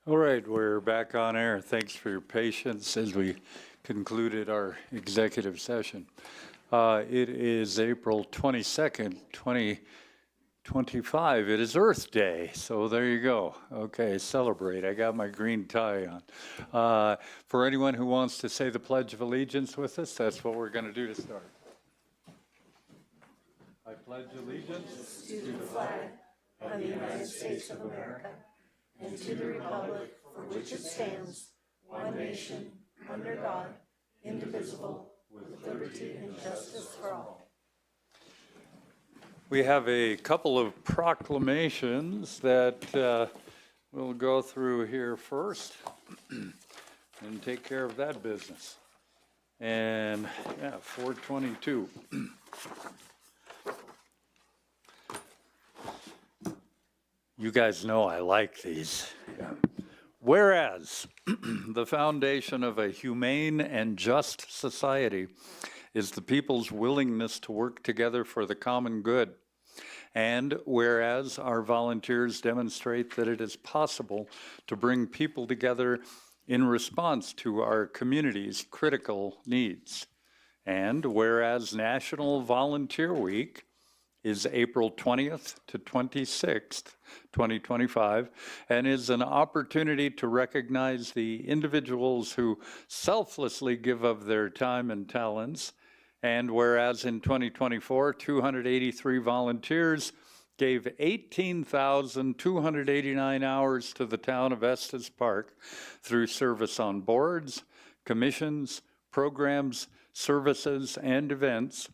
All right, we're back on air. Thanks for your patience as we concluded our executive session. It is April 22nd, 2025. It is Earth Day, so there you go. Okay, celebrate. I got my green tie on. For anyone who wants to say the Pledge of Allegiance with us, that's what we're going to do to start. I pledge allegiance to the flag of the United States of America and to the republic for which it stands, one nation, under God, indivisible, with liberty and justice for all. We have a couple of proclamations that we'll go through here first and take care of that business. And yeah, 422. You guys know I like these. Yeah. Whereas the foundation of a humane and just society is the people's willingness to work together for the common good. And whereas our volunteers demonstrate that it is possible to bring people together in response to our community's critical needs. And whereas National Volunteer Week is April 20th to 26th, 2025, and is an opportunity to recognize the individuals who selflessly give of their time and talents. And whereas in 2024, 283 volunteers gave 18,289 hours to the town of Estes Park through service on boards, commissions, programs, services, and events,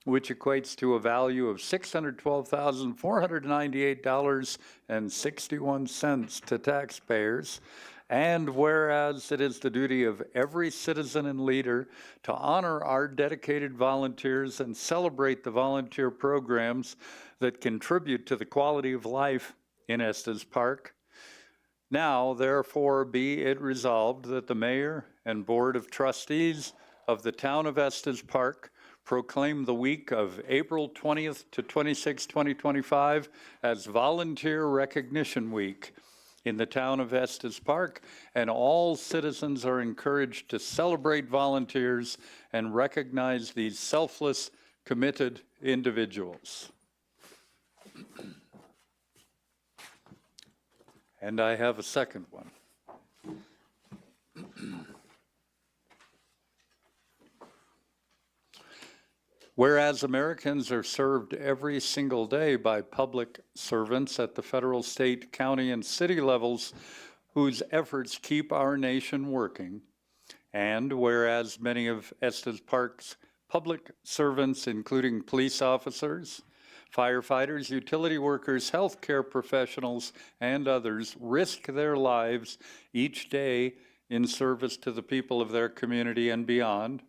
which equates to a value of $612,498.61 to taxpayers. And whereas it is the duty of every citizen and leader to honor our dedicated volunteers and celebrate the volunteer programs that contribute to the quality of life in Estes Park. Now, therefore, be it resolved that the Mayor and Board of Trustees of the Town of Estes Park proclaim the week of April 20th to 26, 2025 as Volunteer Recognition Week in the town of Estes Park, and all citizens are encouraged to celebrate volunteers and recognize these selfless, committed individuals. And I have a second one. Whereas Americans are served every single day by public servants at the federal, state, county, and city levels whose efforts keep our nation working, and whereas many of Estes Park's public servants, including police officers, firefighters, utility workers, healthcare professionals, and others, risk their lives each day in service to the people of their community and beyond,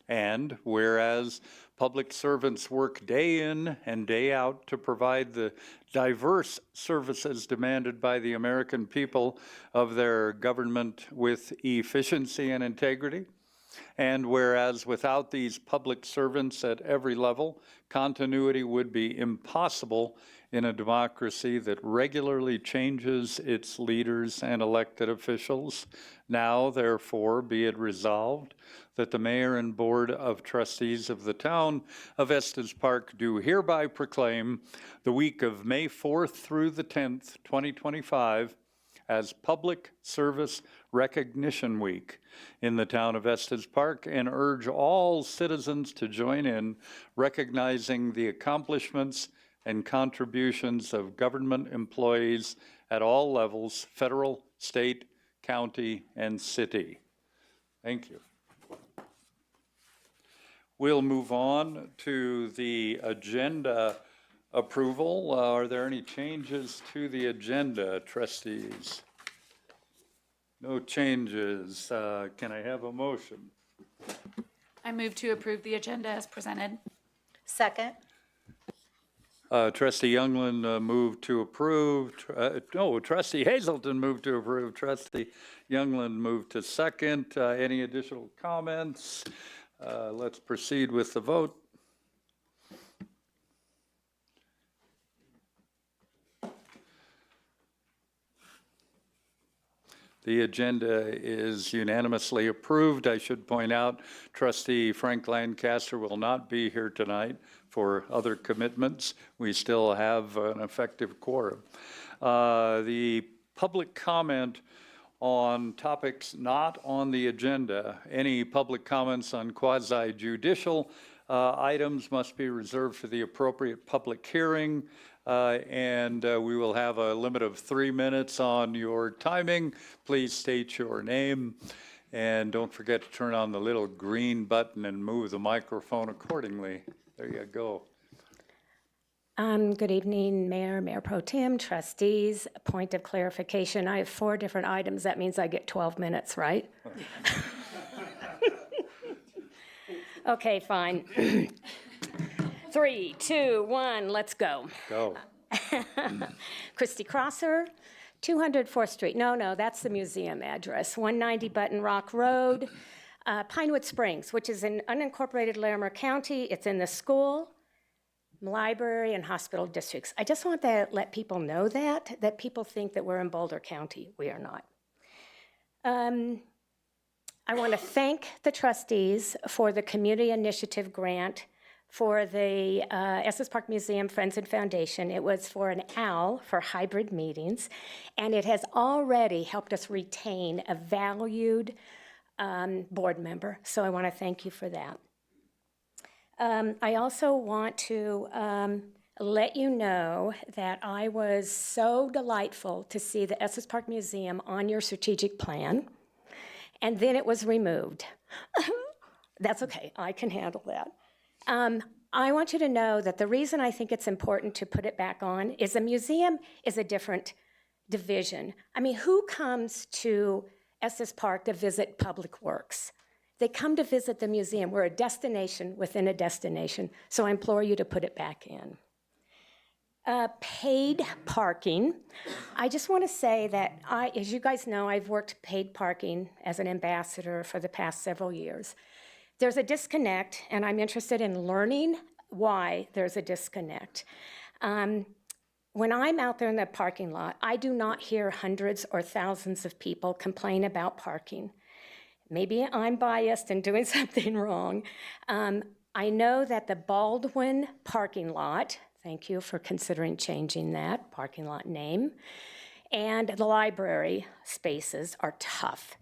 and whereas public servants work day in and day out to provide the diverse services demanded by the American people of their government with efficiency and integrity, and whereas without these public servants at every level, continuity would be impossible in a democracy that regularly changes its leaders and elected officials. Now, therefore, be it resolved that the Mayor and Board of Trustees of the town of Estes Park do hereby proclaim the week of May 4th through the 10th, 2025, as Public Service Recognition Week in the town of Estes Park, and urge all citizens to join in recognizing the accomplishments and contributions of government employees at all levels, federal, state, county, and city. Thank you. We'll move on to the agenda approval. Are there any changes to the agenda, trustees? No changes. Can I have a motion? I move to approve the agenda as presented. Second. Trustee Youngland moved to approve. Trustee Hazelton moved to approve. Trustee Youngland moved to second. Any additional comments? Let's proceed with the vote. The agenda is unanimously approved. I should point out, Trustee Frank Lancaster will not be here tonight for other commitments. We still have an effective quorum. The public comment on topics not on the agenda. Any public comments on quasi-judicial items must be reserved for the appropriate public hearing. And we will have a limit of 3 minutes on your timing. Please state your name. And don't forget to turn on the little green button and move the microphone accordingly. There you go. Good evening, Mayor Pro Tem, trustees. A point of clarification, I have 4 different items. That means I get 12 minutes, right? Okay, fine. 3, 2, 1, let's go. Go. Christy Crosser, 200 4th Street. No, that's the museum address. 190 Button Rock Road, Pinewood Springs, which is in unincorporated Larimer County. It's in the school, library, and hospital districts. I just want to let people know that people think that we're in Boulder County. We are not. I want to thank the trustees for the community initiative grant for the Estes Park Museum Friends and Foundation. It was for an OWL for hybrid meetings, and it has already helped us retain a valued board member. So I want to thank you for that. I also want to let you know that I was so delightful to see the Estes Park Museum on your strategic plan, and then it was removed. That's okay, I can handle that. I want you to know that the reason I think it's important to put it back on is a museum is a different division. I mean, who comes to Estes Park to visit Public Works? They come to visit the museum. We're a destination within a destination, so I implore you to put it back in. Paid parking. I just want to say that as you guys know, I've worked paid parking as an ambassador for the past several years. There's a disconnect, and I'm interested in learning why there's a disconnect. When I'm out there in the parking lot, I do not hear hundreds or thousands of people complain about parking. Maybe I'm biased and doing something wrong. I know that the Baldwin parking lot, thank you for considering changing that parking lot name, and the library spaces are tough.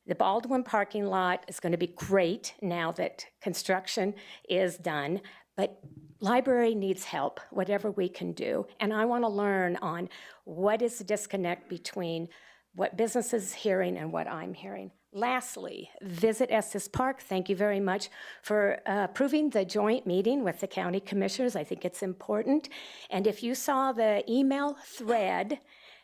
The Baldwin parking lot is going to be great now that construction is done, but library needs help, whatever we can do. And I want to learn on what is the disconnect between what business is hearing and what I'm hearing. Lastly, visit Estes Park. Thank you very much for approving the joint meeting with the county commissioners. I think it's important. And if you saw the email thread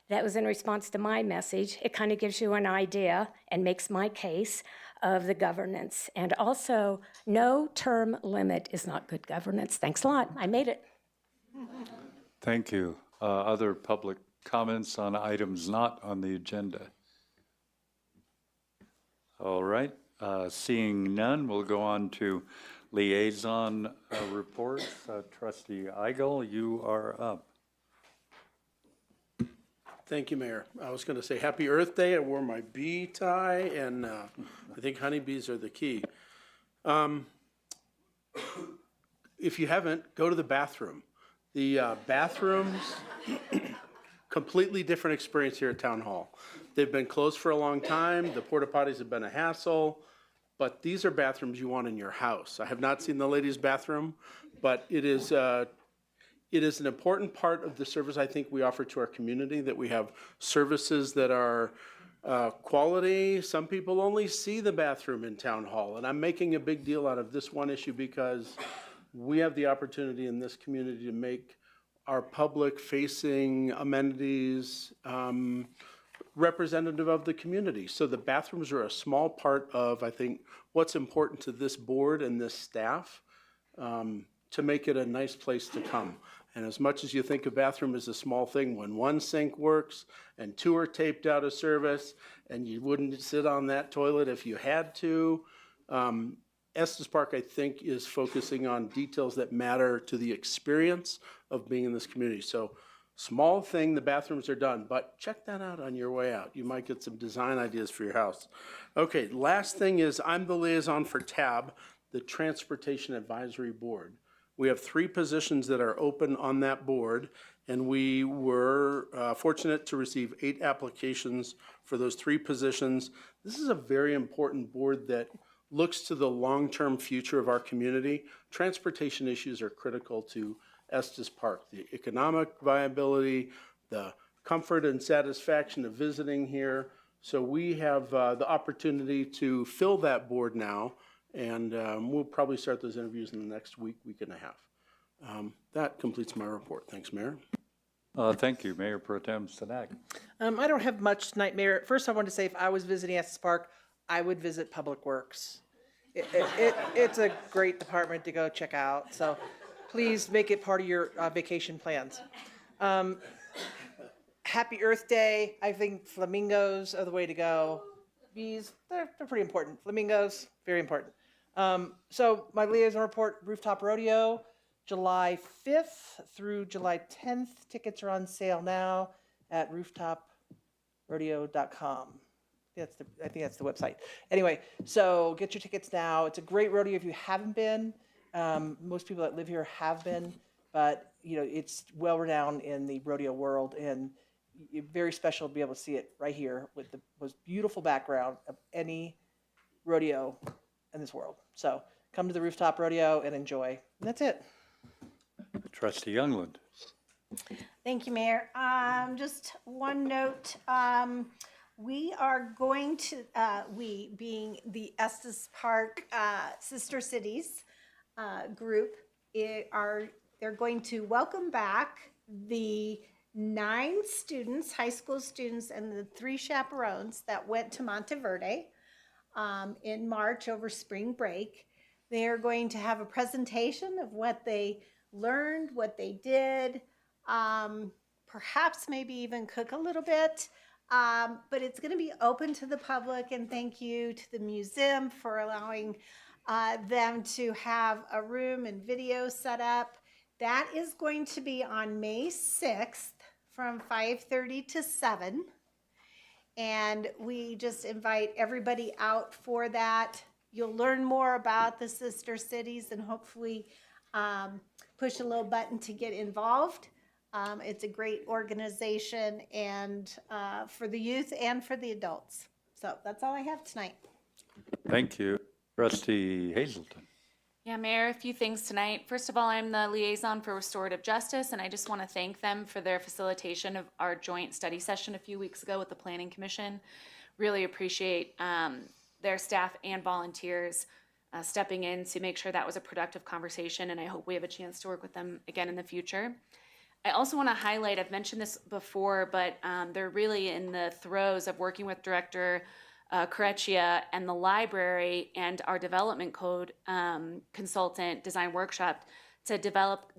that was in response to my message, it kind of gives you an idea and makes my case of the governance. And also, no term limit is not good governance. Thanks a lot. I made it. Thank you. Other public comments on items not on the agenda? All right. Seeing none, we'll go on to liaison reports. Trustee Eigel, you are up. Thank you, Mayor. I was going to say Happy Earth Day. I wore my bee tie, and I think honeybees are the key. If you haven't, go to the bathroom. The bathrooms, completely different experience here at Town Hall. They've been closed for a long time. The porta potties have been a hassle, but these are bathrooms you want in your house. I have not seen the ladies' bathroom, but it is an important part of the service I think we offer to our community, that we have services that are quality. Some people only see the bathroom in Town Hall, and I'm making a big deal out of this one issue because we have the opportunity in this community to make our public-facing amenities representative of the community. So the bathrooms are a small part of, I think, what's important to this board and this staff to make it a nice place to come. And as much as you think a bathroom is a small thing, when one sink works and 2 are taped out of service and you wouldn't sit on that toilet if you had to, Estes Park, I think, is focusing on details that matter to the experience of being in this community. So Small thing, the bathrooms are done, but check that out on your way out. You might get some design ideas for your house. Okay, last thing is I'm the liaison for TAB, the Transportation Advisory Board. We have 3 positions that are open on that board, and we were fortunate to receive 8 applications for those 3 positions. This is a very important board that looks to the long-term future of our community. Transportation issues are critical to Estes Park, the economic viability, the comfort and satisfaction of visiting here. So we have the opportunity to fill that board now, and we'll probably start those interviews in the next week, week and a half. That completes my report. Thanks, Mayor. Thank you, Mayor Pro Tem Stanek. I don't have much tonight, Mayor. First, I wanted to say if I was visiting Estes Park, I would visit Public Works. It's a great department to go check out, so please make it part of your vacation plans. Happy Earth Day. I think flamingos are the way to go. Bees, they're pretty important. Flamingos, very important. So my liaison report, Rooftop Rodeo, July 5th through July 10th. Tickets are on sale now at rooftoprodeO.com. I think that's the website. Anyway, so get your tickets now. It's a great rodeo if you haven't been. Most people that live here have been, but you know it's well renowned in the rodeo world, and very special to be able to see it right here with the most beautiful background of any rodeo in this world. So come to the Rooftop Rodeo and enjoy. And that's it. Trustee Youngland. Thank you, Mayor. Just one note. We are going to, we being the Estes Park Sister Cities group, they're going to welcome back the 9 students, high school students, and the 3 chaperones that went to Monteverde in March over spring break. They are going to have a presentation of what they learned, what they did, perhaps maybe even cook a little bit. But it's going to be open to the public, and thank you to the museum for allowing them to have a room and video set up. That is going to be on May 6th from 5:30 to 7. And we just invite everybody out for that. You'll learn more about the sister cities and hopefully push a little button to get involved. It's a great organization and for the youth and for the adults. So that's all I have tonight. Thank you. Trustee Hazelton. Yeah, Mayor, a few things tonight. First of all, I'm the liaison for restorative justice, and I just want to thank them for their facilitation of our joint study session a few weeks ago with the Planning Commission. Really appreciate their staff and volunteers stepping in to make sure that was a productive conversation, and I hope we have a chance to work with them again in the future. I also want to highlight, I've mentioned this before, but they're really in the throes of working with Director Correccia and the library and our development code consultant design workshop to develop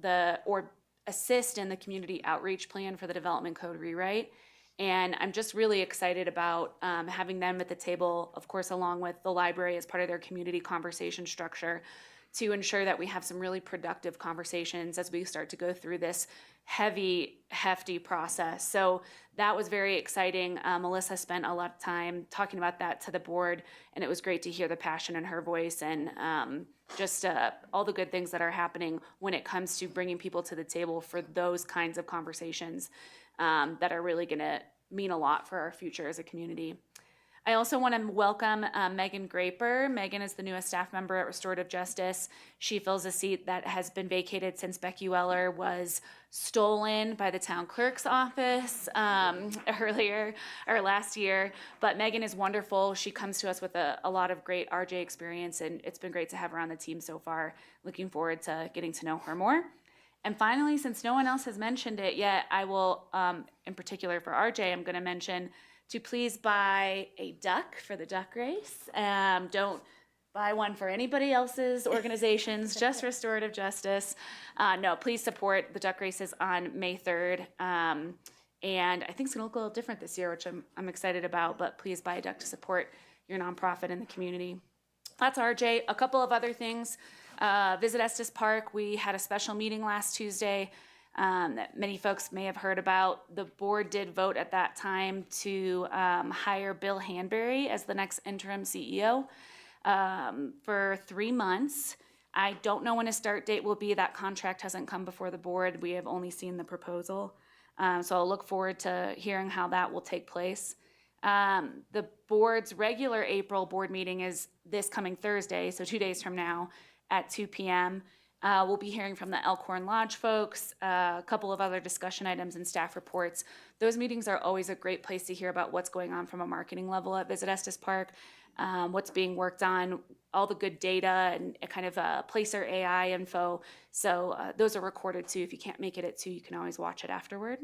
or assist in the community outreach plan for the development code rewrite. And I'm just really excited about having them at the table, of course, along with the library as part of their community conversation structure, to ensure that we have some really productive conversations as we start to go through this hefty process. So that was very exciting. Melissa spent a lot of time talking about that to the board, and it was great to hear the passion in her voice and just all the good things that are happening when it comes to bringing people to the table for those kinds of conversations that are really going to mean a lot for our future as a community. I also want to welcome Megan Graper. Megan is the newest staff member at Restorative Justice. She fills a seat that has been vacated since Becky Weller was stolen by the town clerk's office last year. But Megan is wonderful. She comes to us with a lot of great RJ experience, and it's been great to have her on the team so far. Looking forward to getting to know her more. And finally, since no one else has mentioned it yet, I will, in particular for RJ, I'm going to mention to please buy a duck for the duck race. Don't buy one for anybody else's organizations, just Restorative Justice. No, please support the duck races on May 3rd. And I think it's gonna look a little different this year, which I'm excited about, but please buy a duck to support your nonprofit in the community. That's RJ. A couple of other things. Visit Estes Park. We had a special meeting last Tuesday. that many folks may have heard about. The board did vote at that time to hire Bill Hanbury as the next interim CEO for 3 months. I don't know when his start date will be. That contract hasn't come before the board. We have only seen the proposal. So I'll look forward to hearing how that will take place. The board's regular April board meeting is this coming Thursday, so 2 days from now at 2 p.m. We'll be hearing from the Elkhorn Lodge folks, a couple of other discussion items and staff reports. Those meetings are always a great place to hear about what's going on from a marketing level at Visit Estes Park, what's being worked on, all the good data and kind of placer AI info. So those are recorded too. If you can't make it at 2, you can always watch it afterward.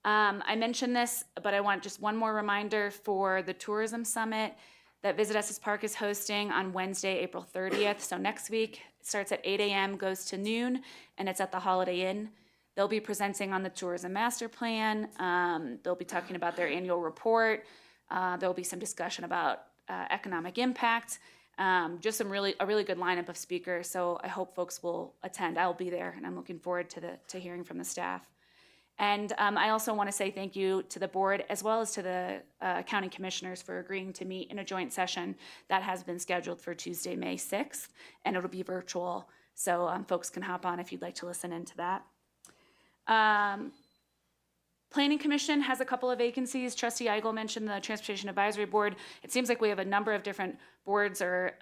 I mentioned this, but I want just one more reminder for the Tourism Summit that Visit Estes Park is hosting on Wednesday, April 30th. So next week, it starts at 8 a.m., goes to noon, and it's at the Holiday Inn. They'll be presenting on the Tourism Master Plan. They'll be talking about their annual report. There'll be some discussion about economic impact. Just a really good lineup of speakers. So I hope folks will attend. I'll be there, and I'm looking forward to hearing from the staff. And I also want to say thank you to the board as well as to the county commissioners for agreeing to meet in a joint session that has been scheduled for Tuesday, May 6th, and it'll be virtual. So folks can hop on if you'd like to listen into that. Planning Commission has a couple of vacancies. Trustee Eigel mentioned the Transportation Advisory Board. It seems like we have a number of different boards or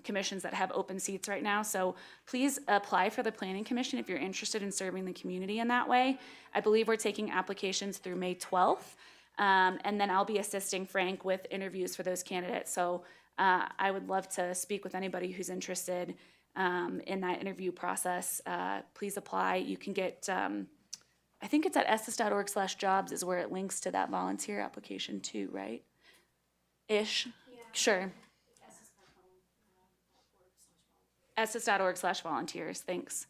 commissions that have open seats right now. So please apply for the Planning Commission if you're interested in serving the community in that way. I believe we're taking applications through May 12th. And then I'll be assisting Frank with interviews for those candidates. So I would love to speak with anybody who's interested in that interview process. Please apply. You can get... I think it's at estes.org/jobs is where it links to that volunteer application too, right? Ish? Yeah. Sure. Estes.org/volunteers, thanks.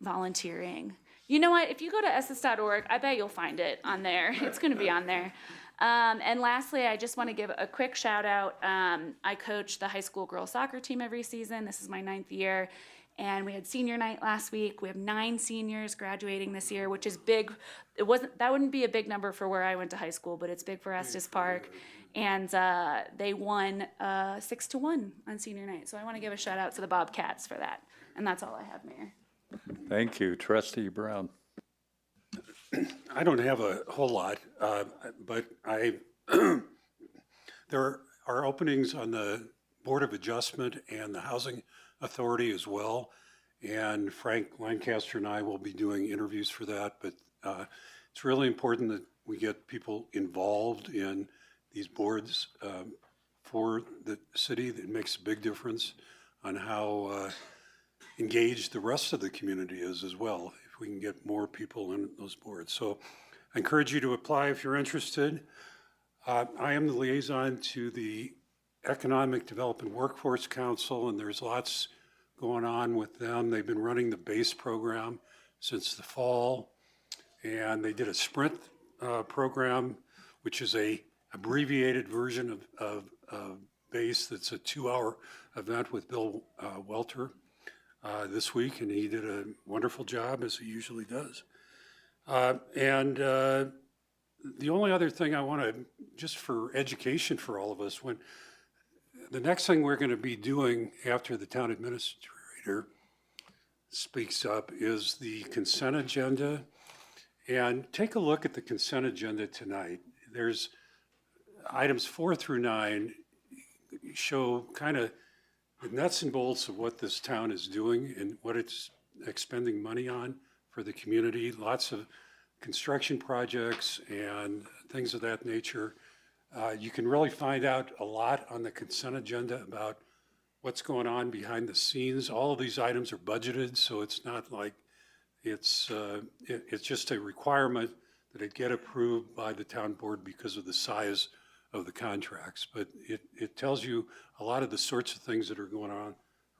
Volunteering. You know what, if you go to estes.org, I bet you'll find it on there. It's gonna be on there. And lastly, I just wanna give a quick shout out. I coach the high school girls soccer team every season. This is my 9th year. And we had senior night last week. We have 9 seniors graduating this year, which is big. That wouldn't be a big number for where I went to high school, but it's big for Estes Park. And they won 6-1 on senior night. So I want to give a shout out to the Bobcats for that. And that's all I have, Mayor. Thank you. Trustee Brown. I don't have a whole lot, but there are openings on the Board of Adjustment and the Housing Authority as well. And Frank Lancaster and I will be doing interviews for that. But it's really important that we get people involved in these boards for the city. It makes a big difference on how engaged the rest of the community is as well, if we can get more people in those boards. So I encourage you to apply if you're interested. I am the liaison to the Economic Development Workforce Council, and there's lots going on with them. They've been running the BASE program since the fall, and they did a sprint program, which is a abbreviated version of BASE. That's a 2-hour event with Bill Welter this week, and he did a wonderful job, as he usually does. And the only other thing I want to, just for education for all of us, when the next thing we're going to be doing after the town administrator speaks up is the consent agenda. And take a look at the consent agenda tonight. There's items 4 through 9 show kind of the nuts and bolts of what this town is doing and what it's expending money on for the community. Lots of construction projects and things of that nature. You can really find out a lot on the consent agenda about what's going on behind the scenes. All of these items are budgeted, so it's not like it's just a requirement that it get approved by the town board because of the size of the contracts. But it tells you a lot of the sorts of things that are going on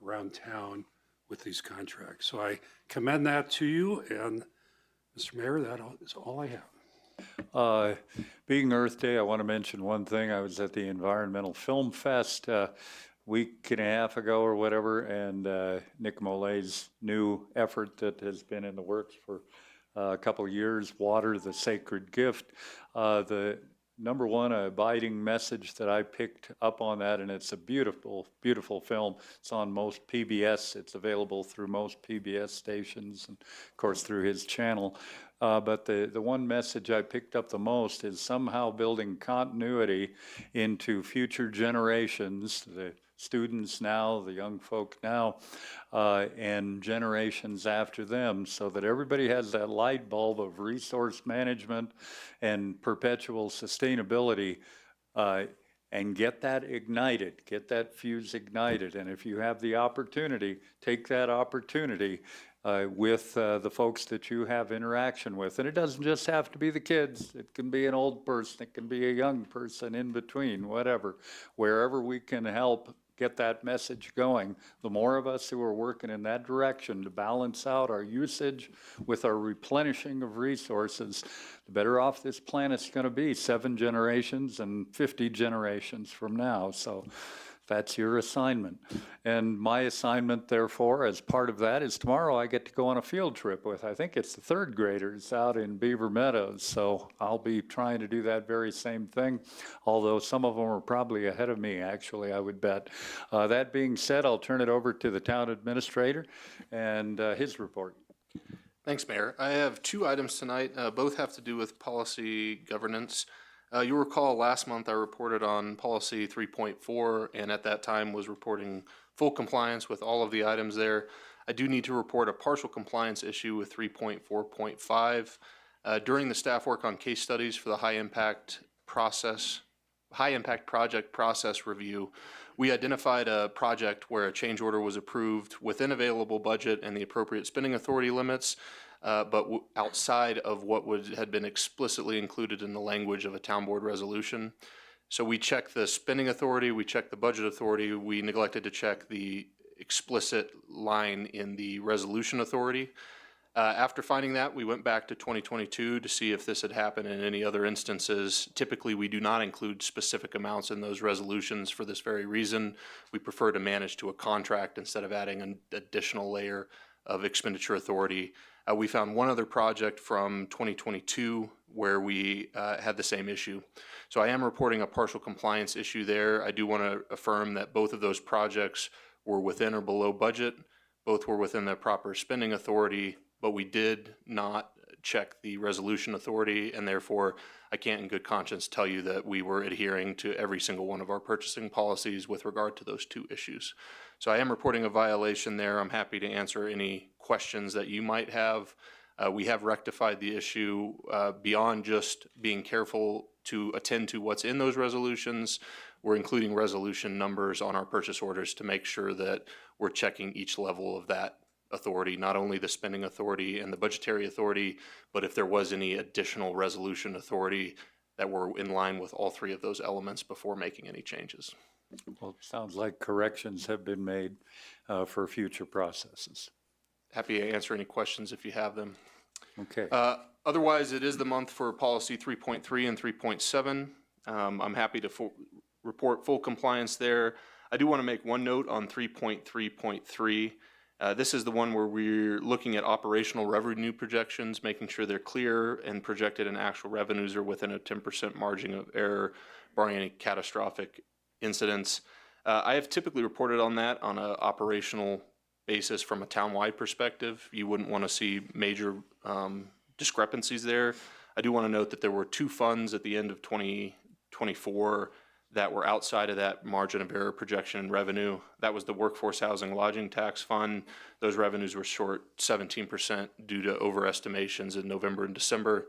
around town with these contracts. So I commend that to you, and Mr. Mayor, that is all I have. Being Earth Day, I want to mention one thing. I was at the Environmental Film Fest week and a half ago or whatever, and Nick Molay's new effort that has been in the works for a couple of years, Water, the Sacred Gift. The number one abiding message that I picked up on that, and it's a beautiful, beautiful film. It's on most PBS. It's available through most PBS stations, and of course through his channel. But the one message I picked up the most is somehow building continuity into future generations, the students now, the young folk now, and generations after them, so that everybody has that light bulb of resource management and perpetual sustainability, and get that ignited, get that fuse ignited. And if you have the opportunity, take that opportunity with the folks that you have interaction with. And it doesn't just have to be the kids. It can be an old person. It can be a young person in between, whatever. Wherever we can help get that message going, the more of us who are working in that direction to balance out our usage with our replenishing of resources, the better off this planet's going to be 7 generations and 50 generations from now. So that's your assignment. And my assignment, therefore, as part of that, is tomorrow I get to go on a field trip with, I think it's the 3rd graders out in Beaver Meadows. So I'll be trying to do that very same thing, although some of them are probably ahead of me, actually, I would bet. That being said, I'll turn it over to the town administrator and his report. Thanks, Mayor. I have 2 items tonight. Both have to do with policy governance. You'll recall last month I reported on policy 3.4, and at that time was reporting full compliance with all of the items there. I do need to report a partial compliance issue with 3.4.5. During the staff work on case studies for the high impact project process review, we identified a project where a change order was approved within available budget and the appropriate spending authority limits, but outside of what had been explicitly included in the language of a town board resolution. So we checked the spending authority, we checked the budget authority, we neglected to check the explicit line in the resolution authority. After finding that, we went back to 2022 to see if this had happened in any other instances. Typically, we do not include specific amounts in those resolutions for this very reason. We prefer to manage to a contract instead of adding an additional layer of expenditure authority. We found one other project from 2022 where we had the same issue. So I am reporting a partial compliance issue there. I do want to affirm that both of those projects were within or below budget. Both were within the proper spending authority, but we did not check the resolution authority, and therefore I can't in good conscience tell you that we were adhering to every single one of our purchasing policies with regard to those 2 issues. So I am reporting a violation there. I'm happy to answer any questions that you might have. We have rectified the issue beyond just being careful to attend to what's in those resolutions. We're including resolution numbers on our purchase orders to make sure that we're checking each level of that authority, not only the spending authority and the budgetary authority, but if there was any additional resolution authority that were in line with all 3 of those elements before making any changes. Well, it sounds like corrections have been made for future processes. Happy to answer any questions if you have them. Okay. Otherwise, it is the month for policy 3.3 and 3.7. I'm happy to report full compliance there. I do want to make one note on 3.3.3. This is the one where we're looking at operational revenue projections, making sure they're clear and projected and actual revenues are within a 10% margin of error, barring any catastrophic incidents. I have typically reported on that on an operational basis from a townwide perspective. You wouldn't want to see major discrepancies there. I do want to note that there were 2 funds at the end of 2024 that were outside of that margin of error projection and revenue. That was the Workforce Housing Lodging Tax Fund. Those revenues were short 17% due to overestimations in November and December.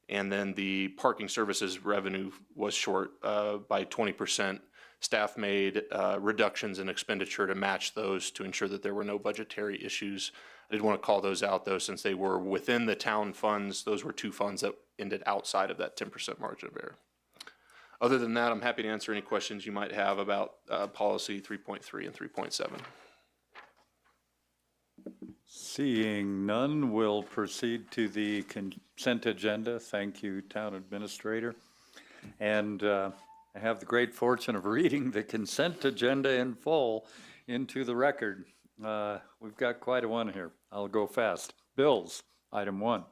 And then the parking services revenue was short by 20%. Staff made reductions in expenditure to match those to ensure that there were no budgetary issues. I did want to call those out though, since they were within the town funds. Those were 2 funds that ended outside of that 10% margin of error. Other than that, I'm happy to answer any questions you might have about policy 3.3 and 3.7. Seeing none, we'll proceed to the consent agenda. Thank you, Town Administrator. And I have the great fortune of reading the consent agenda in full into the record. We've got quite a one here. I'll go fast. Bills, item 1.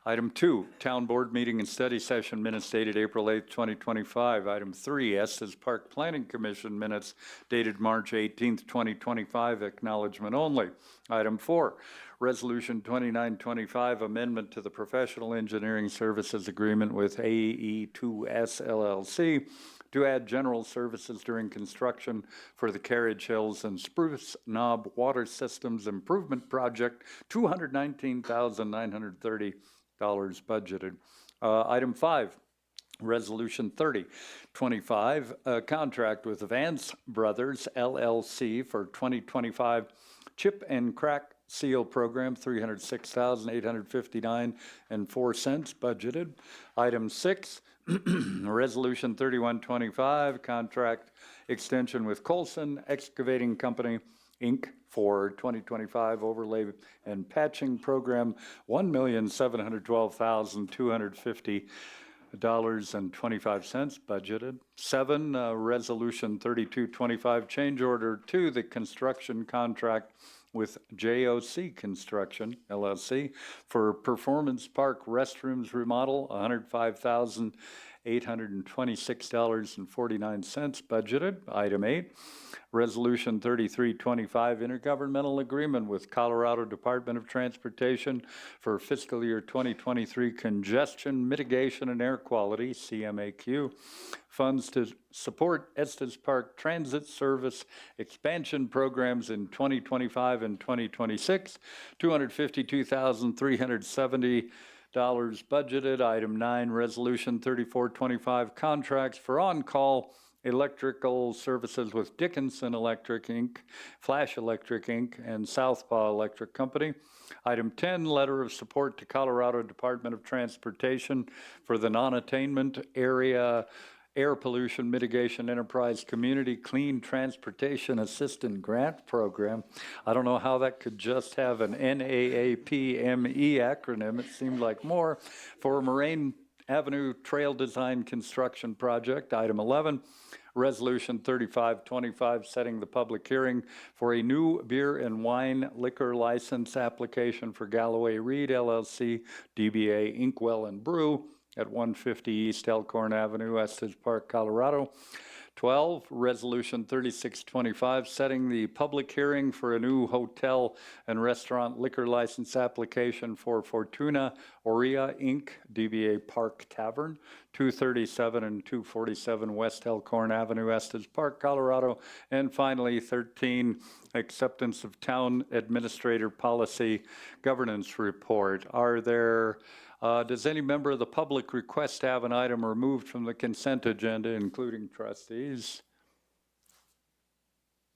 Item 2, Town Board Meeting and Study Session Minutes dated April 8th, 2025. Item 3, Estes Park Planning Commission Minutes dated March 18th, 2025, acknowledgement only. Item 4, Resolution 2925, Amendment to the Professional Engineering Services Agreement with AE2S LLC to add general services during construction for the Carriage Hills and Spruce Knob Water Systems Improvement Project, $219,930 budgeted. Item 5, Resolution 3025, a contract with Vance Brothers LLC for 2025 chip and crack seal program, $306,859.04 budgeted. Item 6, Resolution 3125, contract extension with Colson Excavating Company, Inc. for 2025 overlay and patching program, $1,712,250.25 budgeted. 7, Resolution 3225, change order to the construction contract with JOC Construction, LLC, for Performance Park restrooms remodel, $105,826.49 budgeted. Item 8, Resolution 3325, intergovernmental agreement with Colorado Department of Transportation for fiscal year 2023 congestion mitigation and air quality, CMAQ, funds to support Estes Park Transit Service expansion programs in 2025 and 2026, $252,370 budgeted. Item 9, Resolution 3425, contracts for on-call electrical services with Dickinson Electric, Inc., Flash Electric, Inc., and Southpaw Electric Company. Item 10, letter of support to Colorado Department of Transportation for the non-attainment area Air Pollution Mitigation Enterprise Community Clean Transportation Assistant Grant Program. I don't know how that could just have an NAAPME acronym. It seemed like more. For Moraine Avenue Trail Design Construction Project. Item 11, Resolution 3525, setting the public hearing for a new beer and wine liquor license application for Galloway Reed LLC, DBA Inkwell and Brew at 150 East Elkhorn Avenue, Estes Park, Colorado. 12, Resolution 3625, setting the public hearing for a new hotel and restaurant liquor license application for Fortuna Aurea, Inc., DBA Park Tavern, 237 and 247 West Elkhorn Avenue, Estes Park, Colorado. And finally, 13, acceptance of town administrator policy governance report. Does any member of the public request to have an item removed from the consent agenda, including trustees?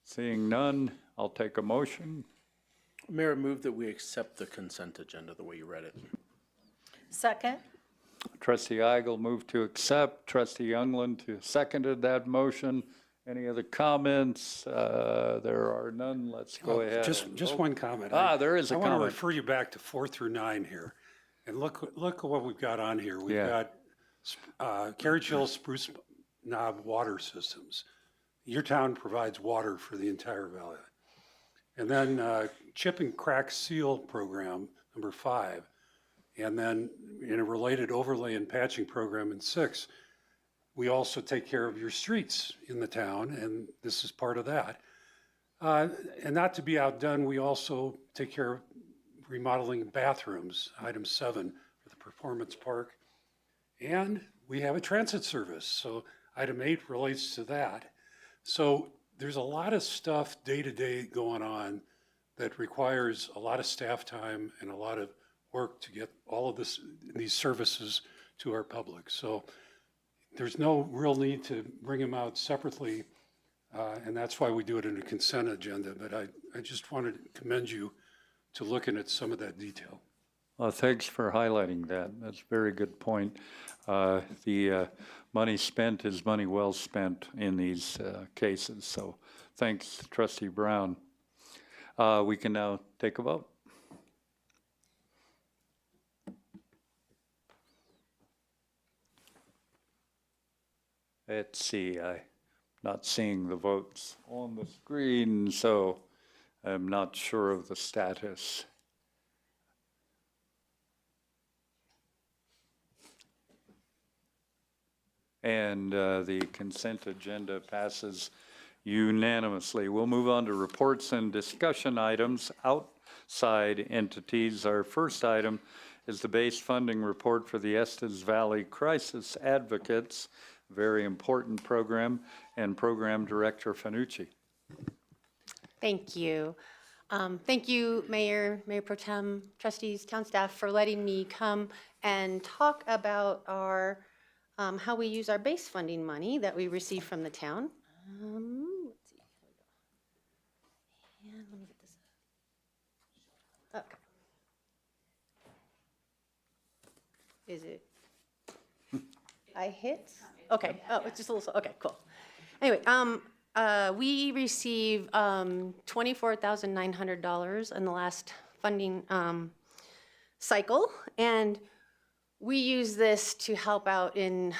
Seeing none, I'll take a motion. Mayor, move that we accept the consent agenda the way you read it. Second? Trustee Eigel moved to accept. Trustee Youngland seconded that motion. Any other comments? There are none. Let's go ahead. Just one comment. There is a I want to comment. refer you back to 4 through 9 here. And look at what we've got on here. We've got Carriage Hill Spruce Knob Water Systems. Your town provides water for the entire valley. And then Chip and Crack Seal Program, number 5. And then in a related overlay and patching program in 6, we also take care of your streets in the town, and this is part of that. And not to be outdone, we also take care of remodeling bathrooms, item 7 for the Performance Park. And we have a transit service, so item 8 relates to that. So there's a lot of stuff day to day going on that requires a lot of staff time and a lot of work to get all of these services to our public. So there's no real need to bring them out separately, and that's why we do it in a consent agenda. But I just wanted to commend you to looking at some of that detail. Well, thanks for highlighting that. That's a very good point. The money spent is money well spent in these cases. So thanks, Trustee Brown. We can now take a vote. Let's see, I'm not seeing the votes on the screen, so I'm not sure of the status. And the consent agenda passes unanimously. We'll move on to reports and discussion items outside entities. Our first item is the base funding report for the Estes Valley Crisis Advocates, very important program, and Program Director Fanucci. Thank you. Thank you, Mayor Pro Tem, trustees, town staff, for letting me come and talk about our how we use our base funding money that we receive from the town. Let's see. Here we go. And let me get this up. Okay. Is it? I hit? Okay. Oh, it's just a little. Okay, cool. Anyway, we receive $24,900 in the last funding cycle, and we use this to help out in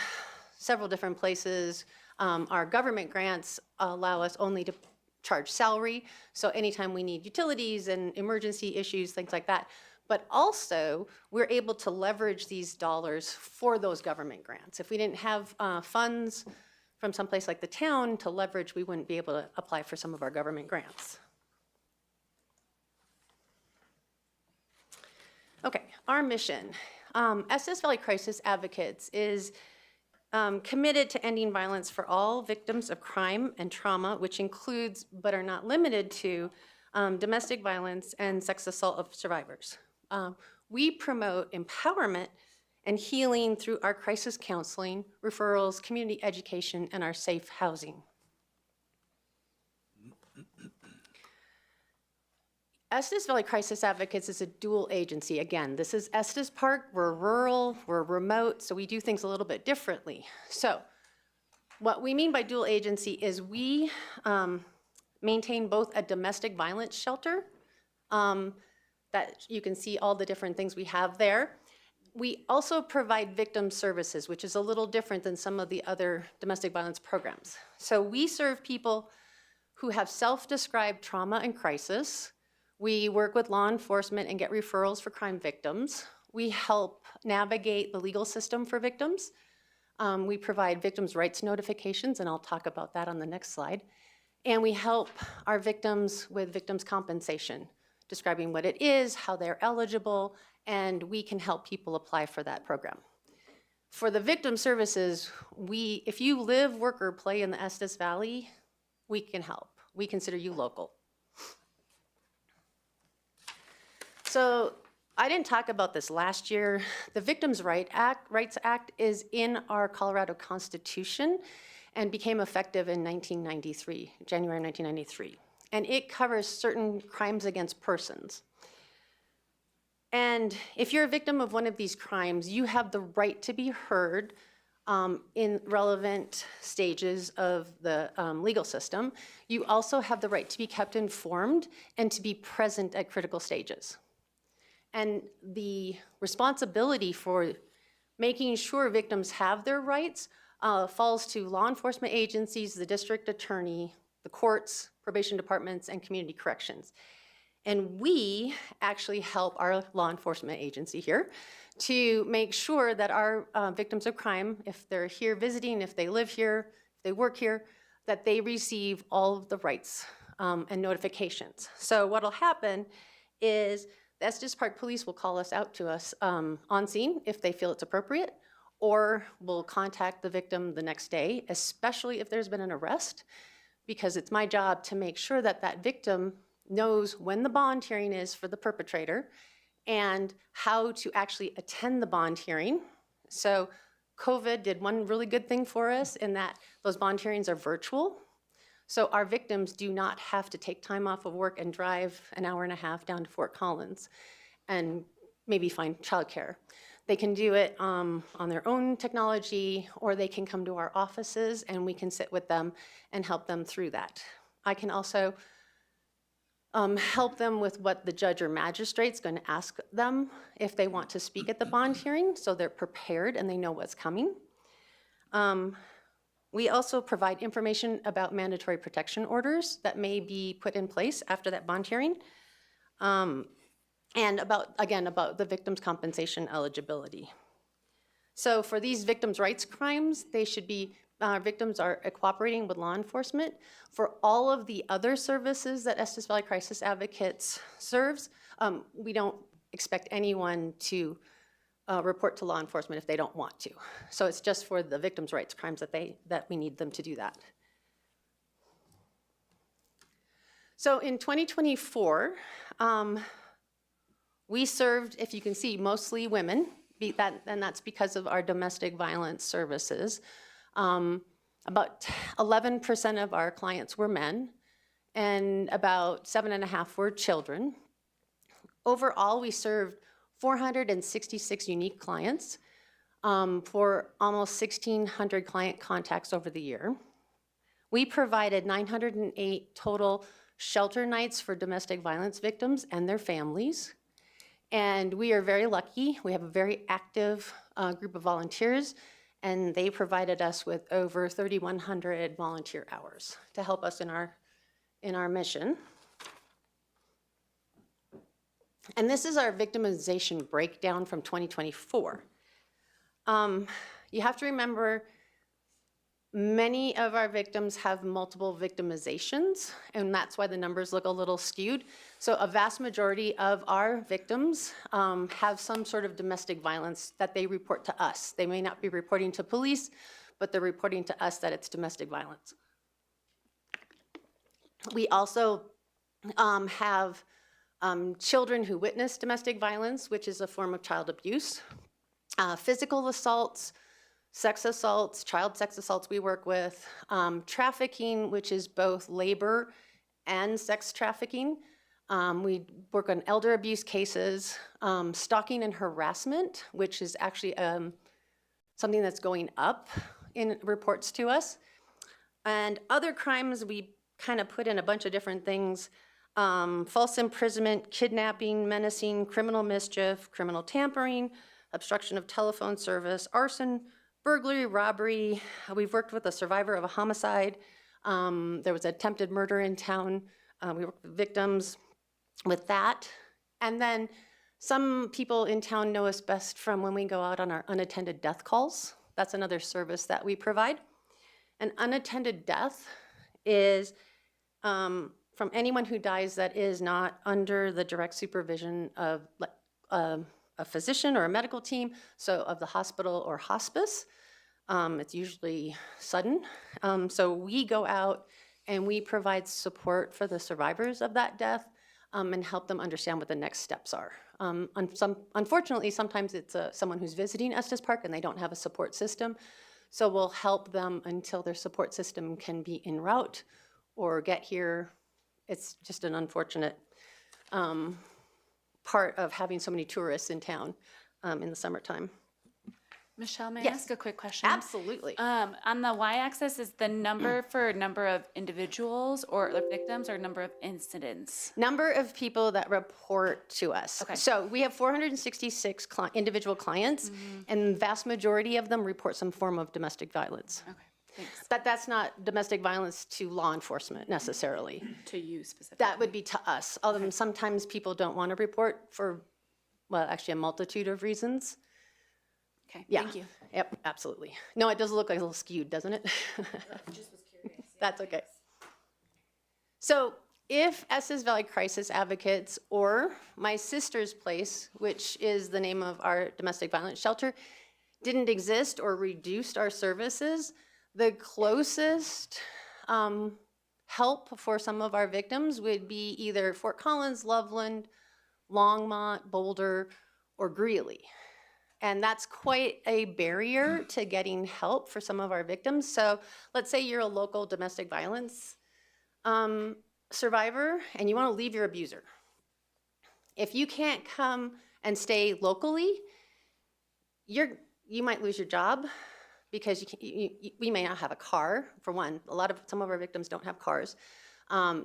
several different places. Our government grants allow us only to charge salary, so anytime we need utilities and emergency issues, things like that. But also, we're able to leverage these dollars for those government grants. If we didn't have funds from someplace like the town to leverage, we wouldn't be able to apply for some of our government grants. Okay, our mission. Estes Valley Crisis Advocates is committed to ending violence for all victims of crime and trauma, which includes, but are not limited to, domestic violence and sex assault of survivors. We promote empowerment and healing through our crisis counseling, referrals, community education, and our safe housing. Estes Valley Crisis Advocates is a dual agency. Again, this is Estes Park. We're rural, we're remote, so we do things a little bit differently. So what we mean by dual agency is we maintain both a domestic violence shelter that you can see all the different things we have there. We also provide victim services, which is a little different than some of the other domestic violence programs. So we serve people who have self-described trauma and crisis. We work with law enforcement and get referrals for crime victims. We help navigate the legal system for victims. We provide victims' rights notifications, and I'll talk about that on the next slide. And we help our victims with victims' compensation, describing what it is, how they're eligible, and we can help people apply for that program. For the victim services, if you live, work, or play in the Estes Valley, we can help. We consider you local. So I didn't talk about this last year. The Victims' Rights Act is in our Colorado Constitution and became effective in 1993, January 1993. And it covers certain crimes against persons. And if you're a victim of one of these crimes, you have the right to be heard in relevant stages of the legal system. You also have the right to be kept informed and to be present at critical stages. And the responsibility for making sure victims have their rights falls to law enforcement agencies, the district attorney, the courts, probation departments, and community corrections. And we actually help our law enforcement agency here to make sure that our victims of crime, if they're here visiting, if they live here, if they work here, that they receive all of the rights and notifications. So what'll happen is the Estes Park Police will call us out to us on scene if they feel it's appropriate, or will contact the victim the next day, especially if there's been an arrest, because it's my job to make sure that that victim knows when the bond hearing is for the perpetrator and how to actually attend the bond hearing. So COVID did one really good thing for us in that those bond hearings are virtual. So our victims do not have to take time off of work and drive an hour and a half down to Fort Collins and maybe find childcare. They can do it on their own technology, or they can come to our offices and we can sit with them and help them through that. I can also help them with what the judge or magistrate's going to ask them if they want to speak at the bond hearing, so they're prepared and they know what's coming. We also provide information about mandatory protection orders that may be put in place after that bond hearing. And again, about the victim's compensation eligibility. So for these victims' rights crimes, victims are cooperating with law enforcement. For all of the other services that Estes Valley Crisis Advocates serves, we don't expect anyone to report to law enforcement if they don't want to. So it's just for the victims' rights crimes that we need them to do that. So in 2024, we served, if you can see, mostly women, and that's because of our domestic violence services. About 11% of our clients were men, and about 7.5% were children. Overall, we served 466 unique clients for almost 1,600 client contacts over the year. We provided 908 total shelter nights for domestic violence victims and their families. And we are very lucky. We have a very active group of volunteers, and they provided us with over 3,100 volunteer hours to help us in our mission. And this is our victimization breakdown from 2024. You have to remember, many of our victims have multiple victimizations, and that's why the numbers look a little skewed. So a vast majority of our victims have some sort of domestic violence that they report to us. They may not be reporting to police, but they're reporting to us that it's domestic violence. We also have children who witness domestic violence, which is a form of child abuse, physical assaults, sex assaults, child sex assaults we work with, trafficking, which is both labor and sex trafficking. We work on elder abuse cases, stalking and harassment, which is actually something that's going up in reports to us. And other crimes, we kind of put in a bunch of different things. False imprisonment, kidnapping, menacing, criminal mischief, criminal tampering, obstruction of telephone service, arson, burglary, robbery. We've worked with a survivor of a homicide. There was attempted murder in town. We worked with victims with that. And then some people in town know us best from when we go out on our unattended death calls. That's another service that we provide. An unattended death is from anyone who dies that is not under the direct supervision of a physician or a medical team, so of the hospital or hospice. It's usually sudden. So we go out and we provide support for the survivors of that death and help them understand what the next steps are. Unfortunately, sometimes it's someone who's visiting Estes Park and they don't have a support system. So we'll help them until their support system can be en route or get here. It's just an unfortunate part of having so many tourists in town in the summertime. Michelle, may I Yes. ask a quick question? Absolutely. On the y-axis is the number for number of individuals or victims or number of incidents? Number of people that report to us. Okay. So we have 466 individual clients, and the vast majority of them report some form of domestic violence. Okay, thanks. But that's not domestic violence to law enforcement necessarily. To you specifically. That would be to us. Although sometimes people don't want to report for, well, actually a multitude of reasons. Okay, Yeah. thank you. Yep, absolutely. No, it does look like a little skewed, doesn't it? Just was curious. That's okay. So if Estes Valley Crisis Advocates or my sister's place, which is the name of our domestic violence shelter, didn't exist or reduced our services, the closest help for some of our victims would be either Fort Collins, Loveland, Longmont, Boulder, or Greeley. And that's quite a barrier to getting help for some of our victims. So let's say you're a local domestic violence survivor and you want to leave your abuser. If you can't come and stay locally, you might lose your job because we may not have a car, for one. Some of our victims don't have cars.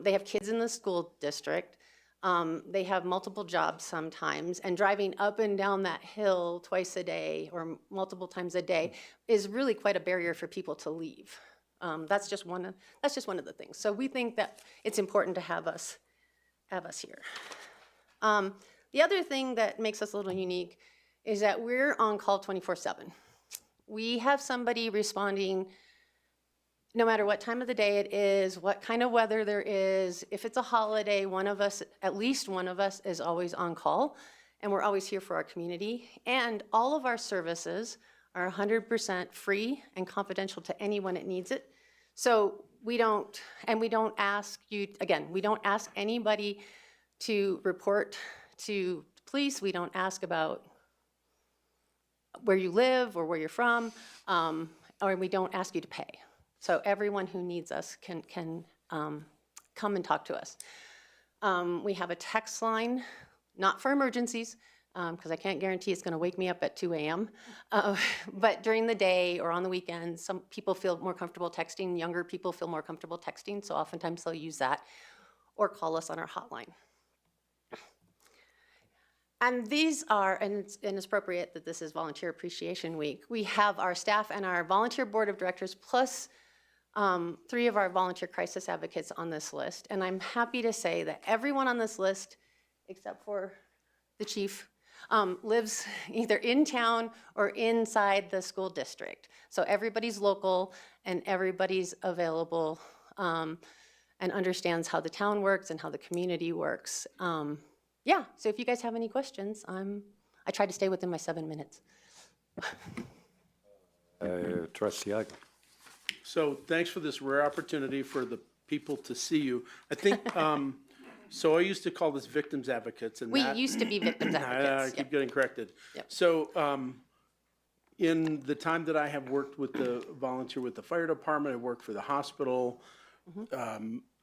They have kids in the school district. They have multiple jobs sometimes, and driving up and down that hill twice a day or multiple times a day is really quite a barrier for people to leave. That's just one of the things. So we think that it's important to have us here. The other thing that makes us a little unique is that we're on call 24/7. We have somebody responding no matter what time of the day it is, what kind of weather there is. If it's a holiday, at least one of us is always on call, and we're always here for our community. And all of our services are 100% free and confidential to anyone that needs it. So we don't ask anybody to report to police. We don't ask about where you live or where you're from, or we don't ask you to pay. So everyone who needs us can come and talk to us. We have a text line, not for emergencies, because I can't guarantee it's going to wake me up at 2 a.m. But during the day or on the weekends, some people feel more comfortable texting. Younger people feel more comfortable texting, so oftentimes they'll use that or call us on our hotline. And it's appropriate that this is Volunteer Appreciation Week. We have our staff and our volunteer board of directors plus 3 of our volunteer crisis advocates on this list. And I'm happy to say that everyone on this list, except for the chief, lives either in town or inside the school district. So everybody's local and everybody's available and understands how the town works and how the community works. Yeah, so if you guys have any questions, I try to stay within my 7 minutes. Trustee Ike. So thanks for this rare opportunity for the people to see you. I think, so I used to call this victims advocates, and We that, used to be victims I advocates. keep getting corrected. Yep. So in the time that I have worked with volunteer with the fire department, I worked for the hospital.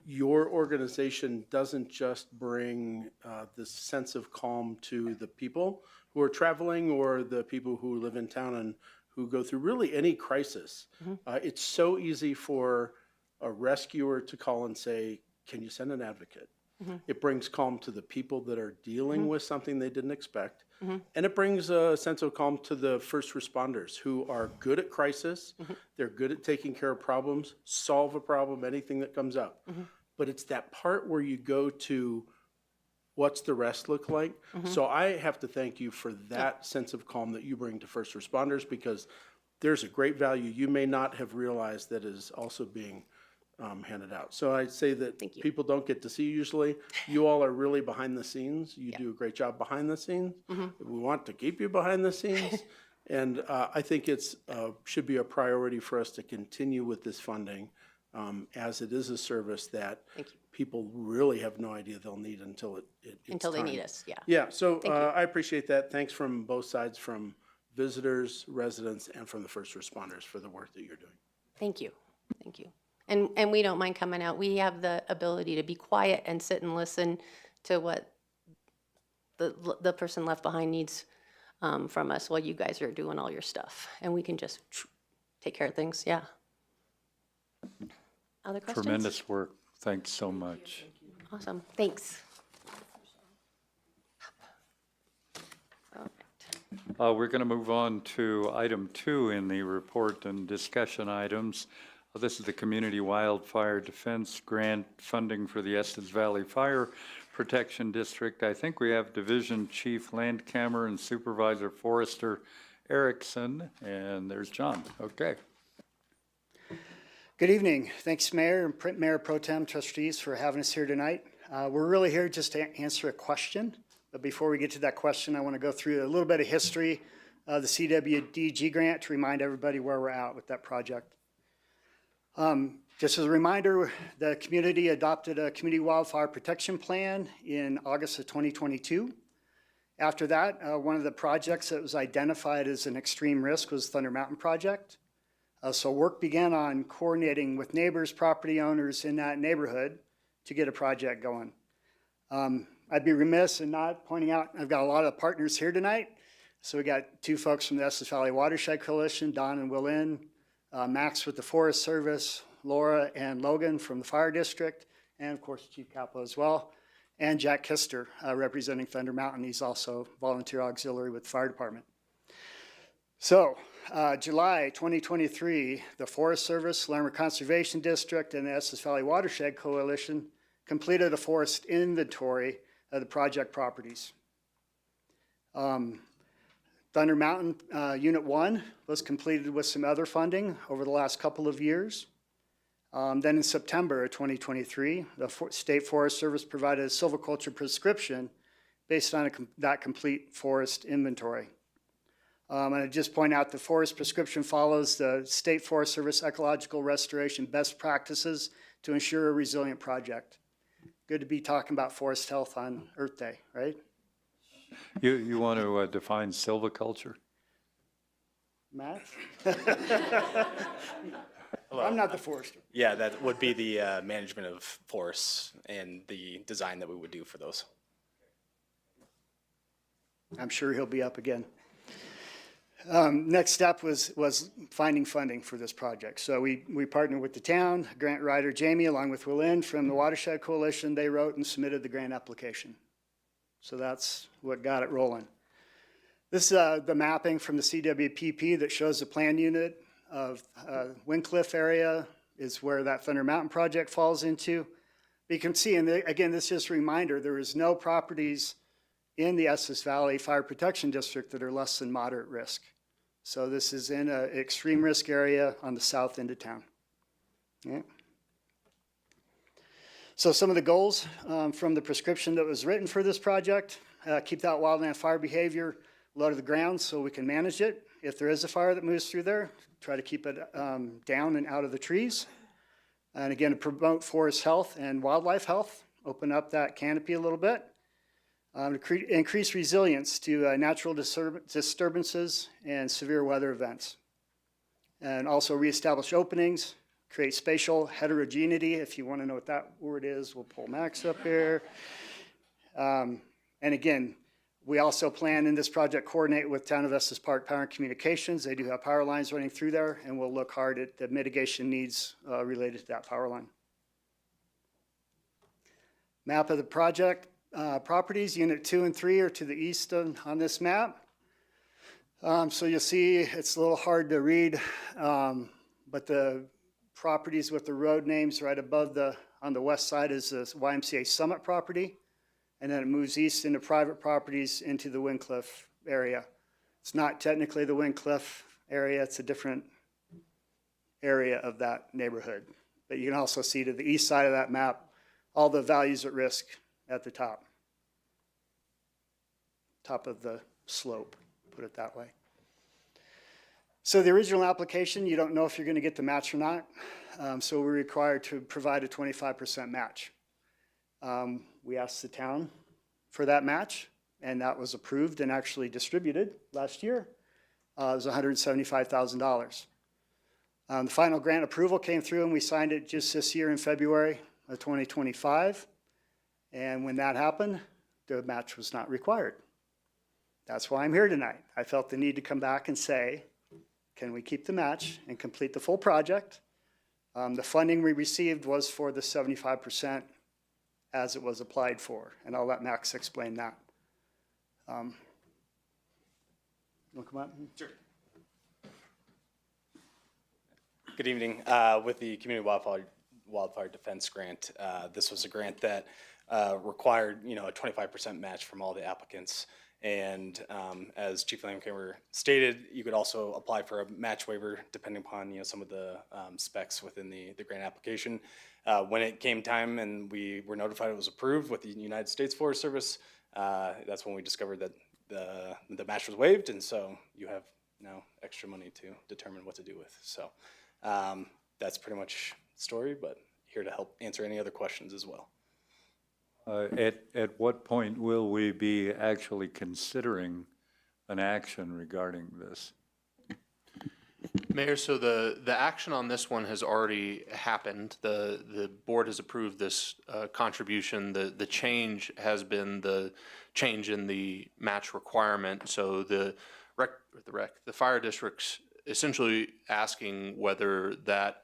Your organization doesn't just bring this sense of calm to the people who are traveling or the people who live in town and who go through really any crisis. It's so easy for a rescuer to call and say, can you send an advocate? It brings calm to the people that are dealing with something they didn't expect. And it brings a sense of calm to the first responders who are good at crisis. They're good at taking care of problems, solve a problem, anything that comes up. But it's that part where you go to, what's the rest look like? So I have to thank you for that sense of calm that you bring to first responders, because there's a great value you may not have realized that is also being handed out. So I'd say that people don't get to see usually. You all are really behind the scenes. You do a great job behind the scenes. We want to keep you behind the scenes. And I think it's should be a priority for us to continue with this funding, as it is a service that people really have no idea they'll need until it's Until they time. need us, yeah. Yeah, so I appreciate that. Thanks from both sides, from visitors, residents, and from the first responders for the work that you're doing. Thank you, thank you. And we don't mind coming out. We have the ability to be quiet and sit and listen to what the person left behind needs from us while you guys are doing all your stuff. And we can just take care of things, yeah. Other questions? Tremendous work. Thanks so much. Awesome, thanks. We're going to move on to item 2 in the report and discussion items. This is the Community Wildfire Defense Grant funding for the Estes Valley Fire Protection District. I think we have Division Chief Landcamer and Supervisor Forrester Erickson, and there's John. Okay. Good evening. Thanks, Mayor and Mayor Pro Tem Trustees, for having us here tonight. We're really here just to answer a question. But before we get to that question, I want to go through a little bit of history of the CWDG grant to remind everybody where we're at with that project. Just as a reminder, the community adopted a community wildfire protection plan in August of 2022. After that, one of the projects that was identified as an extreme risk was Thunder Mountain Project. So work began on coordinating with neighbors, property owners in that neighborhood to get a project going. I'd be remiss in not pointing out, I've got a lot of partners here tonight. So we got 2 folks from the Estes Valley Watershed Coalition, Don and Willin, Max with the Forest Service, Laura and Logan from the Fire District, and of course Chief Capel as well, and Jack Kister representing Thunder Mountain. He's also volunteer auxiliary with the Fire Department. So July 2023, the Forest Service, Larimer Conservation District, and the Estes Valley Watershed Coalition completed a forest inventory of the project properties. Thunder Mountain Unit 1 was completed with some other funding over the last couple of years. Then in September of 2023, the State Forest Service provided a silviculture prescription based on that complete forest inventory. And I just point out the forest prescription follows the State Forest Service ecological restoration best practices to ensure a resilient project. Good to be talking about forest health on Earth Day, right? You want to define silviculture? Matt? I'm not the forester. Yeah, that would be the management of forests and the design that we would do for those. I'm sure he'll be up again. Next step was finding funding for this project. So we partnered with the town, grant writer Jamie, along with Willin from the Watershed Coalition. They wrote and submitted the grant application. So that's what got it rolling. This is the mapping from the CWPP that shows the plan unit of Windcliff area is where that Thunder Mountain project falls into. But you can see, and again, this is just a reminder, there is no properties in the Estes Valley Fire Protection District that are less than moderate risk. So this is in an extreme risk area on the south end of town. Yeah. So some of the goals from the prescription that was written for this project, keep that wildland fire behavior low to the ground so we can manage it. If there is a fire that moves through there, try to keep it down and out of the trees. And again, to promote forest health and wildlife health, open up that canopy a little bit. To increase resilience to natural disturbances and severe weather events. And also reestablish openings, create spatial heterogeneity. If you want to know what that word is, we'll pull Max up here. And again, we also plan in this project coordinate with Town of Estes Park Power and Communications. They do have power lines running through there, and we'll look hard at the mitigation needs related to that power line. Map of the project. Properties, Unit 2 and 3 are to the east on this map. So you'll see it's a little hard to read, but the properties with the road names right above on the west side is the YMCA Summit property, and then it moves east into private properties into the Windcliff area. It's not technically the Windcliff area, it's a different area of that neighborhood. But you can also see to the east side of that map, all the values at risk at the top of the slope, put it that way. So the original application, you don't know if you're going to get the match or not. So we're required to provide a 25% match. We asked the town for that match, and that was approved and actually distributed last year. It was $175,000. The final grant approval came through, and we signed it just this year in February of 2025. And when that happened, the match was not required. That's why I'm here tonight. I felt the need to come back and say, can we keep the match and complete the full project? The funding we received was for the 75% as it was applied for, and I'll let Max explain that. You want to come up? Sure. Good evening. With the Community Wildfire Defense Grant, this was a grant that required, a 25% match from all the applicants. And as Chief Landcamer stated, you could also apply for a match waiver depending upon some of the specs within the grant application. When it came time and we were notified it was approved with the United States Forest Service, that's when we discovered that the match was waived, and so you have now extra money to determine what to do with. So that's pretty much the story, but here to help answer any other questions as well. At what point will we be actually considering an action regarding this? Mayor, so the action on this one has already happened. The board has approved this contribution. The change has been the change in the match requirement. So the fire district's essentially asking whether that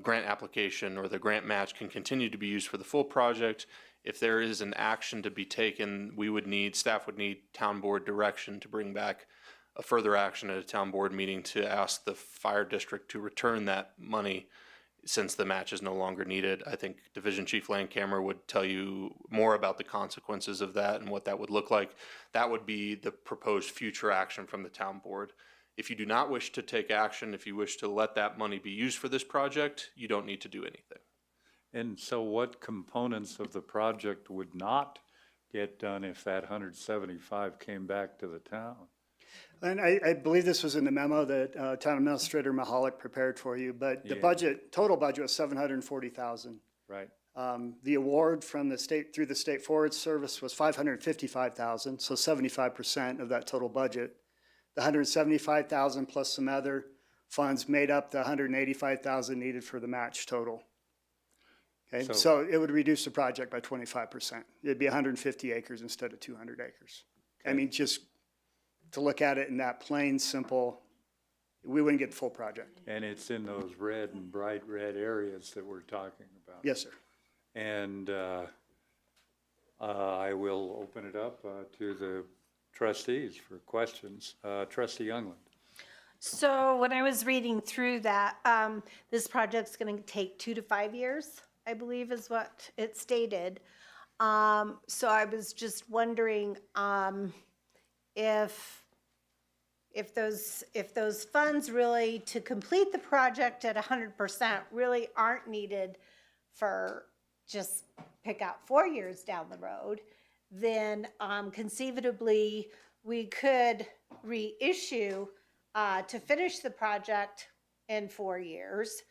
grant application or the grant match can continue to be used for the full project. If there is an action to be taken, staff would need town board direction to bring back a further action at a town board meeting to ask the fire district to return that money since the match is no longer needed. I think Division Chief Landcamer would tell you more about the consequences of that and what that would look like. That would be the proposed future action from the town board. If you do not wish to take action, if you wish to let that money be used for this project, you don't need to do anything. And so what components of the project would not get done if that 175 came back to the town? And I believe this was in the memo that Town Administrator Mahalik prepared for you, but the Yeah. budget, total budget was $740,000. Right. The award from the state, through the State Forest Service was $555,000, so 75% of that total budget. The $175,000 plus some other funds made up the $185,000 needed for the match total. Okay, so it would reduce the project by 25%. It'd be 150 acres instead of 200 acres. I mean, just to look at it in that plain, simple, we wouldn't get the full project. And it's in those red and bright red areas that we're talking about. Yes, sir. And I will open it up to the trustees for questions. Trustee Youngland. So when I was reading through that, this project's going to take 2 to 5 years, I believe is what it stated. So I was just wondering if those funds really to complete the project at 100% really aren't needed for just pick out 4 years down the road, then conceivably we could reissue to finish the project in 4 years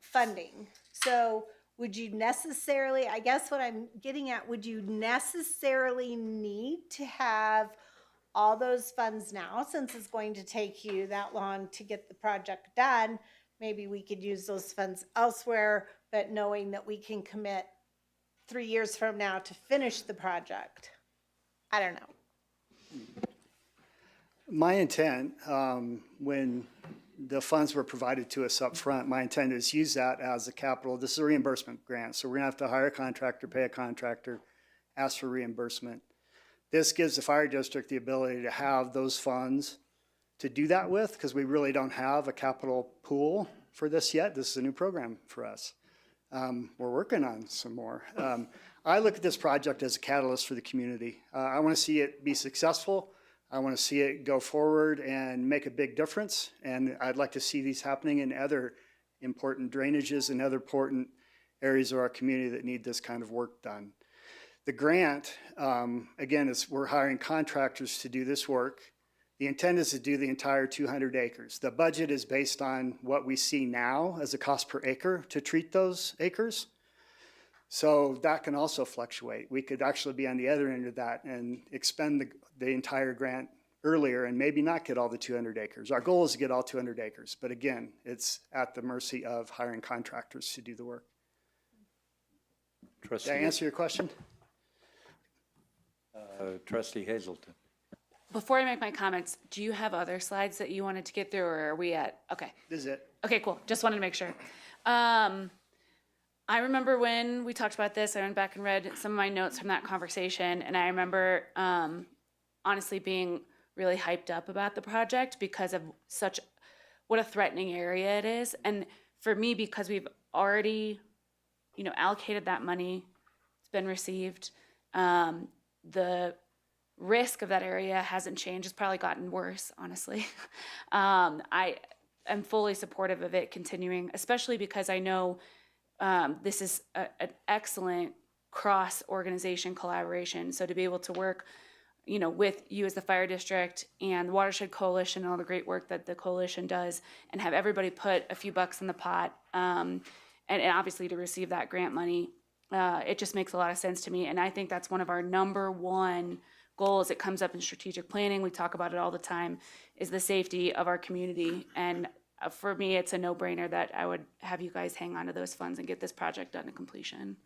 funding. So would you necessarily, I guess what I'm getting at, would you necessarily need to have all those funds now, since it's going to take you that long to get the project done? Maybe we could use those funds elsewhere, but knowing that we can commit 3 years from now to finish the project. I don't know. My intent, when the funds were provided to us up front, my intent is use that as a capital. This is a reimbursement grant, so we're gonna have to hire a contractor, pay a contractor, ask for reimbursement. This gives the fire district the ability to have those funds to do that with, because we really don't have a capital pool for this yet. This is a new program for us. We're working on some more. I look at this project as a catalyst for the community. I want to see it be successful. I want to see it go forward and make a big difference. And I'd like to see these happening in other important drainages and other important areas of our community that need this kind of work done. The grant, again, we're hiring contractors to do this work. The intent is to do the entire 200 acres. The budget is based on what we see now as a cost per acre to treat those acres. So that can also fluctuate. We could actually be on the other end of that and expend the entire grant earlier and maybe not get all the 200 acres. Our goal is to get all 200 acres, but again, it's at the mercy of hiring contractors to do the work. Did I answer your question? Trustee Hazelton. Before I make my comments, do you have other slides that you wanted to get through, or are we at, okay. This is it. Okay, cool. Just wanted to make sure. I remember when we talked about this, I went back and read some of my notes from that conversation, and I remember honestly being really hyped up about the project because of what a threatening area it is. And for me, because we've already, allocated that money, it's been received, the risk of that area hasn't changed. It's probably gotten worse, honestly. I am fully supportive of it continuing, especially because I know this is an excellent cross-organization collaboration. So to be able to work, with you as the fire district and the Watershed Coalition and all the great work that the coalition does, and have everybody put a few bucks in the pot, and obviously to receive that grant money, it just makes a lot of sense to me. And I think that's one of our number one goals. It comes up in strategic planning. We talk about it all the time, is the safety of our community. And for me, it's a no-brainer that I would have you guys hang on to those funds and get this project done to completion.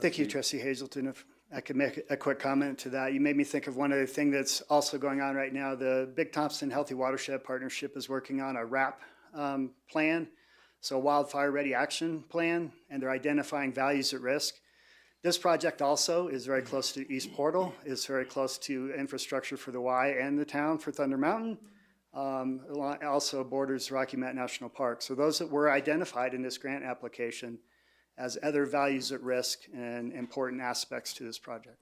Thank you, Trustee Hazelton. If I could make a quick comment to that. You made me think of one other thing that's also going on right now. The Big Thompson Healthy Watershed Partnership is working on a RAP plan, so Wildfire Ready Action Plan, and they're identifying values at risk. This project also is very close to East Portal, is very close to infrastructure for the Y and the town for Thunder Mountain. Also borders Rocky Mountain National Park. So those that were identified in this grant application as other values at risk and important aspects to this project.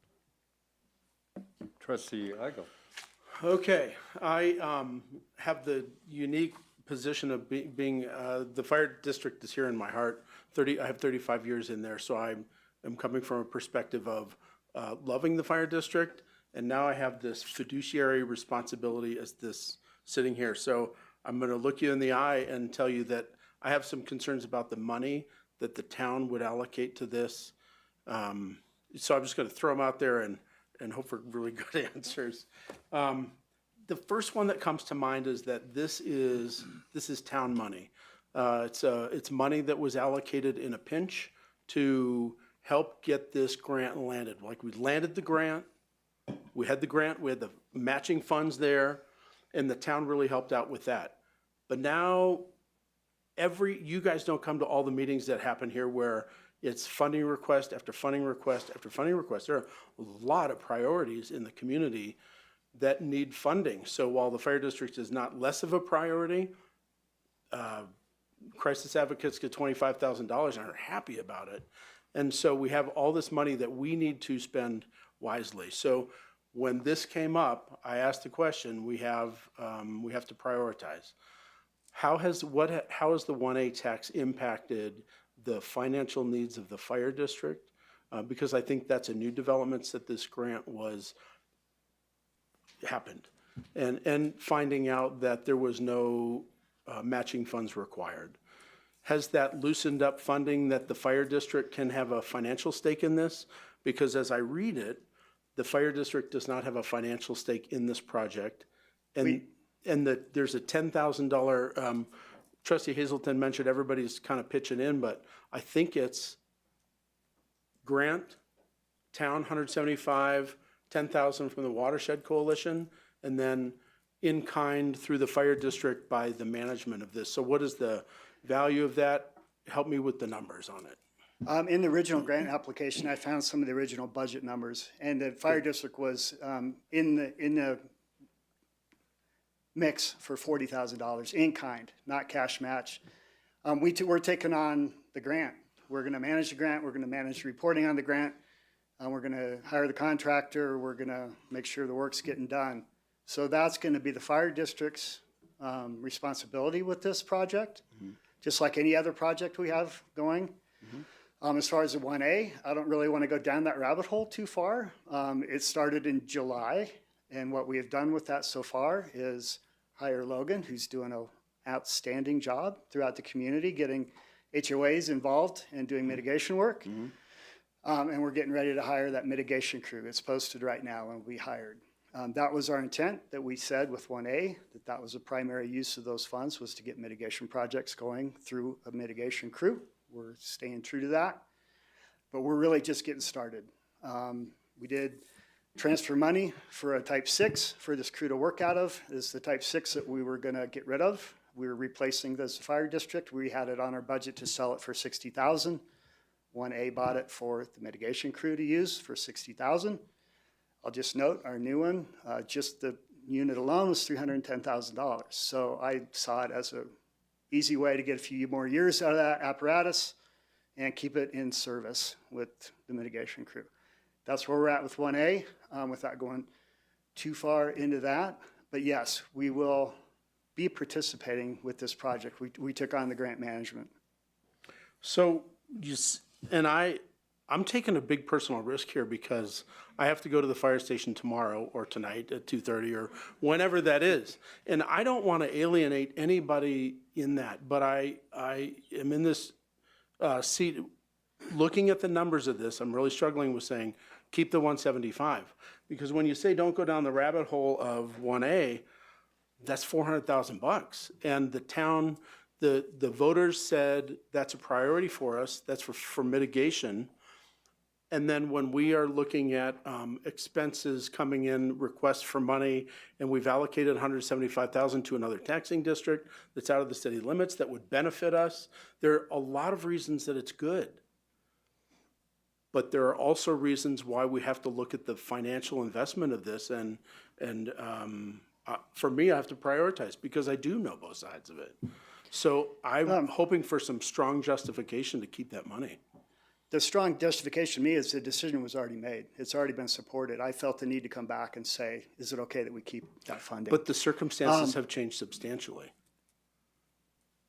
Trustee Igo. Okay, I have the unique position of being, the fire district is here in my heart. I have 35 years in there, so I'm coming from a perspective of loving the fire district, and now I have this fiduciary responsibility as this sitting here. So I'm gonna look you in the eye and tell you that I have some concerns about the money that the town would allocate to this. So I'm just gonna throw them out there and hope for really good answers. The first one that comes to mind is that this is town money. It's money that was allocated in a pinch to help get this grant landed. Like, we landed the grant, we had the matching funds there, and the town really helped out with that. But now, you guys don't come to all the meetings that happen here where it's funding request after funding request after funding request. There are a lot of priorities in the community that need funding. So while the fire district is not less of a priority, crisis advocates get $25,000 and are happy about it. And so we have all this money that we need to spend wisely. So when this came up, I asked the question, we have to prioritize. How has the 1A tax impacted the financial needs of the fire district? Because I think that's a new development that this grant happened. And finding out that there was no matching funds required. Has that loosened up funding that the fire district can have a financial stake in this? Because as I read it, the fire district does not have a financial stake in this project. And there's a $10,000, Trustee Hazelton mentioned everybody's kind of pitching in, but I think it's grant, town 175, 10,000 from the Watershed Coalition, and then in kind through the fire district by the management of this. So what is the value of that? Help me with the numbers on it. In the original grant application, I found some of the original budget numbers, and the fire district was in the mix for $40,000 in kind, not cash match. We're taking on the grant. We're going to manage the grant. We're going to manage reporting on the grant. We're going to hire the contractor. We're going to make sure the work's getting done. So that's going to be the fire district's responsibility with this project, just like any other project we have going. As far as the 1A, I don't really want to go down that rabbit hole too far. It started in July, and what we have done with that so far is hire Logan, who's doing an outstanding job throughout the community, getting HOAs involved and doing mitigation work. And we're getting ready to hire that mitigation crew. It's posted right now and will be hired. That was our intent, that we said with 1A, that was a primary use of those funds, was to get mitigation projects going through a mitigation crew. We're staying true to that, but we're really just getting started. We did transfer money for a type 6 for this crew to work out of. This is the type 6 that we were gonna get rid of. We were replacing this fire district. We had it on our budget to sell it for $60,000. 1A bought it for the mitigation crew to use for $60,000. I'll just note, our new one, just the unit alone was $310,000. So I saw it as a easy way to get a few more years out of that apparatus and keep it in service with the mitigation crew. That's where we're at with 1A, without going too far into that. But yes, we will be participating with this project. We took on the grant management. So I'm taking a big personal risk here because I have to go to the fire station tomorrow or tonight at 2:30 or whenever that is. And I don't want to alienate anybody in that, but I am in this seat looking at the numbers of this. I'm really struggling with saying, keep the 175. Because when you say don't go down the rabbit hole of 1A, that's $400,000. And the town, the voters said that's a priority for us. That's for mitigation. And then when we are looking at expenses coming in, requests for money, and we've allocated $175,000 to another taxing district that's out of the city limits that would benefit us, there are a lot of reasons that it's good. But there are also reasons why we have to look at the financial investment of this, and for me, I have to prioritize because I do know both sides of it. So I'm hoping for some strong justification to keep that money. The strong justification to me is the decision was already made. It's already been supported. I felt the need to come back and say, is it okay that we keep that funding? But the circumstances have changed substantially.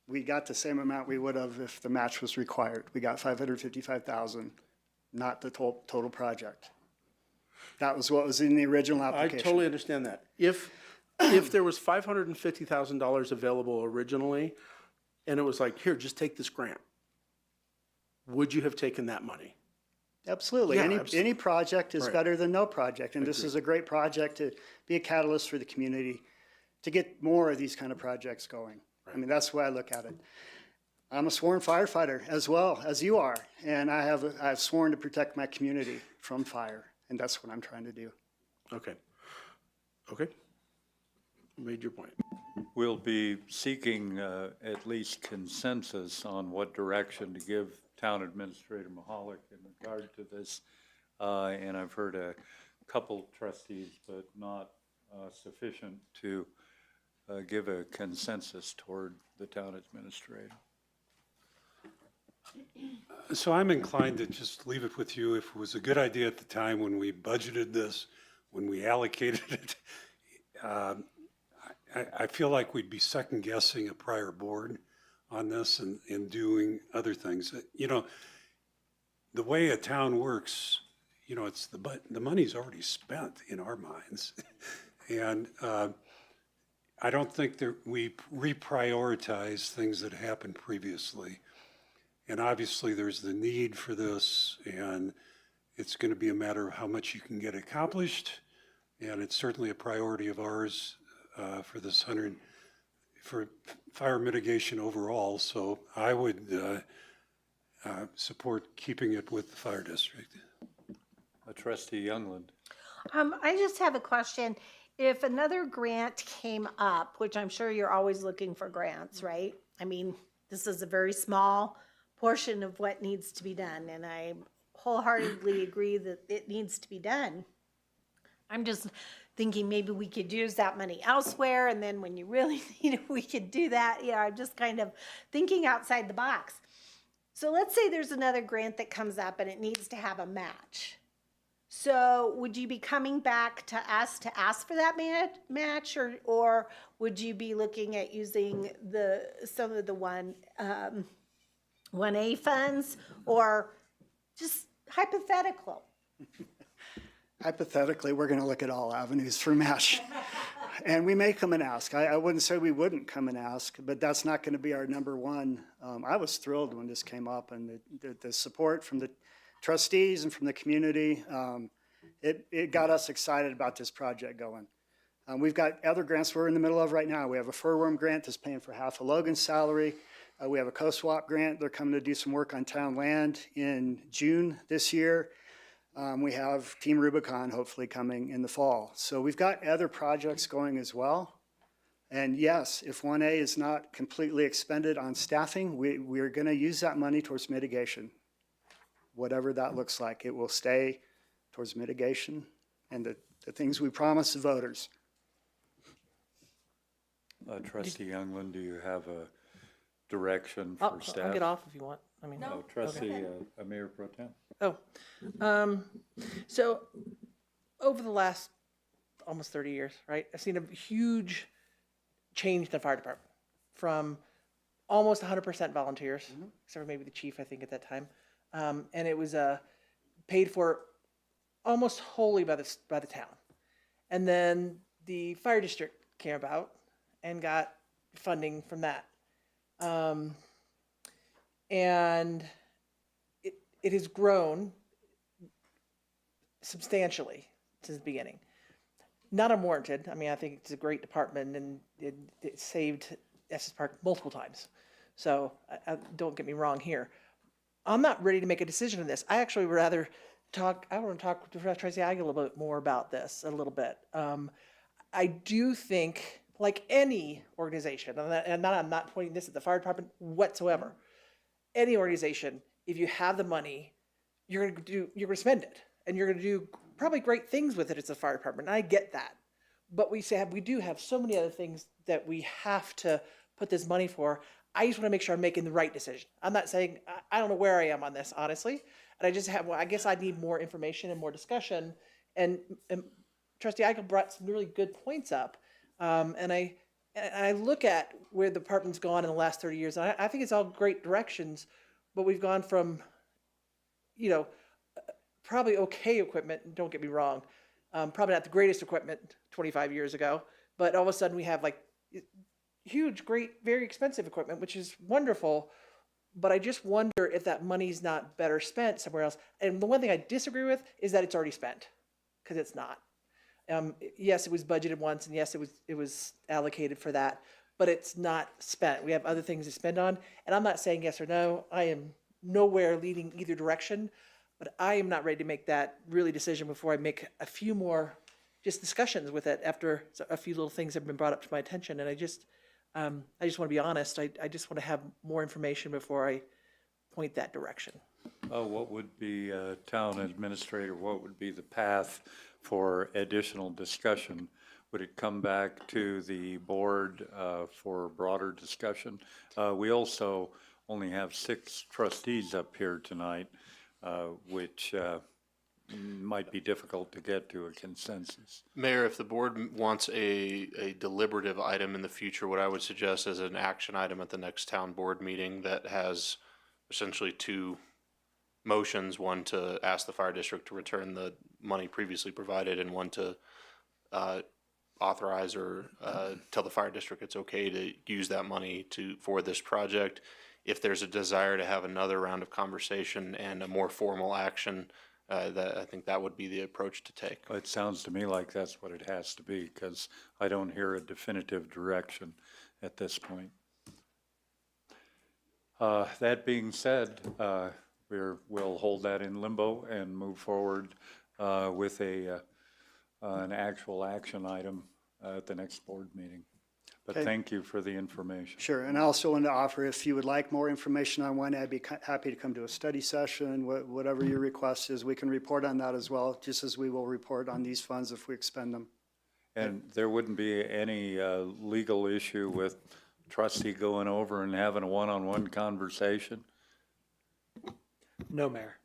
We got the same amount we would have if the match was required. We got $555,000, not the total project. That was what was in the original I application. totally understand that. If there was $550,000 available originally, and it was like, here, just take this grant, would you have taken that money? Absolutely. Yeah, Any project is Right. better than no project, and this is a great project to be a catalyst for the community to get more of these kind of projects going. I mean, that's the way I look at it. I'm a sworn firefighter as well as you are, and I've sworn to protect my community from fire, and that's what I'm trying to do. Okay. Okay. Made your point. We'll be seeking at least consensus on what direction to give Town Administrator Mahalik in regard to this. And I've heard a couple trustees, but not sufficient to give a consensus toward the Town Administrator. So I'm inclined to just leave it with you. If it was a good idea at the time when we budgeted this, when we allocated it, I feel like we'd be second guessing a prior board on this and doing other things. You know, the way a town works, you know, it's the money's already spent in our minds. And I don't think that we reprioritize things that happened previously. And obviously there's the need for this, and it's going to be a matter of how much you can get accomplished. And it's certainly a priority of ours for this for fire mitigation overall. So I would support keeping it with the fire district. Trustee Youngland. I just have a question. If another grant came up, which I'm sure you're always looking for grants, right? I mean, this is a very small portion of what needs to be done, and I wholeheartedly agree that it needs to be done. I'm just thinking maybe we could use that money elsewhere, and then when you really need it, we could do that. You know, I'm just kind of thinking outside the box. So let's say there's another grant that comes up and it needs to have a match. So would you be coming back to us to ask for that match, or would you be looking at using some of the 1A funds, or just hypothetical? Hypothetically, we're going to look at all avenues for match. And we may come and ask. I wouldn't say we wouldn't come and ask, but that's not going to be our number one. I was thrilled when this came up, and the support from the trustees and from the community, it got us excited about this project going. We've got other grants we're in the middle of right now. We have a furworm grant that's paying for half of Logan's salary. We have a co-swap grant. They're coming to do some work on town land in June this year. We have Team Rubicon hopefully coming in the fall. So we've got other projects going as well. And yes, if 1A is not completely expended on staffing, we're going to use that money towards mitigation. Whatever that looks like, it will stay towards mitigation and the things we promise the voters. Trustee Youngland, do you have a direction for staff? I'll get off if you want. I mean, No, Trustee Mayor Pro Tem. So over the last almost 30 years, right, I've seen a huge change in the fire department from almost 100% volunteers, except for maybe the chief, I think, at that time. And it was paid for almost wholly by the town. And then the fire district came about and got funding from that. And it has grown substantially since the beginning. Not unwarranted. I mean, I think it's a great department, and it saved Estes Park multiple times. So don't get me wrong here. I'm not ready to make a decision on this. I actually would rather I want to talk to Tracy Aggie a little bit more about this a little bit. I do think, like any organization, and I'm not pointing this at the fire department whatsoever, any organization, if you have the money, you're gonna spend it, and you're gonna do probably great things with it as a fire department. And I get that, but we do have so many other things that we have to put this money for. I just want to make sure I'm making the right decision. I'm not saying I don't know where I am on this, honestly, and I just have. Well, I guess I need more information and more discussion. And Trustee Eichel brought some really good points up, and I look at where the department's gone in the last 30 years, and I think it's all great directions, but we've gone from, you know, probably okay equipment, don't get me wrong, probably not the greatest equipment 25 years ago, but all of a sudden we have like huge, great, very expensive equipment, which is wonderful, but I just wonder if that money's not better spent somewhere else. And the one thing I disagree with is that it's already spent, because it's not. Yes, it was budgeted once, and yes, it was allocated for that, but it's not spent. We have other things to spend on, and I'm not saying yes or no. I am nowhere leading either direction, but I am not ready to make that really decision before I make a few more just discussions with it after a few little things have been brought up to my attention. And I just want to be honest. I just want to have more information before I point that direction. What would be, town administrator, what would be the path for additional discussion? Would it come back to the board for broader discussion? We also only have 6 trustees up here tonight, which might be difficult to get to a consensus. Mayor, if the board wants a deliberative item in the future, what I would suggest is an action item at the next town board meeting that has essentially 2 motions, one to ask the fire district to return the money previously provided, and one to authorize or tell the fire district it's okay to use that money for this project. If there's a desire to have another round of conversation and a more formal action, I think that would be the approach to take. It sounds to me like that's what it has to be, because I don't hear a definitive direction at this point. That being said, we'll hold that in limbo and move forward with an actual action item at the next board meeting. But Okay. thank you for the information. Sure, and I also want to offer, if you would like more information on one, I'd be happy to come to a study session, whatever your request is. We can report on that as well, just as we will report on these funds if we expend them. And there wouldn't be any legal issue with trustee going over and having a one-on-one conversation? No, Mayor.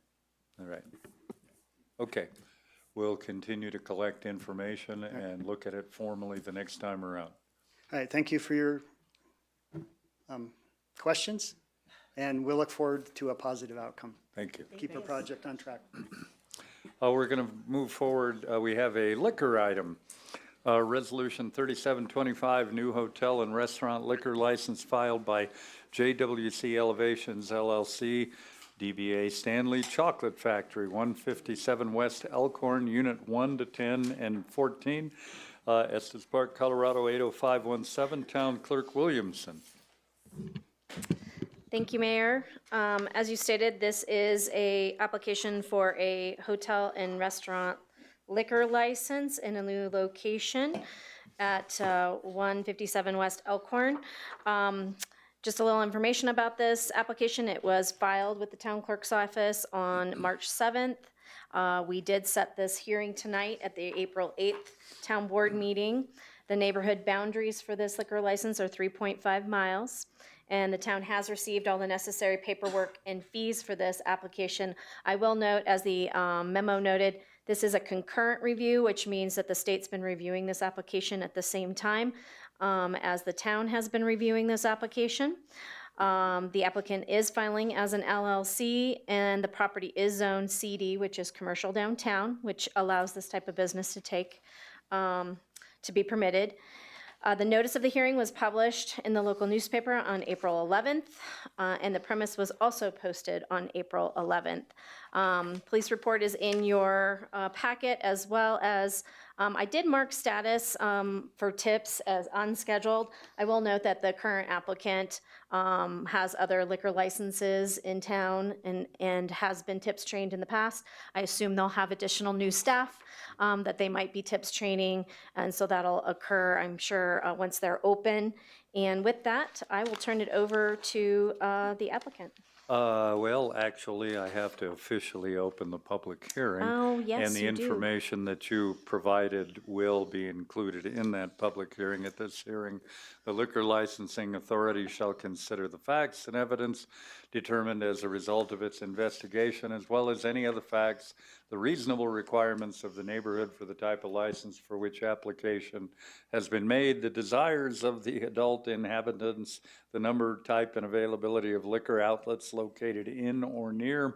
All right. Okay. We'll continue to collect information and look at it formally the next time around. All right, thank you for your questions, and we'll look forward to a positive outcome. Thank you. Keep our project on track. We're going to move forward. We have a liquor item. Resolution 3725, new hotel and restaurant liquor license filed by JWC Elevations LLC, DBA Stanley Chocolate Factory, 157 West Elkhorn, Unit 1 to 10 and 14, Estes Park, Colorado 80517, Town Clerk Williamson. Thank you, Mayor. As you stated, this is a application for a hotel and restaurant liquor license in a new location at 157 West Elkhorn. Just a little information about this application. It was filed with the town clerk's office on March 7th. We did set this hearing tonight at the April 8th town board meeting. The neighborhood boundaries for this liquor license are 3.5 miles. And the town has received all the necessary paperwork and fees for this application. I will note, as the memo noted, this is a concurrent review, which means that the state's been reviewing this application at the same time as the town has been reviewing this application. The applicant is filing as an LLC, and the property is zoned CD, which is commercial downtown, which allows this type of business to be permitted. The notice of the hearing was published in the local newspaper on April 11th, and the premise was also posted on April 11th. Police report is in your packet, as well as I did mark status for tips as unscheduled. I will note that the current applicant has other liquor licenses in town and has been tips trained in the past. I assume they'll have additional new staff that they might be tips training, and so that'll occur, I'm sure, once they're open. And with that, I will turn it over to the applicant. Well, actually, I have to officially open the public hearing. Oh, yes, And the you do. information that you provided will be included in that public hearing. At this hearing, the Liquor Licensing Authority shall consider the facts and evidence determined as a result of its investigation, as well as any other facts, the reasonable requirements of the neighborhood for the type of license for which application has been made, the desires of the adult inhabitants, the number, type, and availability of liquor outlets located in or near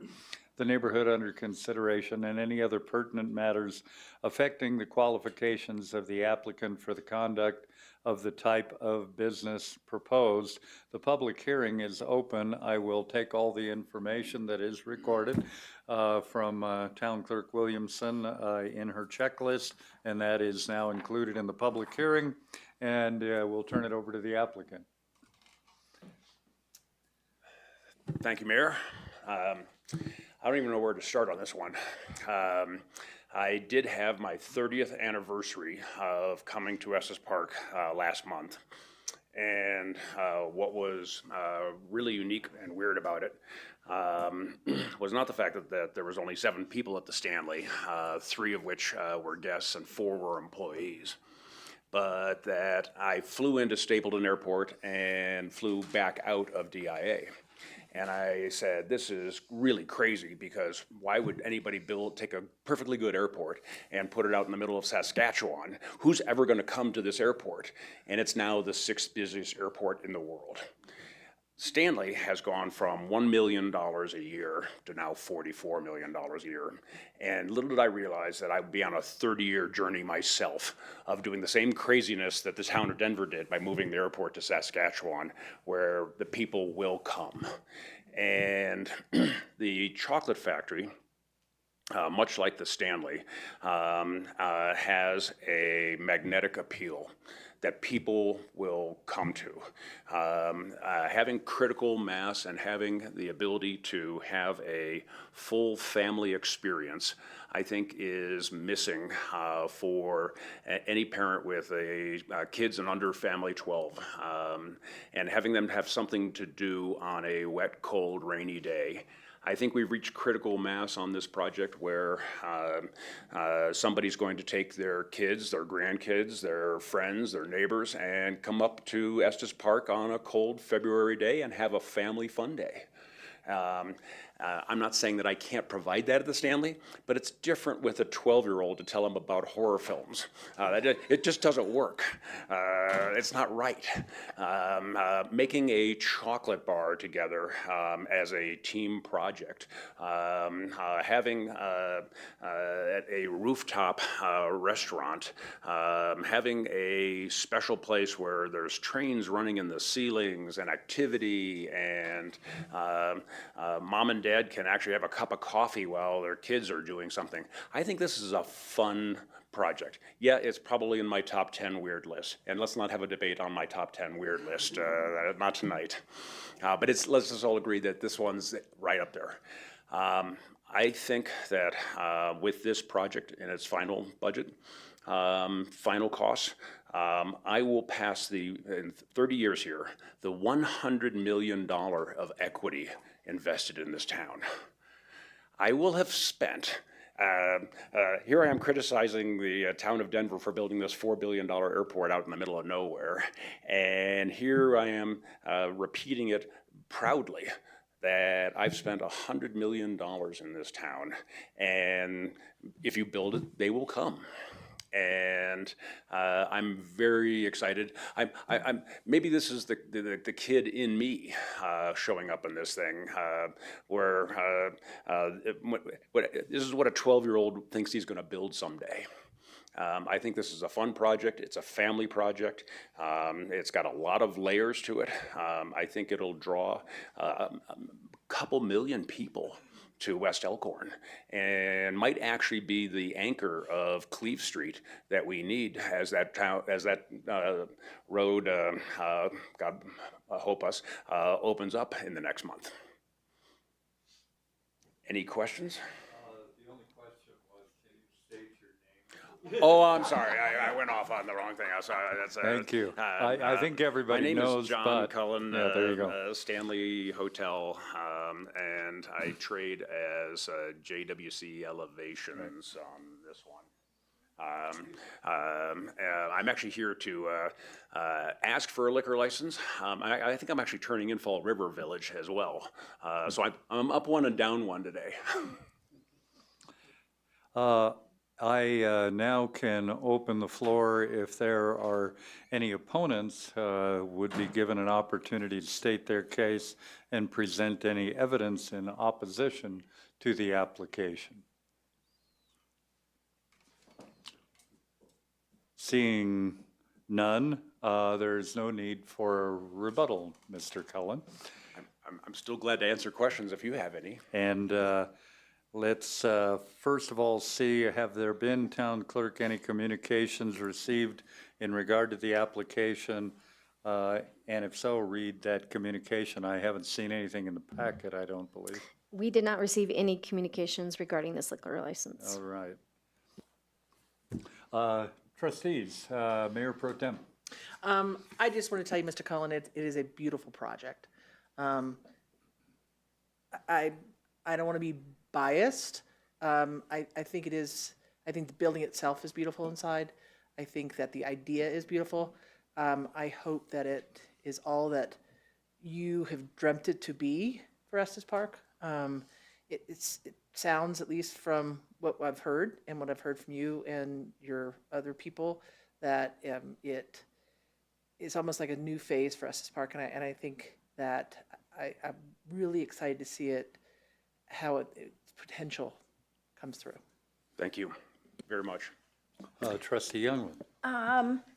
the neighborhood under consideration, and any other pertinent matters affecting the qualifications of the applicant for the conduct of the type of business proposed. The public hearing is open. I will take all the information that is recorded from Town Clerk Williamson in her checklist, and that is now included in the public hearing, and we'll turn it over to the applicant. Thank you, Mayor. I don't even know where to start on this one. I did have my 30th anniversary of coming to Estes Park last month. And what was really unique and weird about it was not the fact that there was only 7 people at the Stanley, 3 of which were guests and 4 were employees, but that I flew into Stapleton Airport and flew back out of DIA. And I said, this is really crazy, because why would anybody take a perfectly good airport and put it out in the middle of Saskatchewan? Who's ever going to come to this airport? And it's now the 6th busiest airport in the world. Stanley has gone from $1 million a year to now $44 million a year. And little did I realize that I would be on a 30-year journey myself of doing the same craziness that the town of Denver did by moving the airport to Saskatchewan, where the people will come. And the chocolate factory, much like the Stanley, has a magnetic appeal that people will come to. Having critical mass and having the ability to have a full family experience, I think, is missing for any parent with kids and under family 12. And having them have something to do on a wet, cold, rainy day. I think we've reached critical mass on this project where somebody's going to take their kids, their grandkids, their friends, their neighbors, and come up to Estes Park on a cold February day and have a family fun day. I'm not saying that I can't provide that at the Stanley, but it's different with a 12-year-old to tell them about horror films. It just doesn't work. It's not right. Making a chocolate bar together as a team project, having a rooftop restaurant, having a special place where there's trains running in the ceilings and activity, and mom and dad can actually have a cup of coffee while their kids are doing something. I think this is a fun project. Yeah, it's probably in my top 10 weird list. And let's not have a debate on my top 10 weird list, not tonight. But let's just all agree that this one's right up there. I think that with this project and its final budget, final costs, I will pass in 30 years here, the $100 million of equity invested in this town. I will have spent, here I am criticizing the town of Denver for building this $4 billion airport out in the middle of nowhere, and here I am repeating it proudly, that I've spent $100 million in this town, and if you build it, they will come. And I'm very excited. Maybe this is the kid in me showing up in this thing, where this is what a 12-year-old thinks he's going to build someday. I think this is a fun project. It's a family project. It's got a lot of layers to it. I think it'll draw a couple million people to West Elkhorn, and might actually be the anchor of Cleve Street that we need as that road, God hope us, opens up in the next month. Any questions? The only question was, can you state your name? Oh, I'm sorry, I went off on the wrong thing. I'm sorry. Thank you. I think everybody my name knows, is John but- Cullen, yeah, there you go. Stanley Hotel, and I trade as JWC Elevations on this one. I'm actually here to ask for a liquor license. I think I'm actually turning in Fall River Village as well. So I'm up one and down one today. I now can open the floor. If there are any opponents, would be given an opportunity to state their case and present any evidence in opposition to the application. Seeing none, there's no need for a rebuttal, Mr. Cullen. I'm still glad to answer questions if you have any. And let's first of all see, have there been, Town Clerk, any communications received in regard to the application? And if so, read that communication. I haven't seen anything in the packet, I don't believe. We did not receive any communications regarding this liquor license. All right. Trustees, Mayor Pro Tem. I just want to tell you, Mr. Cullen, it is a beautiful project. I don't want to be biased. I think it is, I think the building itself is beautiful inside. I think that the idea is beautiful. I hope that it is all that you have dreamt it to be for Estes Park. It sounds, at least from what I've heard and what I've heard from you and your other people, that it is almost like a new phase for Estes Park, and I think that I'm really excited to see it, how its potential comes through. Thank you very much. Trustee Youngland.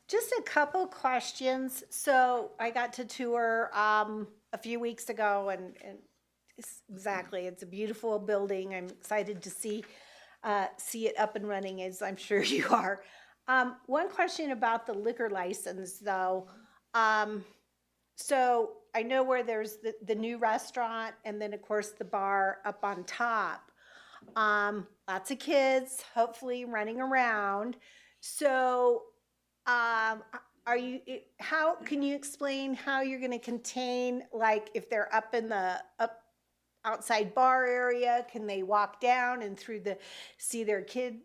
Just a couple questions. So I got to tour a few weeks ago, and it's a beautiful building. I'm excited to see it up and running, as I'm sure you are. One question about the liquor license, though. So I know where there's the new restaurant, and then of course the bar up on top. Lots of kids, hopefully running around. So, how can you explain how you're going to contain, like, if they're up in the outside bar area, can they walk down and see their kid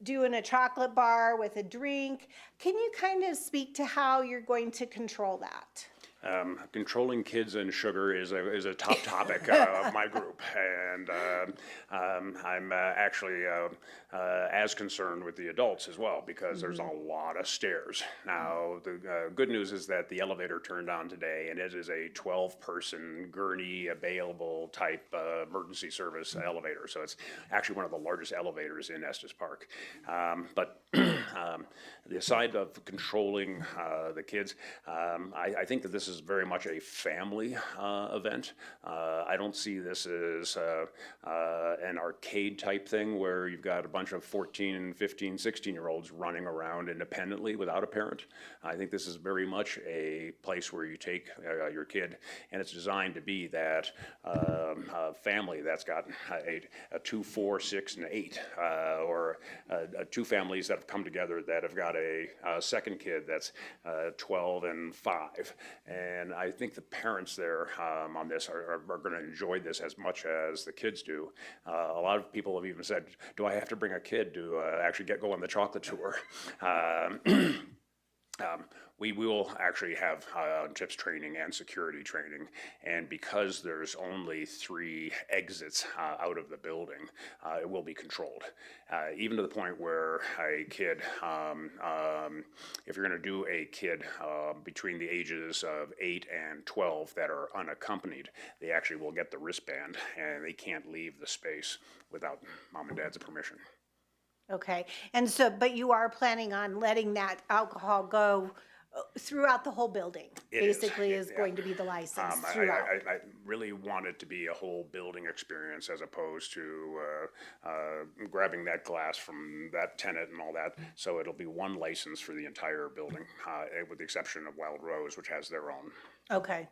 doing a chocolate bar with a drink? Can you kind of speak to how you're going to control that? Controlling kids and sugar is a top topic of my group, and I'm actually as concerned with the adults as well, because there's a lot of stairs. Now, the good news is that the elevator turned on today, and it is a 12-person gurney available type emergency service elevator, so it's actually one of the largest elevators in Estes Park. But the side of controlling the kids, I think that this is very much a family event. I don't see this as an arcade type thing where you've got a bunch of 14, 15, 16-year-olds running around independently without a parent. I think this is very much a place where you take your kid, and it's designed to be that family that's got a 2, 4, 6, and 8, or two families that have come together that have got a second kid that's 12 and 5. And I think the parents there on this are going to enjoy this as much as the kids do. A lot of people have even said, do I have to bring a kid to actually go on the chocolate tour? We will actually have TIPS training and security training, and because there's only 3 exits out of the building, it will be controlled. Even to the point where a kid, if you're going to do a kid between the ages of 8 and 12 that are unaccompanied, they actually will get the wristband, and they can't leave the space without mom and dad's permission. Okay, and so, but you are planning on letting that alcohol go throughout the whole building? Basically is going to be the license throughout. I really want it to be a whole building experience as opposed to grabbing that glass from that tenant and all that. So it'll be one license for the entire building, with the exception of Wild Rose, which has their own. Okay,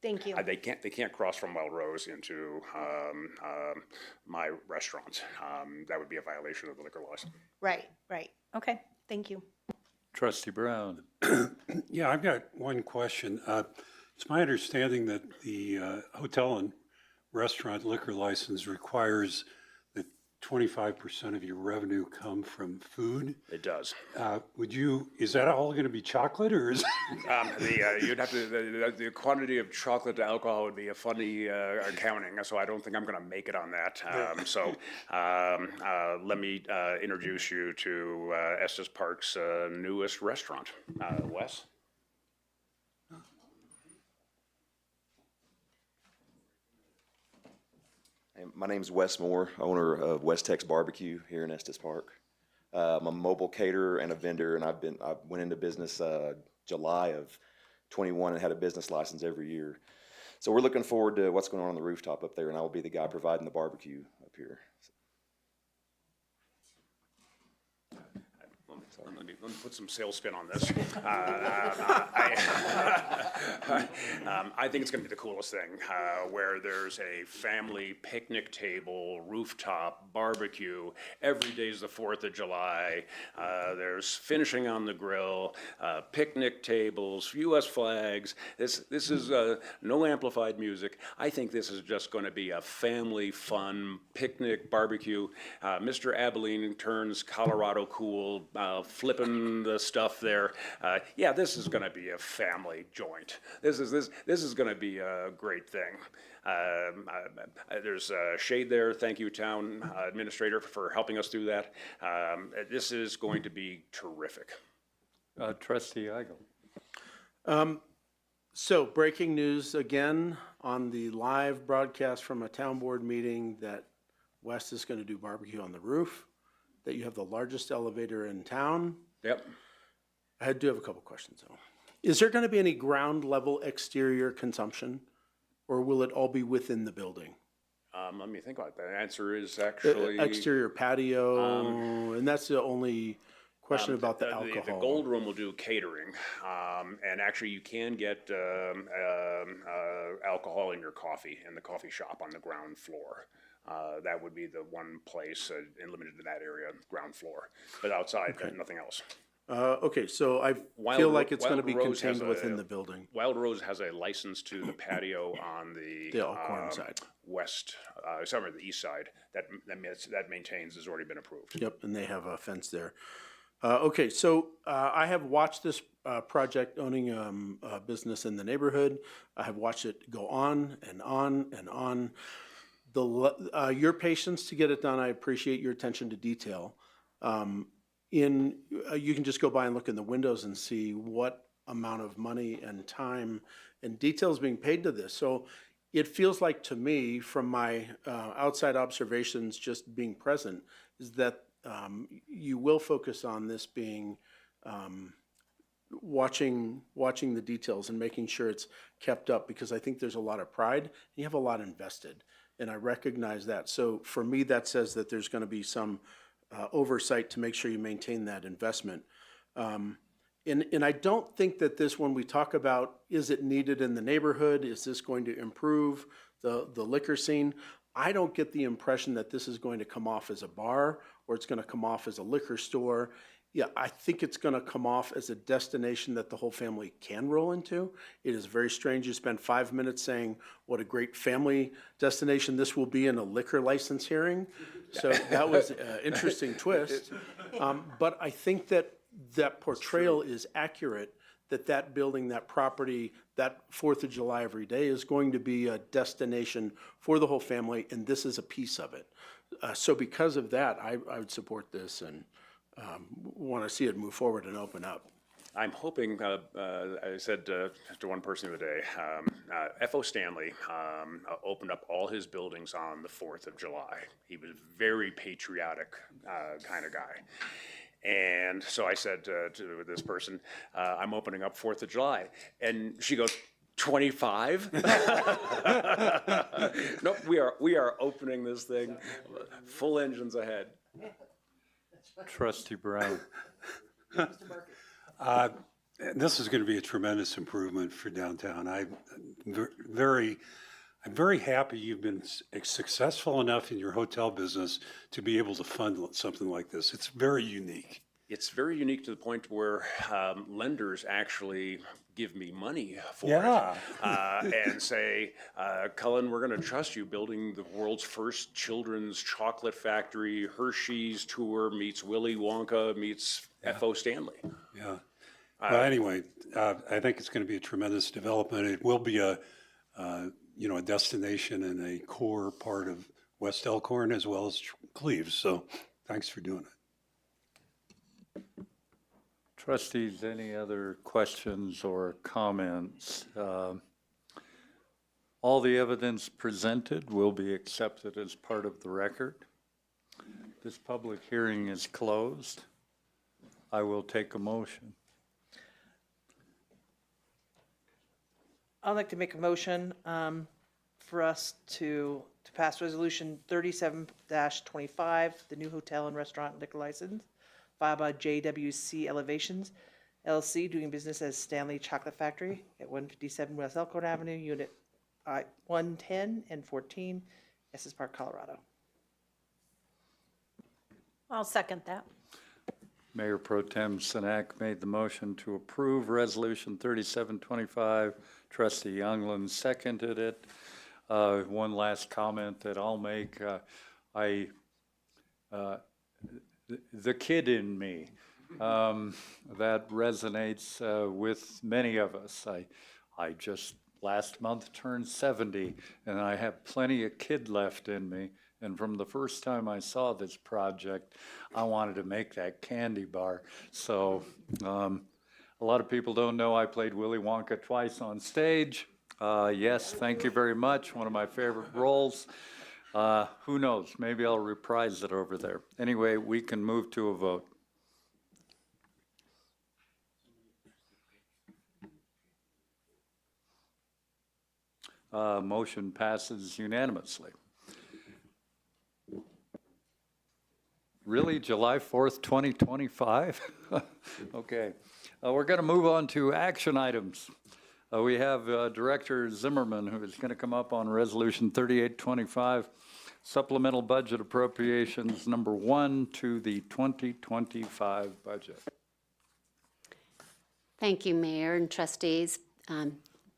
Thank you. They can't cross from Melrose into my restaurant. That would be a violation of the liquor laws. Right. Okay, thank you. Trustee Brown. Yeah, I've got one question. It's my understanding that the hotel and restaurant liquor license requires that 25% of your revenue come from food. It does. Is that all going to be chocolate, or is? You'd have to, the quantity of chocolate to alcohol would be a funny accounting, so I don't think I'm going to make it on that. Let me introduce you to Estes Park's newest restaurant. Wes? My name's Wes Moore, owner of West Tex Barbecue here in Estes Park. I'm a mobile caterer and a vendor, and I went into business July of 21 and had a business license every year. So we're looking forward to what's going on the rooftop up there, and I will be the guy providing the barbecue up here. Let me put some sales spin on this. I think it's going to be the coolest thing, where there's a family picnic table, rooftop, barbecue. Every day is the 4th of July. There's finishing on the grill, picnic tables, U.S. flags. This is no amplified music. I think this is just going to be a family fun picnic barbecue. Mr. Abilene turns Colorado cool, flipping the stuff there. Yeah, this is going to be a family joint. This is going to be a great thing. There's shade there. Thank you, town administrator, for helping us do that. This is going to be terrific. Trustee Eigel. So breaking news again on the live broadcast from a town board meeting that West is going to do barbecue on the roof, that you have the largest elevator in town. Yep. I do have a couple questions though. Is there going to be any ground level exterior consumption, or will it all be within the building? Let me think about it. The answer is actually Exterior patio, and that's the only question about the alcohol. The Gold Room will do catering, and actually you can get alcohol in your coffee in the coffee shop on the ground floor. That would be the one place limited to that area, ground floor. But outside, nothing else. Okay, so I feel like it's going to be contained within the building. Wild Rose has a license to the patio on the Alcorn side. West, the east side. That maintains has already been approved. Yep, and they have a fence there. Okay, so I have watched this project owning a business in the neighborhood. I have watched it go on and on and on. Your patience to get it done, I appreciate your attention to detail. You can just go by and look in the windows and see what amount of money and time and details being paid to this. So it feels like to me, from my outside observations, just being present, is that you will focus on this being watching the details and making sure it's kept up, because I think there's a lot of pride and you have a lot invested, and I recognize that. So for me, that says that there's going to be some oversight to make sure you maintain that investment. And I don't think that this, when we talk about, is it needed in the neighborhood? Is this going to improve the liquor scene? I don't get the impression that this is going to come off as a bar or it's going to come off as a liquor store. Yeah, I think it's going to come off as a destination that the whole family can roll into. It is very strange. You spend 5 minutes saying what a great family destination this will be in a liquor license hearing. So that was an interesting twist. But I think that portrayal is accurate, that building, that property, that 4th of July every day is going to be a destination for the whole family, and this is a piece of it. So because of that, I would support this and want to see it move forward and open up. I'm hoping, I said to one person the other day, F.O. Stanley opened up all his buildings on the 4th of July. He was a very patriotic kind of guy. And so I said to this person, I'm opening up 4th of July. And she goes, 25? Nope, we are opening this thing full engines ahead. Trustee Brown. This is going to be a tremendous improvement for downtown. I'm very happy you've been successful enough in your hotel business to be able to fund something like this. It's very unique. It's very unique to the point where lenders actually give me money for Yeah. it and say, Cullen, we're going to trust you building the world's first children's chocolate factory. Hershey's tour meets Willy Wonka meets F.O. Stanley. Yeah. Well, anyway, I think it's going to be a tremendous development. It will be a destination and a core part of West Elkhorn as well as Cleves. So thanks for doing it. Trustees, any other questions or comments? All the evidence presented will be accepted as part of the record. This public hearing is closed. I will take a motion. I'd like to make a motion for us to pass Resolution 37-25, the new hotel and restaurant liquor license, filed by JWC Elevations, LLC, doing business as Stanley Chocolate Factory at 157 West Elkhorn Avenue, Unit 110 and 14, Estes Park, Colorado. I'll second that. Mayor Pro Tem Sinek made the motion to approve Resolution 3725. Trustee Youngland seconded it. One last comment that I'll make. The kid in me, that resonates with many of us. I just last month turned 70, and I have plenty of kid left in me. And from the first time I saw this project, I wanted to make that candy bar. So a lot of people don't know I played Willy Wonka twice on stage. Yes, thank you very much. One of my favorite roles. Who knows? Maybe I'll reprise it over there. Anyway, we can move to a vote. Motion passes unanimously. Really, July 4th, 2025? Okay. We're going to move on to action items. We have Director Zimmerman, who is going to come up on Resolution 3825, Supplemental Budget Appropriations number 1 to the 2025 budget. Thank you, Mayor and Trustees.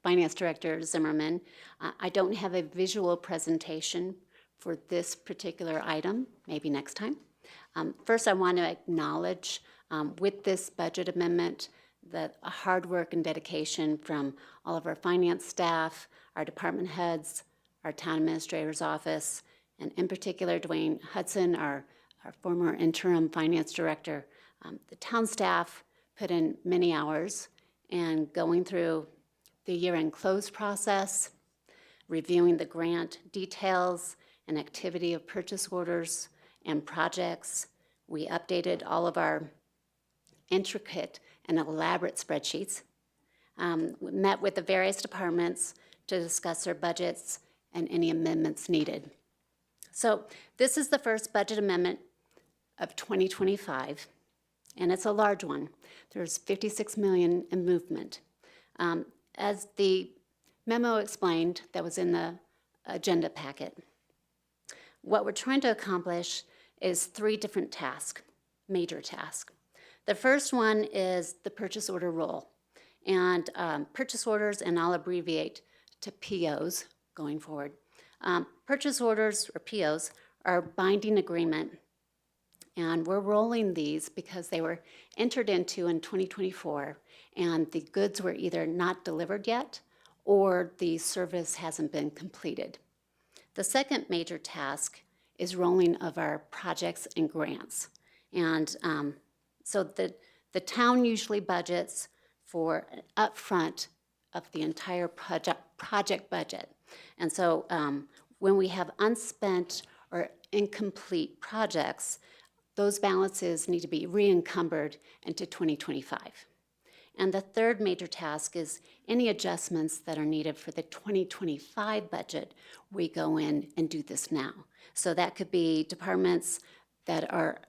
Finance Director Zimmerman. I don't have a visual presentation for this particular item, maybe next time. First, I want to acknowledge with this budget amendment the hard work and dedication from all of our finance staff, our department heads, our town administrator's office, and in particular, Dwayne Hudson, our former interim finance director. The town staff put in many hours and going through the year-end close process, reviewing the grant details and activity of purchase orders and projects. We updated all of our intricate and elaborate spreadsheets. We met with the various departments to discuss their budgets and any amendments needed. So this is the first budget amendment of 2025, and it's a large one. There's 56 million in movement. As the memo explained that was in the agenda packet, what we're trying to accomplish is 3 different tasks, major tasks. The first one is the purchase order roll. And purchase orders, and I'll abbreviate to POs going forward. Purchase orders, or POs, are a binding agreement. And we're rolling these because they were entered into in 2024, and the goods were either not delivered yet, or the service hasn't been completed. The second major task is rolling of our projects and grants. And so the town usually budgets for an upfront of the entire project budget. And so when we have unspent or incomplete projects, those balances need to be re-encumbered into 2025. And the third major task is any adjustments that are needed for the 2025 budget, we go in and do this now. So that could be departments that are,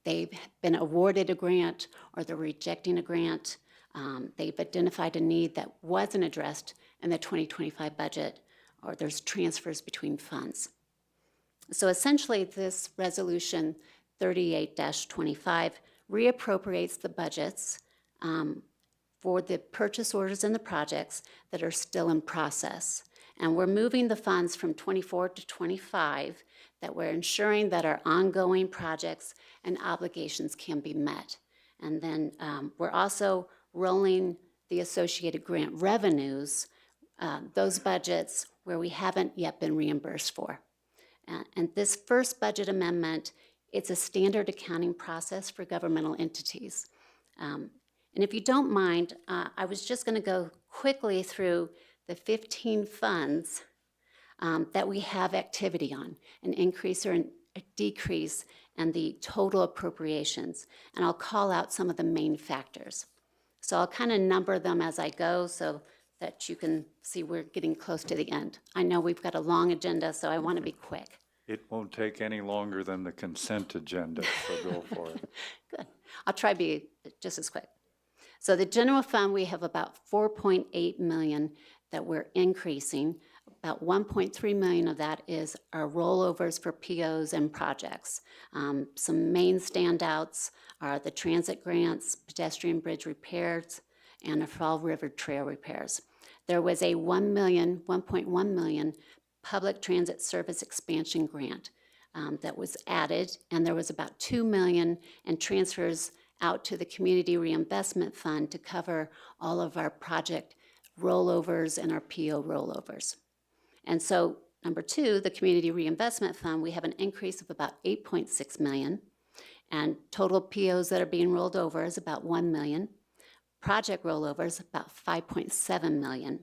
they've been awarded a grant or they're rejecting a grant. They've identified a need that wasn't addressed in the 2025 budget, or there's transfers between funds. So essentially, this resolution 38-25 reappropriates the budgets for the purchase orders and the projects that are still in process. And we're moving the funds from 24 to 25, that we're ensuring that our ongoing projects and obligations can be met. And then we're also rolling the associated grant revenues, those budgets where we haven't yet been reimbursed for. And this first budget amendment, it's a standard accounting process for governmental entities. And if you don't mind, I was just going to go quickly through the 15 funds that we have activity on, an increase or a decrease in the total appropriations. And I'll call out some of the main factors. So I'll kind of number them as I go so that you can see we're getting close to the end. I know we've got a long agenda, so I want to be quick. It won't take any longer than the consent agenda, so go for it. Good. I'll try to be just as quick. So the general fund, we have about 4.8 million that we're increasing. About 1.3 million of that is our rollovers for POs and projects. Some main standouts are the transit grants, pedestrian bridge repairs, and the Fall River Trail repairs. There was a 1.1 million public transit service expansion grant that was added, and there was about 2 million in transfers out to the Community Reinvestment Fund to cover all of our project rollovers and our PO rollovers. And so, number two, the Community Reinvestment Fund, we have an increase of about 8.6 million, and total POs that are being rolled over is about 1 million. Project rollovers, about 5.7 million.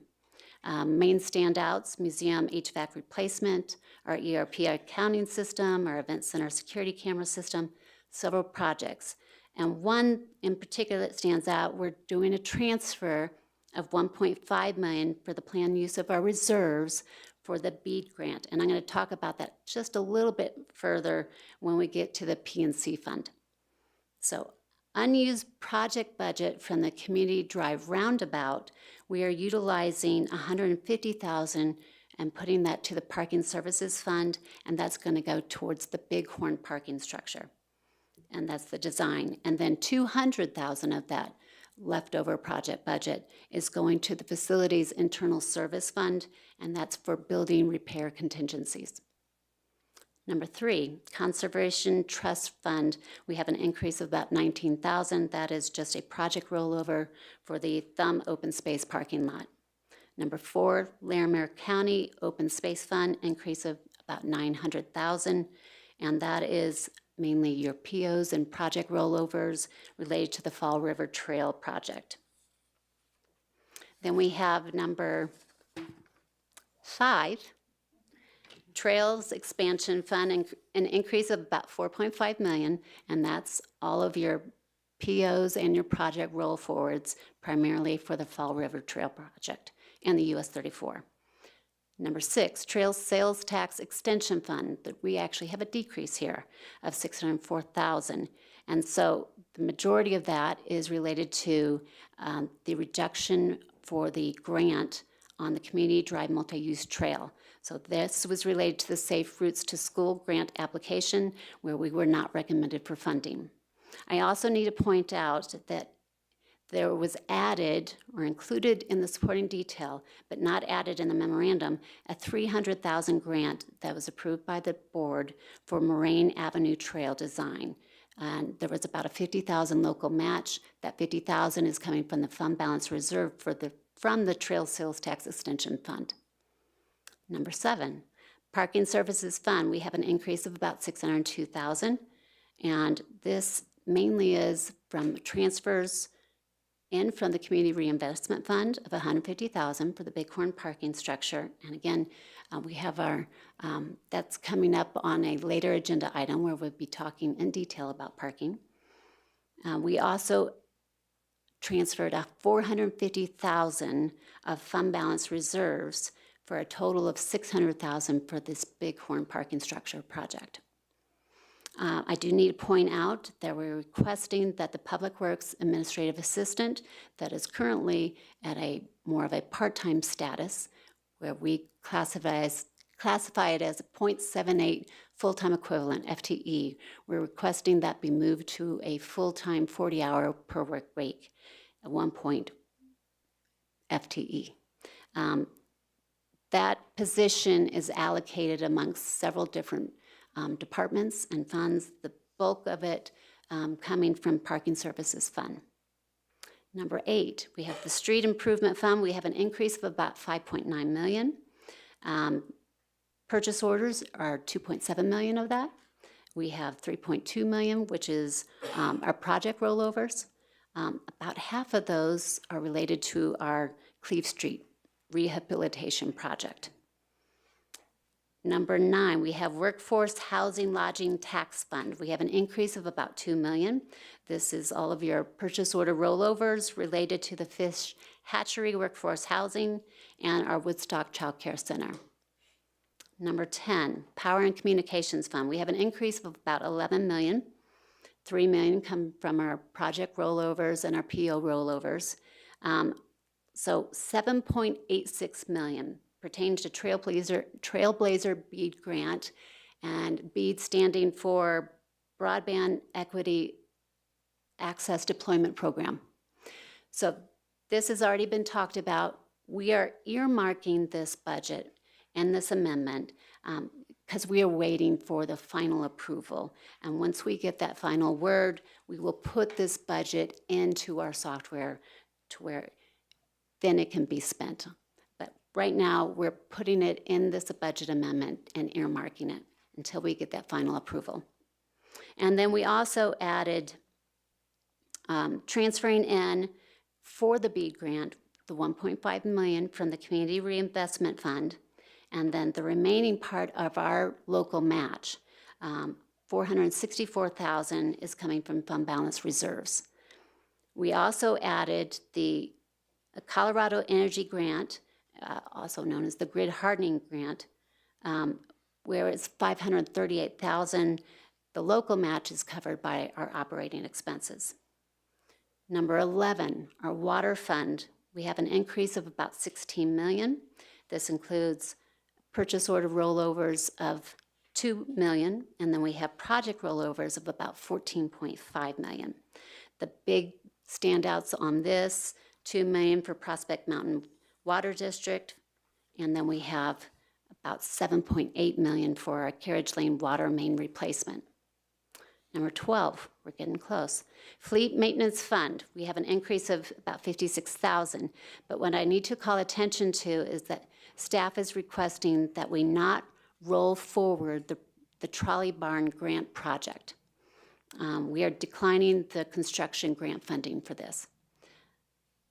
Main standouts, museum HVAC replacement, our ERP accounting system, our event center security camera system, several projects. And one in particular that stands out, we're doing a transfer of 1.5 million for the planned use of our reserves for the BEAD grant. And I'm going to talk about that just a little bit further when we get to the PNC fund. So unused project budget from the Community Drive Roundabout, we are utilizing 150,000 and putting that to the Parking Services Fund, and that's going to go towards the Bighorn parking structure. And that's the design. And then 200,000 of that leftover project budget is going to the Facilities Internal Service Fund, and that's for building repair contingencies. Number three, Conservation Trust Fund, we have an increase of about 19,000. That is just a project rollover for the Thumb Open Space parking lot. Number four, Larimer County Open Space Fund, increase of about 900,000, and that is mainly your POs and project rollovers related to the Fall River Trail project. Then we have number five, Trails Expansion Fund, an increase of about 4.5 million, and that's all of your POs and your project roll forwards, primarily for the Fall River Trail project and the US 34. Number six, Trails Sales Tax Extension Fund, that we actually have a decrease here of 604,000. And so the majority of that is related to the reduction for the grant on the Community Drive Multi-Use Trail. So this was related to the Safe Routes to School grant application, where we were not recommended for funding. I also need to point out that there was added or included in the supporting detail, but not added in the memorandum, a 300,000 grant that was approved by the board for Moraine Avenue Trail design. And there was about a 50,000 local match. That 50,000 is coming from the fund balance reserve from the Trail Sales Tax Extension Fund. Number seven, Parking Services Fund, we have an increase of about 602,000, and this mainly is from transfers in from the Community Reinvestment Fund of 150,000 for the Bighorn parking structure. And again, we have our, that's coming up on a later agenda item where we'll be talking in detail about parking. We also transferred 450,000 of fund balance reserves for a total of 600,000 for this Bighorn parking structure project. I do need to point out that we're requesting that the Public Works Administrative Assistant that is currently at a more of a part-time status, where we classify it as a .78 full-time equivalent, FTE. We're requesting that be moved to a full-time 40-hour per work week at 1 point FTE. That position is allocated amongst several different departments and funds, the bulk of it coming from Parking Services Fund. Number 8, we have the Street Improvement Fund. We have an increase of about 5.9 million. Purchase orders are 2.7 million of that. We have 3.2 million, which is our project rollovers. About half of those are related to our Cleve Street rehabilitation project. Number 9, we have Workforce Housing Lodging Tax Fund. We have an increase of about 2 million. This is all of your purchase order rollovers related to the Fish Hatchery Workforce Housing and our Woodstock Child Care Center. Number 10, Power and Communications Fund. We have an increase of about 11 million. 3 million come from our project rollovers and our PO rollovers. So 7.86 million pertains to Trailblazer BEAD grant, and BEAD standing for Broadband Equity Access Deployment Program. So this has already been talked about. We are earmarking this budget and this amendment because we are waiting for the final approval. And once we get that final word, we will put this budget into our software to where then it can be spent. But right now, we're putting it in this budget amendment and earmarking it until we get that final approval. And then we also added transferring in for the BEAD grant, the 1.5 million from the Community Reinvestment Fund, and then the remaining part of our local match, 464,000 is coming from fund balance reserves. We also added the Colorado Energy Grant, also known as the Grid Hardening Grant, where it's 538,000. The local match is covered by our operating expenses. Number 11, our water fund. We have an increase of about 16 million. This includes purchase order rollovers of 2 million, and then we have project rollovers of about 14.5 million. The big standouts on this, 2 million for Prospect Mountain Water District, and then we have about 7.8 million for our Carriage Lane water main replacement. Number 12, we're getting close. Fleet Maintenance Fund, we have an increase of about 56,000, but what I need to call attention to is that staff is requesting that we not roll forward the trolley barn grant project. We are declining the construction grant funding for this.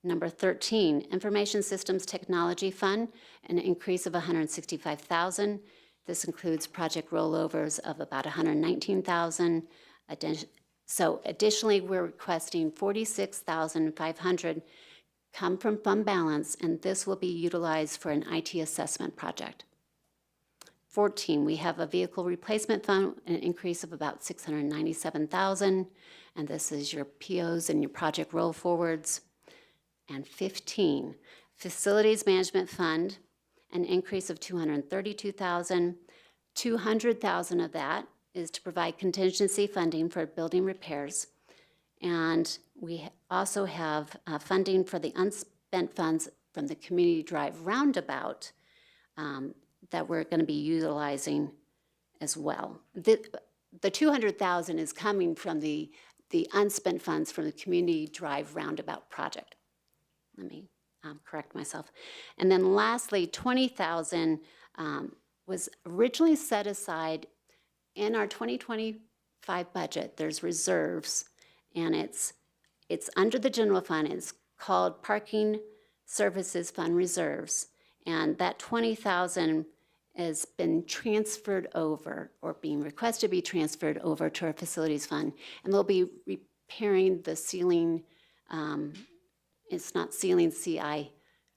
Number 13, Information Systems Technology Fund, an increase of 165,000. This includes project rollovers of about 119,000. So additionally, we're requesting 46,500 come from fund balance, and this will be utilized for an IT assessment project. 14, we have a vehicle replacement fund, an increase of about 697,000, and this is your POs and your project roll forwards. And 15, Facilities Management Fund, an increase of 232,000. 200,000 of that is to provide contingency funding for building repairs. And we also have funding for the unspent funds from the Community Drive Roundabout that we're going to be utilizing as well. The 200,000 is coming from the unspent funds from the Community Drive Roundabout project. Let me correct myself. And then lastly, 20,000 was originally set aside in our 2025 budget. There's reserves, and it's under the general fund. It's called Parking Services Fund Reserves, and that 20,000 has been transferred over, or being requested to be transferred over to our facilities fund, and they'll be repairing the ceiling. It's not ceiling CI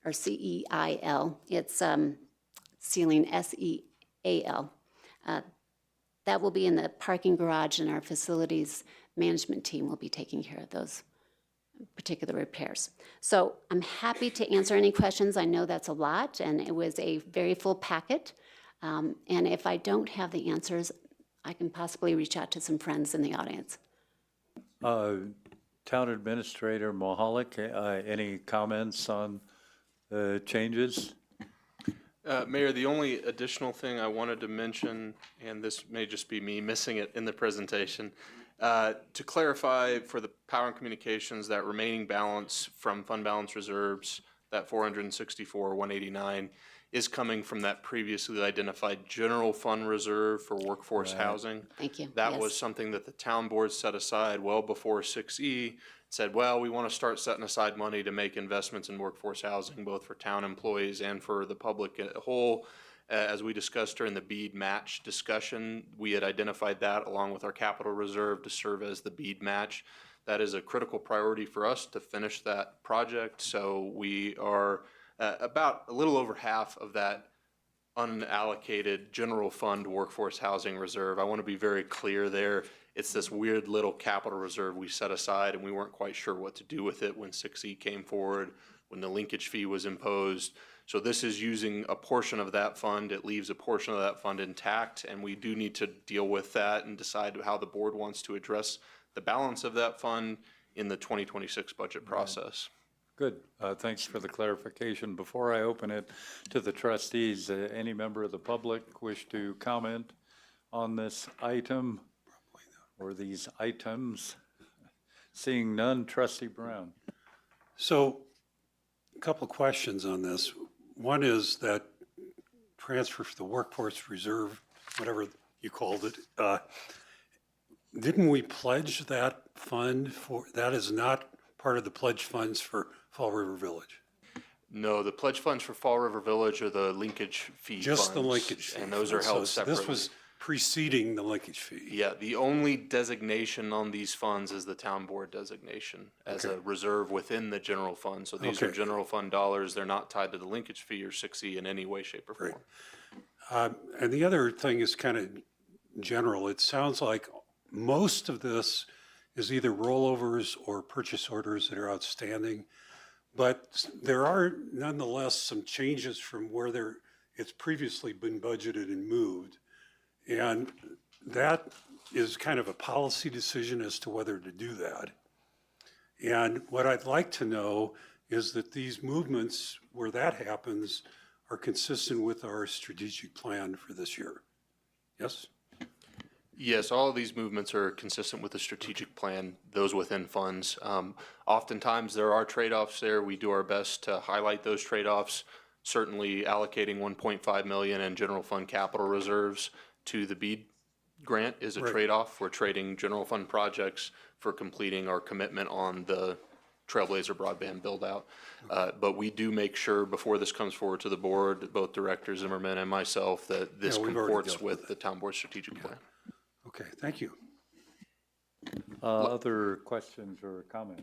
or CEIL. It's ceiling SEAL. that will be in the parking garage, and our facilities management team will be taking care of those particular repairs. So I'm happy to answer any questions. I know that's a lot, and it was a very full packet. And if I don't have the answers, I can possibly reach out to some friends in the audience. Town Administrator Mahalik, any comments on the changes? Mayor, the only additional thing I wanted to mention, and this may just be me missing it in the presentation, to clarify for the Power and Communications, that remaining balance from fund balance reserves, that 464,189, is coming from that previously identified general fund reserve for workforce housing. Thank you. That Yes. was something that the town board set aside well before 6E, said, well, we want to start setting aside money to make investments in workforce housing, both for town employees and for the public as a whole. As we discussed during the BEAD match discussion, we had identified that along with our capital reserve to serve as the BEAD match. That is a critical priority for us to finish that project. So we are about a little over half of that unallocated general fund workforce housing reserve. I want to be very clear there. It's this weird little capital reserve we set aside, and we weren't quite sure what to do with it when 6E came forward, when the linkage fee was imposed. So this is using a portion of that fund. It leaves a portion of that fund intact, and we do need to deal with that and decide how the board wants to address the balance of that fund in the 2026 budget process. Good. Thanks for the clarification. Before I open it to the trustees, any member of the public wish to comment on this item or these items? Seeing none, Trustee Brown. So a couple of questions on this. One is that transfer for the workforce reserve, whatever you called it, didn't we pledge that fund for, that is not part of the pledge funds for Fall River Village? No, the pledge funds for Fall River Village are the linkage fee funds. Just the linkage fee. And those are funds. held So separately. this was preceding the linkage fee. Yeah, the only designation on these funds is the town board designation as a reserve within the general fund. So these are Okay. general fund dollars. They're not tied to the linkage fee or 6E in any way, shape, or form. And the other thing is kind of general. It sounds like most of this is either rollovers or purchase orders that are outstanding. But there are nonetheless some changes from where it's previously been budgeted and moved. And that is kind of a policy decision as to whether to do that. And what I'd like to know is that these movements, where that happens, are consistent with our strategic plan for this year. Yes? Yes, all of these movements are consistent with the strategic plan, those within funds. Oftentimes, there are trade-offs there. We do our best to highlight those trade-offs. Certainly allocating 1.5 million in general fund capital reserves to the BEAD grant is a trade-off. We're trading general fund projects for completing our commitment on the Trailblazer broadband build-out. But we do make sure before this comes forward to the board, both Director Zimmerman and myself, that this we've already comports dealt with the town board strategic plan. Okay, thank you. Other questions or comments?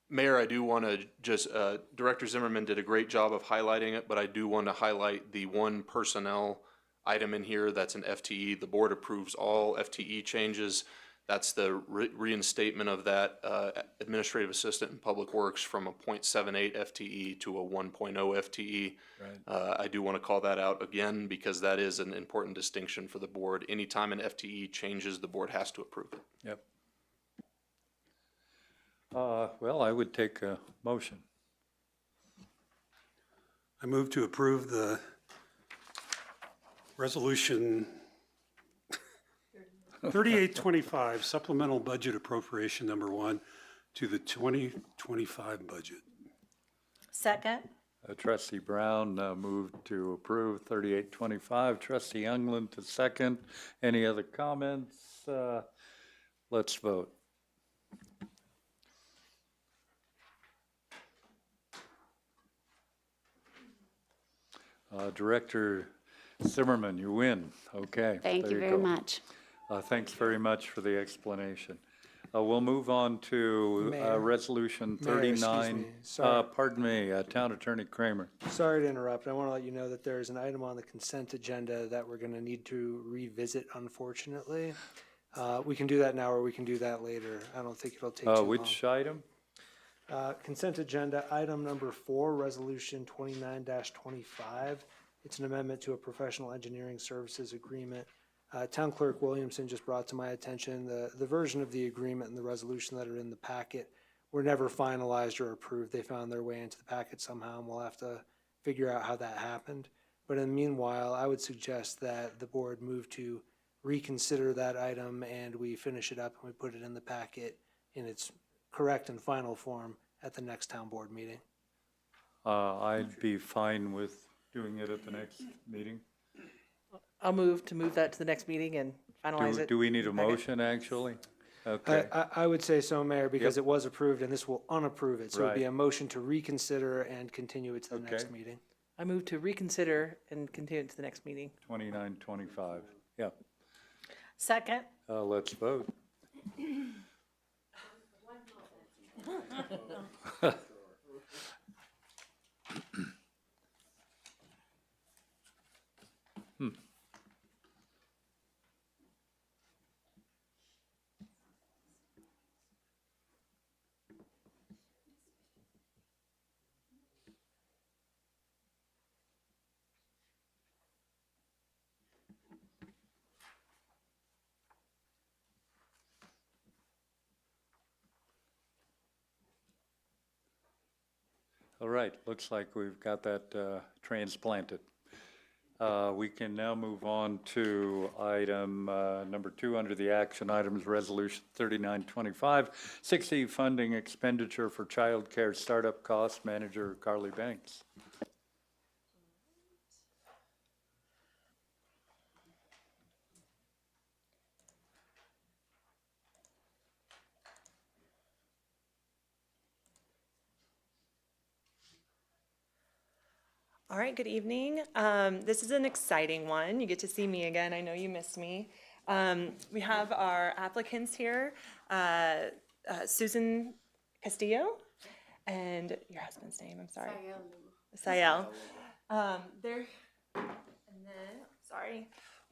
Mayor, I do want to just, Director Zimmerman did a great job of highlighting it, but I do want to highlight the one personnel item in here that's an FTE. The board approves all FTE changes. That's the reinstatement of that administrative assistant in public works from a 0.78 FTE to a 1.0 FTE. Right. I do want to call that out again because that is an important distinction for the board. Anytime an FTE changes, the board has to approve it. Yep. Well, I would take a motion. I move to approve the resolution 3825 supplemental budget appropriation number 1 to the 2025 budget. Second. Trustee Brown moved to approve 3825. Trustee Youngland to second. Any other comments? Let's vote. Director Zimmerman, you win. Okay. Thank there you very go. much. Thanks very much for the explanation. We'll move on to Mayor. Resolution Mayor, excuse 39. me. Sorry. Pardon me, Town Attorney Kramer. Sorry to interrupt. I want to let you know that there is an item on the consent agenda that we're going to need to revisit, unfortunately. We can do that now or we can do that later. I don't think it'll take too long. Which item? Consent agenda, item number 4, Resolution 29-25. It's an amendment to a professional engineering services agreement. Town Clerk Williamson just brought to my attention the version of the agreement and the resolution that are in the packet were never finalized or approved. They found their way into the packet somehow, and we'll have to figure out how that happened. But in the meanwhile, I would suggest that the board move to reconsider that item and we finish it up and we put it in the packet in its correct and final form at the next town board meeting. I'd be fine with doing it at the next meeting. I'll move that to the next meeting and finalize it. Do we need a motion, actually? Okay. I would say so, Mayor, because it was approved and this will unapprove it. So it'd be Right. a motion to reconsider and continue it to the next Okay. meeting. I move to reconsider and continue it to the next meeting. 29-25. Yeah. Second. Let's vote. All right, looks like we've got that transplanted. We can now move on to item number 2 under the action items, Resolution 3925, 60 funding expenditure for child care startup costs, Manager Carly Banks. All right, good evening. This is an exciting one. You get to see me again. I know you missed me. We have our applicants here, Susan Castillo, and your husband's name, I'm sorry. Sayel. They're, and then, sorry.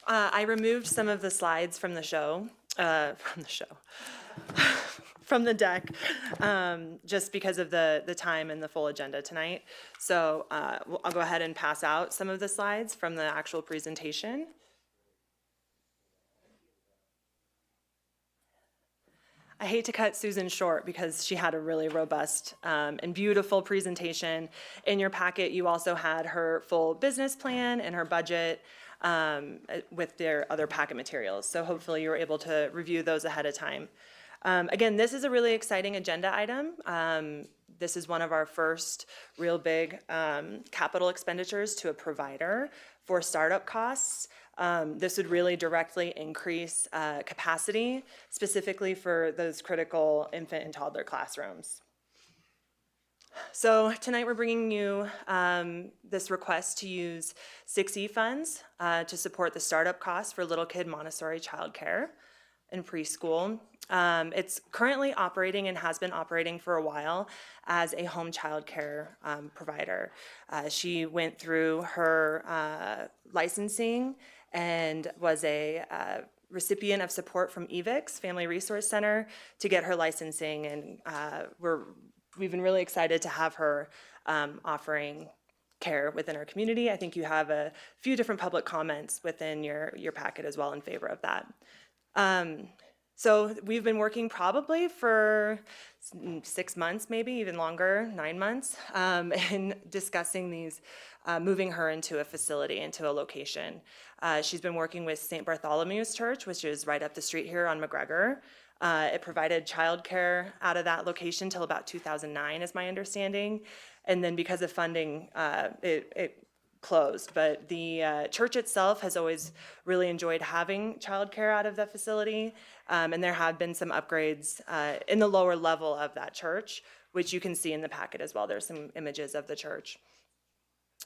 I removed some of the slides from the show, from the deck, just because of the time and the full agenda tonight. So I'll go ahead and pass out some of the slides from the actual presentation. I hate to cut Susan short because she had a really robust and beautiful presentation. In your packet, you also had her full business plan and her budget with their other packet materials. So hopefully you were able to review those ahead of time. Again, this is a really exciting agenda item. This is one of our first real big capital expenditures to a provider for startup costs. This would really directly increase capacity, specifically for those critical infant and toddler classrooms. So tonight we're bringing you this request to use 6E funds to support the startup costs for little kid Montessori childcare in preschool. It's currently operating and has been operating for a while as a home child care provider. She went through her licensing and was a recipient of support from EVIX, Family Resource Center, to get her licensing, and we've been really excited to have her offering care within our community. I think you have a few different public comments within your packet as well in favor of that. So we've been working probably for 6 months, maybe even longer, 9 months, in discussing these, moving her into a facility, into a location. She's been working with St. Bartholomew's Church, which is right up the street here on McGregor. It provided childcare out of that location till about 2009, is my understanding. And then because of funding, it closed. But the church itself has always really enjoyed having childcare out of the facility. And there have been some upgrades in the lower level of that church, which you can see in the packet as well. There's some images of the church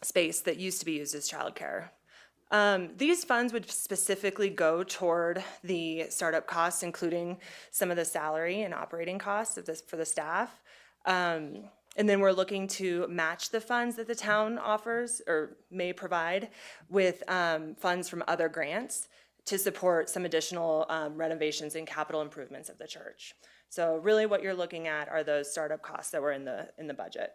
space that used to be used as childcare. These funds would specifically go toward the startup costs, including some of the salary and operating costs of this for the staff. And then we're looking to match the funds that the town offers or may provide with funds from other grants to support some additional renovations and capital improvements of the church. So really what you're looking at are those startup costs that were in the budget.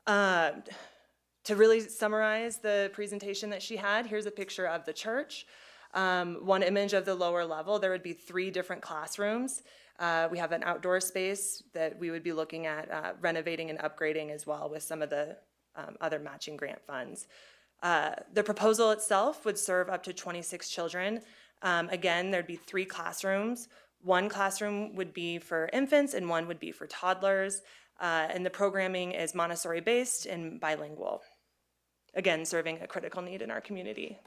To really summarize the presentation that she had, here's a picture of the church. One image of the lower level, there would be 3 different classrooms. We have an outdoor space that we would be looking at renovating and upgrading as well with some of the other matching grant funds. The proposal itself would serve up to 26 children. Again, there'd be 3 classrooms. 1 classroom would be for infants and 1 would be for toddlers. And the programming is Montessori-based and bilingual. Again, serving a critical need in our community.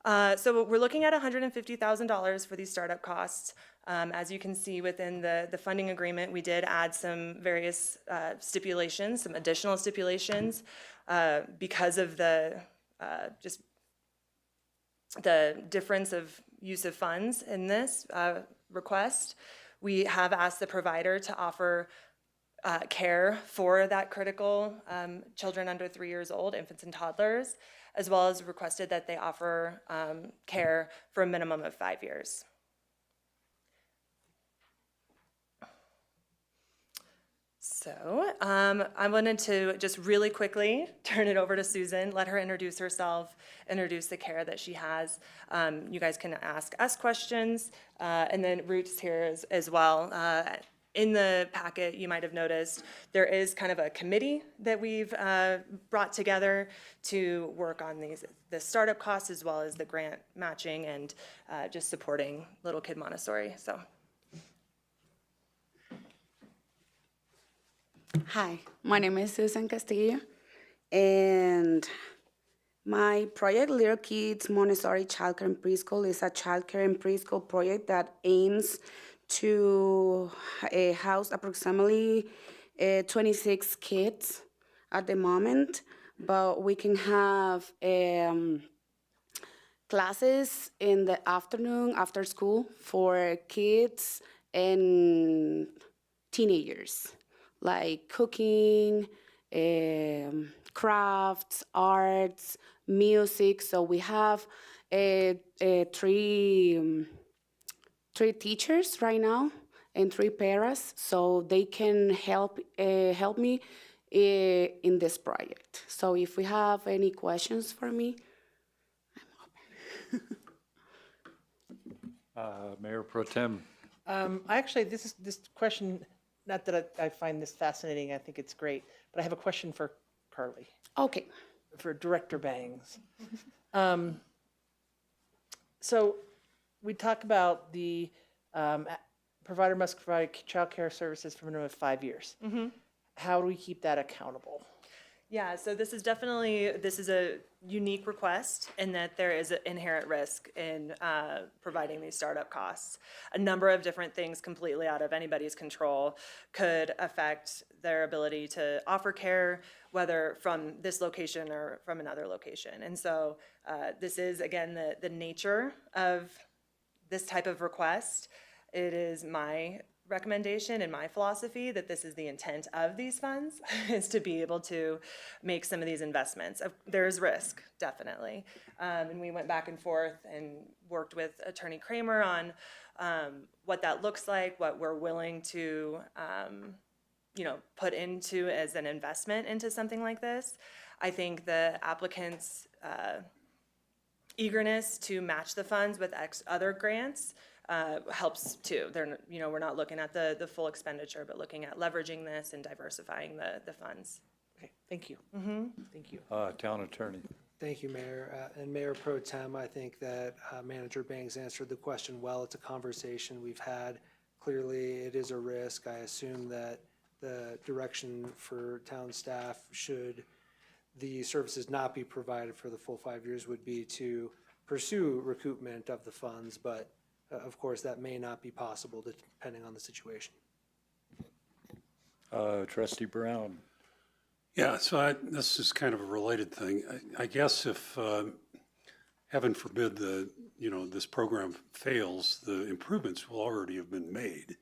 So we're looking at $150,000 for these startup costs. As you can see within the funding agreement, we did add some various stipulations, some additional stipulations because of the just the difference of use of funds in this request. We have asked the provider to offer care for that critical children under 3 years old, infants and toddlers, as well as requested that they offer care for a minimum of 5 years. So I wanted to just really quickly turn it over to Susan, let her introduce herself, introduce the care that she has. You guys can ask us questions, and then Ruth's here as well. In the packet, you might have noticed, there is kind of a committee that we've brought together to work on the startup costs as well as the grant matching and just supporting Little Kid Montessori. So. Hi, my name is Susan Castillo, and my project, Little Kids Montessori Childcare and Preschool, is a childcare and preschool project that aims to house approximately 26 kids at the moment, but we can have classes in the afternoon after school for kids and teenagers, like cooking, crafts, arts, music. So we have three teachers right now and 3 paras, so they can help me in this project. So if we have any questions for me, I'm open. Mayor Pro Tem. Actually, this question, not that I find this fascinating, I think it's great, but I have a question for Carly. Okay. For Director Bangs. So we talk about the provider must provide child care services for a minimum of 5 years. Mm-hmm. How do we keep that accountable? Yeah, so this is a unique request in that there is an inherent risk in providing these startup costs. A number of different things completely out of anybody's control could affect their ability to offer care, whether from this location or from another location. And so this is, again, the nature of this type of request. It is my recommendation and my philosophy that this is the intent of these funds, is to be able to make some of these investments. There's risk, definitely. And we went back and forth and worked with Attorney Kramer on what that looks like, what we're willing to put into as an investment into something like this. I think the applicant's eagerness to match the funds with other grants helps too. We're not looking at the full expenditure, but looking at leveraging this and diversifying the funds. Okay, thank you. Mm-hmm. Thank you. Town Attorney. Thank you, Mayor. And Mayor Pro Tem, I think that Manager Bangs answered the question well. It's a conversation we've had. Clearly, it is a risk. I assume that the direction for town staff, should the services not be provided for the full 5 years, would be to pursue recoupment of the funds, but of course, that may not be possible depending on the situation. Trustee Brown. Yeah, so this is kind of a related thing. I guess if, heaven forbid, this program fails, the improvements will already have been made.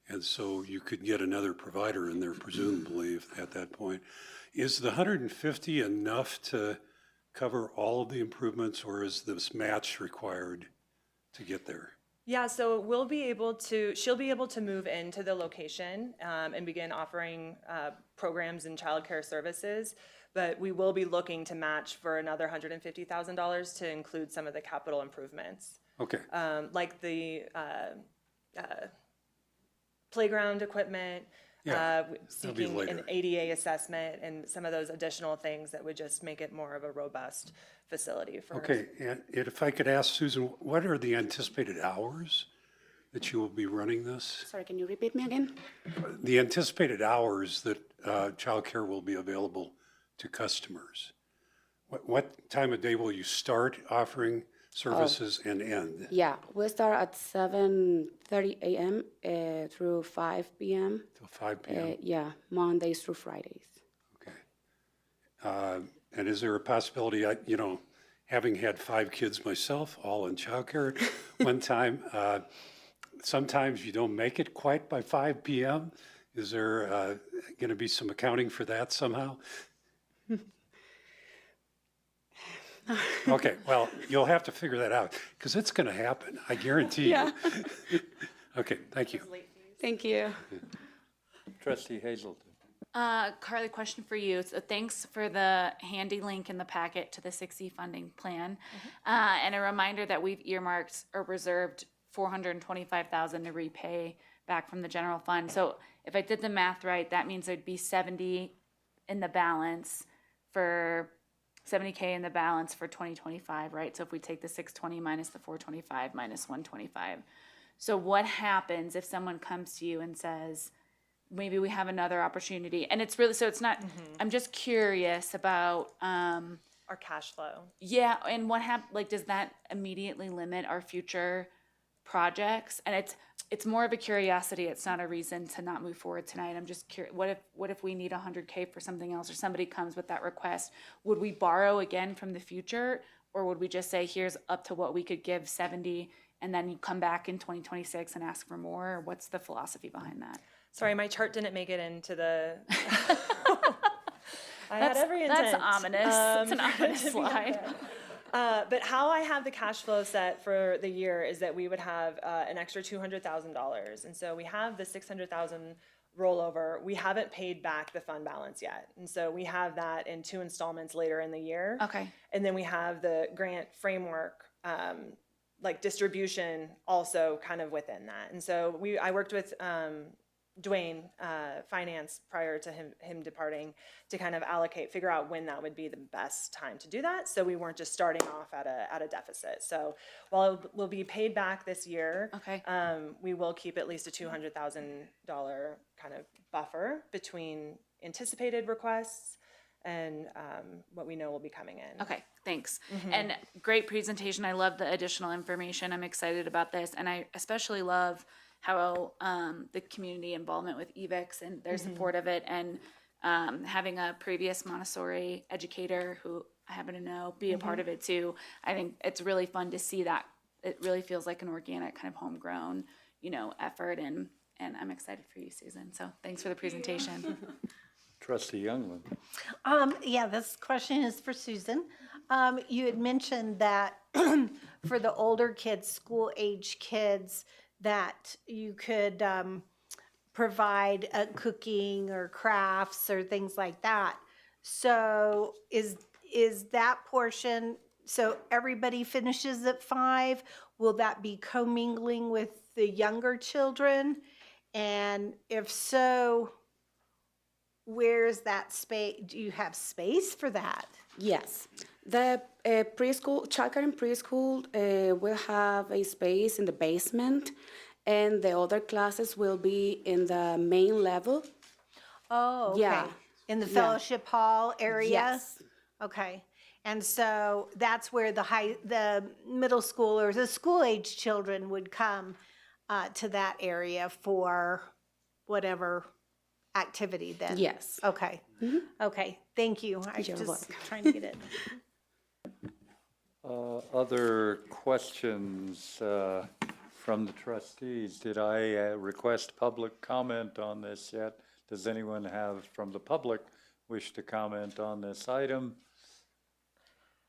And so you could get another provider in there presumably at that point. Is the 150 enough to cover all of the improvements, or is this match required to get there? Yeah, so she'll be able to move into the location and begin offering programs and childcare services, but we will be looking to match for another $150,000 to include some of the capital improvements. Okay. Like the playground equipment, seeking an ADA assessment, and some of those additional things that would just make it more of a robust facility for Okay, and if I could ask Susan, what are the anticipated hours that you will be running this? Sorry, can you repeat me again? The anticipated hours that childcare will be available to customers. What time of day will you start offering services and end? Yeah, we start at 7:30 a.m. Through 5 p.m. Till 5 p.m.? Yeah, Mondays through Fridays. And is there a possibility, having had 5 kids myself, all in childcare one time, sometimes you don't make it quite by 5 p.m. Is there going to be some accounting for that somehow? Okay, well, you'll have to figure that out because it's going to happen. I guarantee you. Okay, thank you. Thank you. Trustee Hazelton. Carly, question for you. So thanks for the handy link in the packet to the 6E funding plan. And a reminder that we've earmarked or reserved $425,000 to repay back from the general fund. So if I did the math right, that means there'd be 70 in the balance for 70K in the balance for 2025, right? So if we take the 620 minus the 425 minus 125. So what happens if someone comes to you and says, maybe we have another opportunity? And it's really, so it's not, I'm just curious about our cash flow. Yeah, and what does that immediately limit our future projects? And it's more of a curiosity. It's not a reason to not move forward tonight. I'm just curious, what if we need 100K for something else, or somebody comes with that request? Would we borrow again from the future, or would we just say, here's up to what we could give 70, and then you come back in 2026 and ask for more? Or what's the philosophy behind that? Sorry, my chart didn't make it into the. I had every intent. That's ominous. It's an ominous slide. But how I have the cash flow set for the year is that we would have an extra $200,000, and so we have the $600,000 rollover. We haven't paid back the fund balance yet, and so we have that in 2 installments later in the year. Okay. And then we have the grant framework, like distribution, also kind of within that. And so I worked with Dwayne, finance, prior to him departing, to kind of figure out when that would be the best time to do that, so we weren't just starting off at a deficit. So while it will be paid back this year, okay, we will keep at least a $200,000 kind of buffer between anticipated requests and what we know will be coming in. Okay, thanks. And great presentation. I love the additional information. I'm excited about this, and I especially love how the community involvement with EVICS and their support of it, and having a previous Montessori educator who I happen to know be a part of it too. I think it's really fun to see that. It really feels like an organic kind of homegrown, effort, and I'm excited for you, Susan. So thanks for the presentation. Trustee Youngman. Yeah, this question is for Susan. You had mentioned that for the older kids, school-age kids, that you could provide cooking or crafts or things like that. So is that portion, so everybody finishes at 5? Will that be commingling with the younger children? And if so, where's that space? Do you have space for that? Yes. The preschool, childcare and preschool will have a space in the basement, and the other classes will be in the main level. Oh, okay. Yeah. In the fellowship hall area? Yes. Okay. And so that's where the middle schoolers, the school-age children would come to that area for whatever activity then? Yes. Okay. Okay, thank you. I You're just welcome. trying to get it. Other questions from the trustees? Did I request public comment on this yet? Does anyone have from the public wish to comment on this item?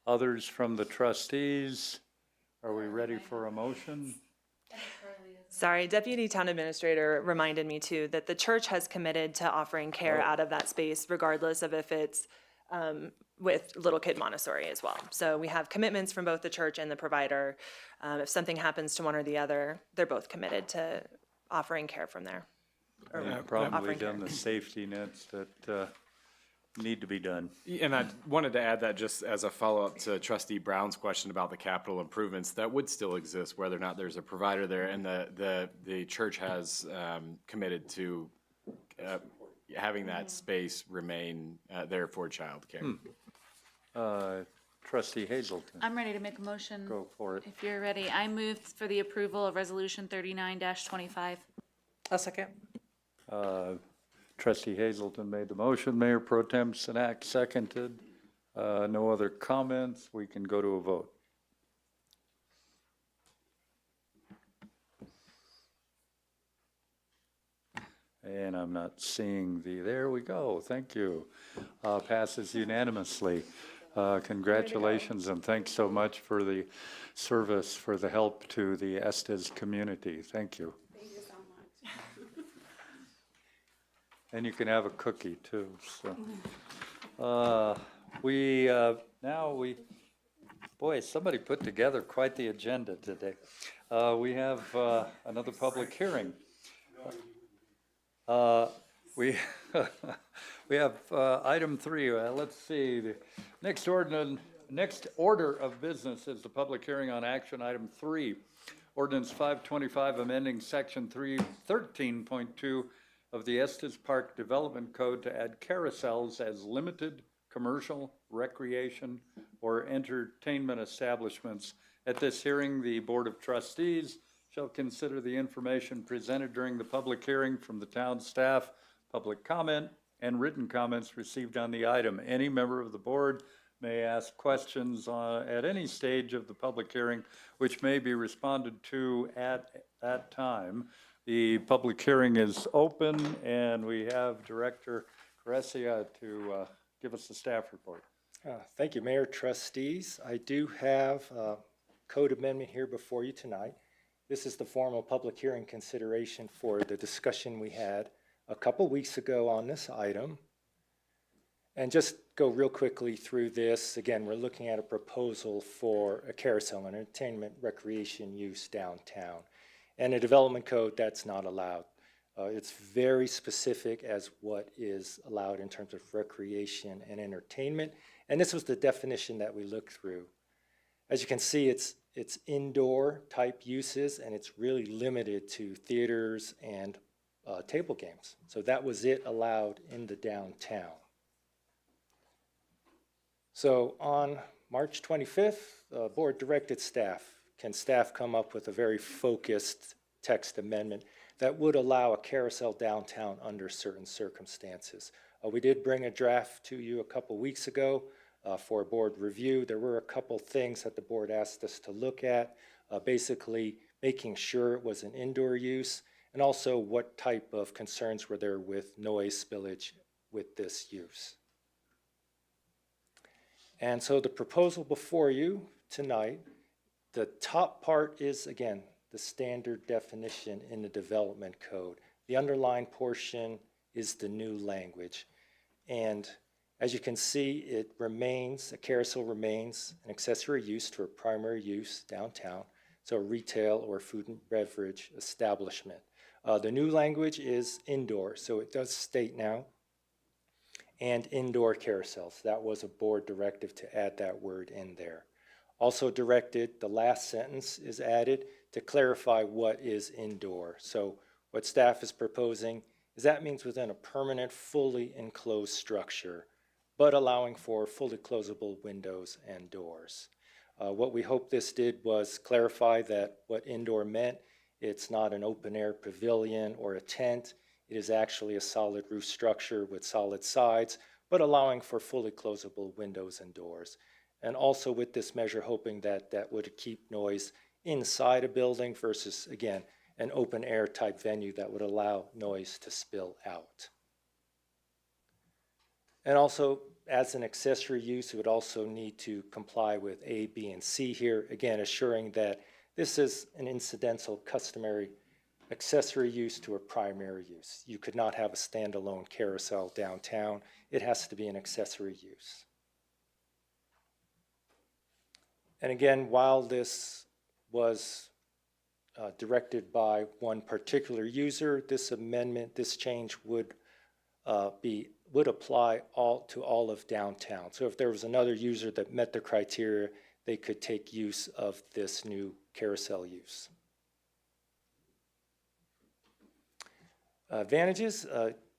Others from the trustees? Are we ready for a motion? Sorry, Deputy Town Administrator reminded me too that the church has committed to offering care out of that space regardless of if it's with Little Kid Montessori as well. So we have commitments from both the church and the provider. If something happens to one or the other, they're both committed to offering care from there. or We've probably offering care. done the safety nets that need to be done. And I wanted to add that just as a follow-up to Trustee Brown's question about the capital improvements, that would still exist whether or not there's a provider there, and the church has committed to having that space remain there for childcare. Trustee Hazelton. I'm ready to make a motion. Go for it. If you're ready. I move for the approval of Resolution 39-25. A second. Trustee Hazelton made the motion. Mayor Pro Tem Sinak seconded. No other comments. We can go to a vote. And I'm not seeing there we go. Thank you. Passes unanimously. Congratulations and thanks so much for the service, for the help to the Estes community. Thank you. Thank you so much. And you can have a cookie too, so. Boy, somebody put together quite the agenda today. We have another public hearing. We have item 3. Let's see. The next order of business is the public hearing on action item 3. Ordinance 525 amending section 313.2 of the Estes Park Development Code to add carousels as limited commercial, recreation, or entertainment establishments. At this hearing, the Board of Trustees shall consider the information presented during the public hearing from the town staff, public comment, and written comments received on the item. Any member of the board may ask questions at any stage of the public hearing, which may be responded to at that time. The public hearing is open, and we have Director Caressia to give us the staff report. Thank you, Mayor, Trustees. I do have a code amendment here before you tonight. This is the formal public hearing consideration for the discussion we had a couple weeks ago on this item. And just go real quickly through this. Again, we're looking at a proposal for a carousel entertainment recreation use downtown. And a development code that's not allowed. It's very specific as what is allowed in terms of recreation and entertainment. And this was the definition that we looked through. As you can see, it's indoor type uses, and it's really limited to theaters and table games. So that was it allowed in the downtown. So on March 25th, the board directed staff, can staff come up with a very focused text amendment that would allow a carousel downtown under certain circumstances. We did bring a draft to you a couple weeks ago for board review. There were a couple things that the board asked us to look at, basically making sure it was an indoor use, and also what type of concerns were there with noise spillage with this use. And so the proposal before you tonight, the top part is, again, the standard definition in the development code. The underlined portion is the new language. And as you can see, it remains, a carousel remains an accessory use to a primary use downtown, so a retail or food and beverage establishment. The new language is indoor, so it does state now, and indoor carousels. That was a board directive to add that word in there. Also directed, the last sentence is added to clarify what is indoor. So what staff is proposing is that means within a permanent, fully enclosed structure, but allowing for fully closable windows and doors. What we hope this did was clarify that what indoor meant, it's not an open air pavilion or a tent. It is actually a solid roof structure with solid sides, but allowing for fully closable windows and doors. And also with this measure, hoping that that would keep noise inside a building versus, again, an open air type venue that would allow noise to spill out. And also, as an accessory use, it would also need to comply with A, B, and C here, again, assuring that this is an incidental, customary accessory use to a primary use. You could not have a standalone carousel downtown. It has to be an accessory use. And again, while this was directed by one particular user, this amendment, this change would apply to all of downtown. So if there was another user that met the criteria, they could take use of this new carousel use. Advantages,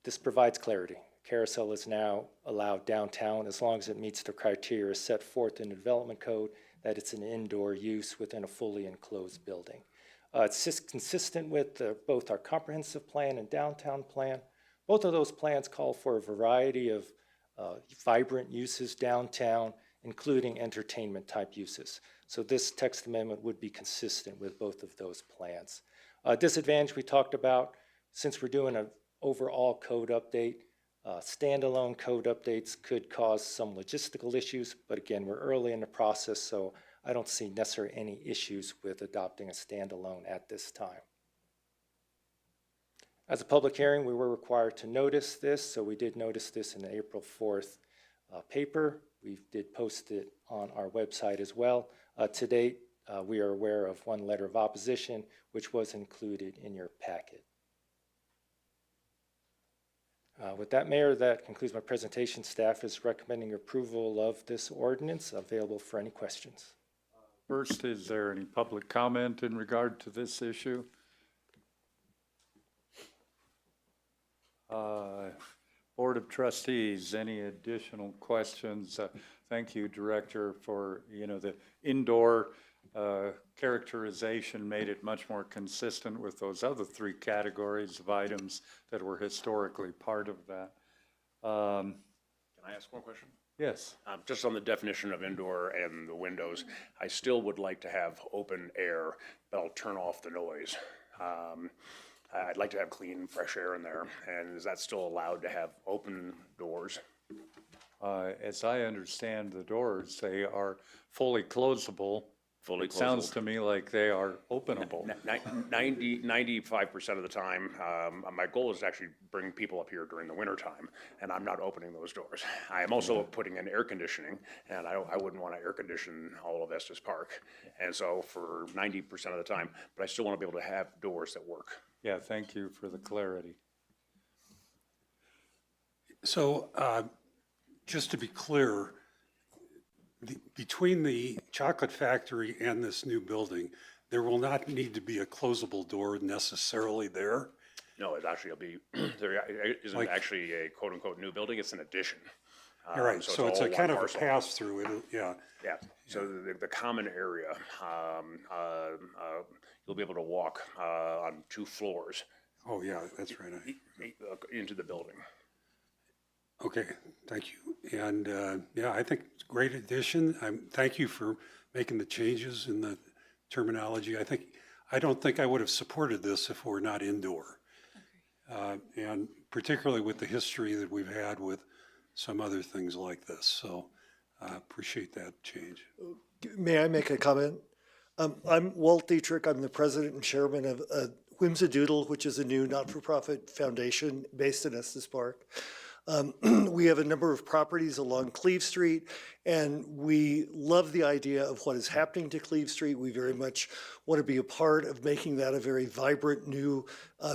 this provides clarity. Carousel is now allowed downtown as long as it meets the criteria set forth in the development code that it's an indoor use within a fully enclosed building. It's just consistent with both our comprehensive plan and downtown plan. Both of those plans call for a variety of vibrant uses downtown, including entertainment type uses. So this text amendment would be consistent with both of those plans. Disadvantage we talked about, since we're doing an overall code update, standalone code updates could cause some logistical issues, but again, we're early in the process, so I don't see necessarily any issues with adopting a standalone at this time. As a public hearing, we were required to notice this, so we did notice this in the April 4th paper. We did post it on our website as well. To date, we are aware of one letter of opposition, which was included in your packet. With that, Mayor, that concludes my presentation. Staff is recommending approval of this ordinance. Available for any questions. First, is there any public comment in regard to this issue? Board of Trustees, any additional questions? Thank you, Director, for the indoor characterization made it much more consistent with those other three categories of items that were historically part of that. Can I ask one question? Yes. Just on the definition of indoor and the windows, I still would like to have open air, but I'll turn off the noise. I'd like to have clean, fresh air in there. And is that still allowed to have open doors? As I understand the doors, they are fully closable. Fully closable. It sounds to me like they are openable. 95% of the time, my goal is to actually bring people up here during the winter time, and I'm not opening those doors. I am also putting in air conditioning, and I wouldn't want to air condition all of Estes Park. And so for 90% of the time, but I still want to be able to have doors that work. Yeah, thank you for the clarity. So just to be clear, between the chocolate factory and this new building, there will not need to be a closable door necessarily there? No, it actually will be, there isn't actually a quote-unquote new building, it's an addition. All right, so it's a kind of a pass-through, yeah. So the common area, you'll be able to walk on 2 floors. Oh, yeah, that's right. Into the building. Okay, thank you. And yeah, I think it's a great addition. Thank you for making the changes in the terminology. I don't think I would have supported this if we're not indoor. And particularly with the history that we've had with some other things like this. So I appreciate that change. May I make a comment? I'm Walt Dietrich. I'm the president and chairman of Whimsadoodle, which is a new not-for-profit foundation based in Estes Park. We have a number of properties along Cleve Street, and we love the idea of what is happening to Cleve Street. We very much want to be a part of making that a very vibrant new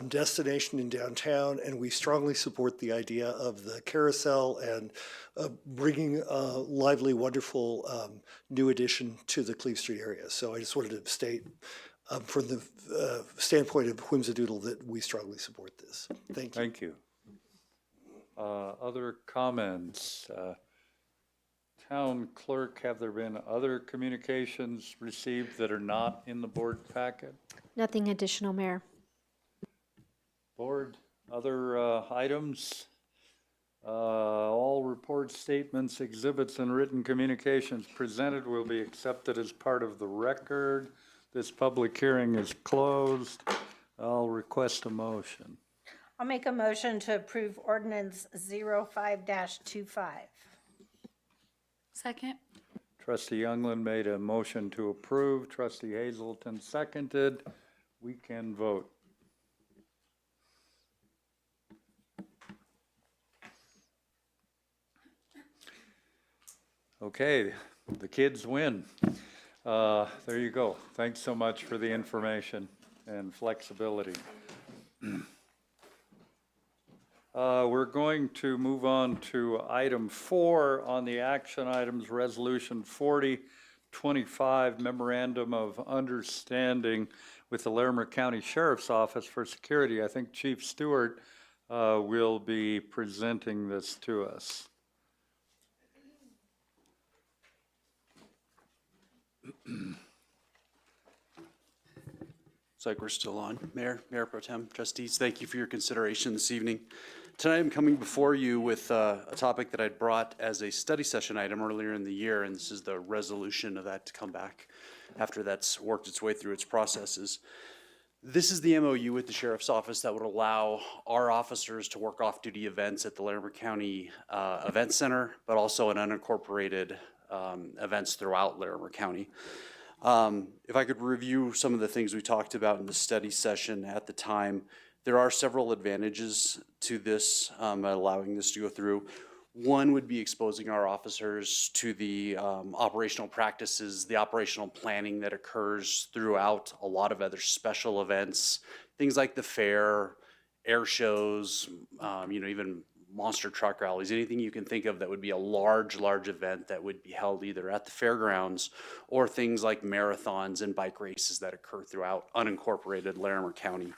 destination in downtown, and we strongly support the idea of the carousel and bringing a lively, wonderful new addition to the Cleve Street area. So I just wanted to state from the standpoint of Whimsadoodle that we strongly support this. Thank you. Thank you. Other comments? Town clerk, have there been other communications received that are not in the board packet? Nothing additional, Mayor. Board, Other items? All reports, statements, exhibits, and written communications presented will be accepted as part of the record. This public hearing is closed. I'll request a motion. I'll make a motion to approve ordinance 05-25. Second. Trustee Youngland made a motion to approve. Trustee Hazelton seconded. We can vote. Okay, the kids win. There you go. Thanks so much for the information and flexibility. We're going to move on to item 4 on the action items, Resolution 4025, Memorandum of Understanding with the Larimer County Sheriff's Office for Security. I think Chief Stewart will be presenting this to us. Looks like we're still on. Mayor Pro Tem, trustees, thank you for your consideration this evening. Tonight I'm coming before you with a topic that I'd brought as a study session item earlier in the year, and this is the resolution of that to come back after that's worked its way through its processes. This is the MOU with the Sheriff's Office that would allow our officers to work off-duty events at the Larimer County Event Center, but also in unincorporated events throughout Larimer County. If I could review some of the things we talked about in the study session at the time, there are several advantages to this, allowing this to go through. One would be exposing our officers to the operational practices, the operational planning that occurs throughout a lot of other special events, things like the fair, air shows, even monster truck rallies, anything you can think of that would be a large event that would be held either at the fairgrounds or things like marathons and bike races that occur throughout unincorporated Larimer County.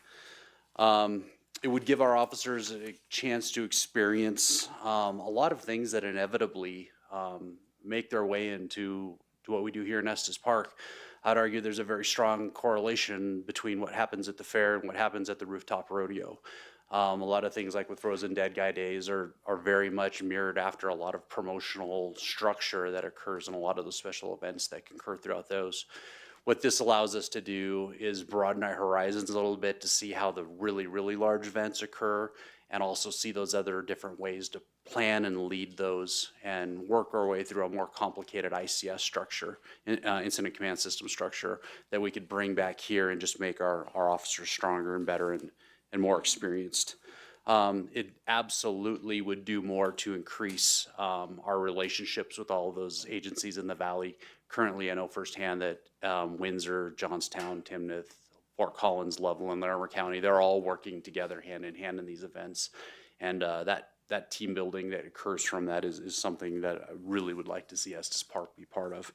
It would give our officers a chance to experience a lot of things that inevitably make their way into what we do here in Estes Park. I'd argue there's a very strong correlation between what happens at the fair and what happens at the rooftop rodeo. A lot of things like with Frozen Dead Guy Days are very much mirrored after a lot of promotional structure that occurs in a lot of the special events that can occur throughout those. What this allows us to do is broaden our horizons a little bit to see how the really large events occur, and also see those other different ways to plan and lead those and work our way through a more complicated ICS structure, incident command system structure, that we could bring back here and just make our officers stronger and better and more experienced. It absolutely would do more to increase our relationships with all of those agencies in the Valley. Currently, I know firsthand that Windsor, Johnstown, Timnath, Fort Collins, Loveland, Larimer County, they're all working together hand in hand in these events. And that team building that occurs from that is something that I really would like to see Estes Park be part of.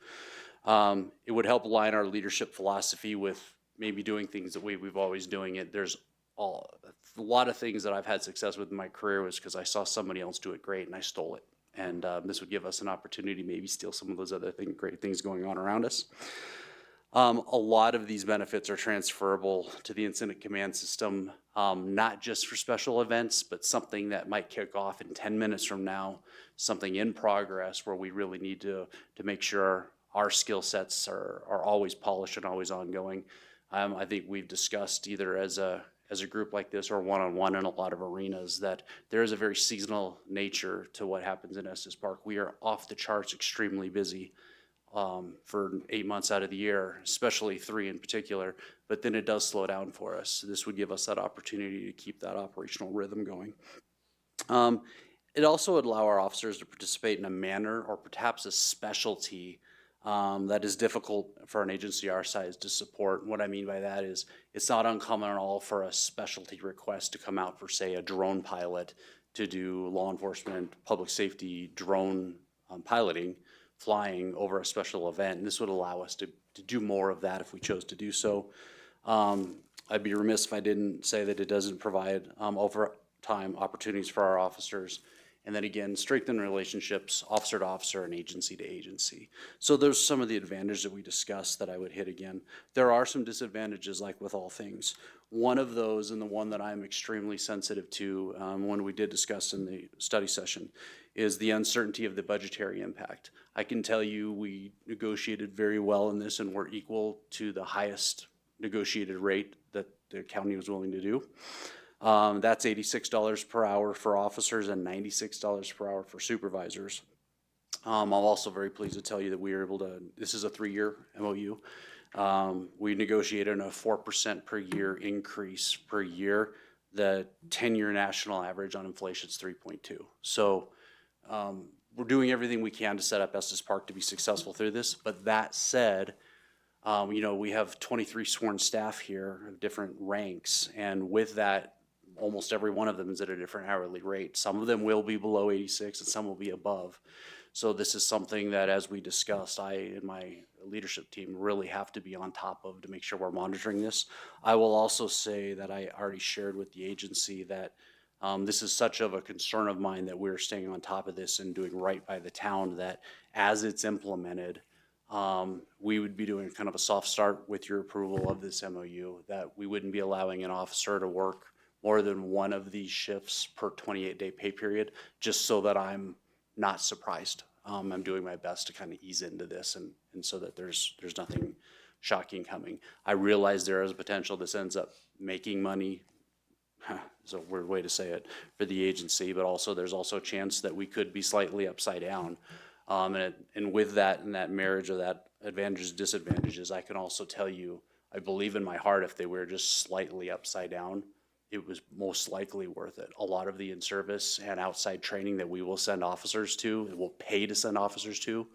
It would help align our leadership philosophy with maybe doing things the way we've always doing it. There's a lot of things that I've had success with in my career was because I saw somebody else do it great and I stole it. And this would give us an opportunity to maybe steal some of those other great things going on around us. A lot of these benefits are transferable to the incident command system, not just for special events, but something that might kick off in 10 minutes from now, something in progress where we really need to make sure our skill sets are always polished and always ongoing. I think we've discussed either as a group like this or one-on-one in a lot of arenas that there is a very seasonal nature to what happens in Estes Park. We are off the charts extremely busy for 8 months out of the year, especially 3 in particular, but then it does slow down for us. So this would give us that opportunity to keep that operational rhythm going. It also would allow our officers to participate in a manner or perhaps a specialty that is difficult for an agency our size to support. What I mean by that is it's not uncommon at all for a specialty request to come out for, say, a drone pilot to do law enforcement, public safety drone piloting, flying over a special event. And this would allow us to do more of that if we chose to do so. I'd be remiss if I didn't say that it doesn't provide overtime opportunities for our officers. And then again, strengthen relationships, officer to officer and agency to agency. So there's some of the advantages that we discussed that I would hit again. There are some disadvantages, like with all things. One of those, and the one that I'm extremely sensitive to, when we did discuss in the study session, is the uncertainty of the budgetary impact. I can tell you we negotiated very well in this and we're equal to the highest negotiated rate that the county was willing to do. That's $86 per hour for officers and $96 per hour for supervisors. I'm also very pleased to tell you that we were able to, this is a 3-year MOU. We negotiated a 4% per year increase per year. The 10-year national average on inflation is 3.2. So we're doing everything we can to set up Estes Park to be successful through this. But that said, you know, we have 23 sworn staff here of different ranks, and with that, almost every one of them is at a different hourly rate. Some of them will be below 86 and some will be above. So this is something that, as we discussed, I and my leadership team really have to be on top of to make sure we're monitoring this. I will also say that I already shared with the agency that this is such of a concern of mine that we're staying on top of this and doing right by the town, that as it's implemented, we would be doing kind of a soft start with your approval of this MOU, that we wouldn't be allowing an officer to work more than one of these shifts per 28-day pay period, just so that I'm not surprised. I'm doing my best to kind of ease into this and so that there's nothing shocking coming. I realize there is a potential this ends up making money, it's a weird way to say it, for the agency, but also there's also a chance that we could be slightly upside down. And with that and that marriage of that advantages, disadvantages, I can also tell you, I believe in my heart if they were just slightly upside down, it was most likely worth it. A lot of the in-service and outside training that we will send officers to, and will pay to send officers to,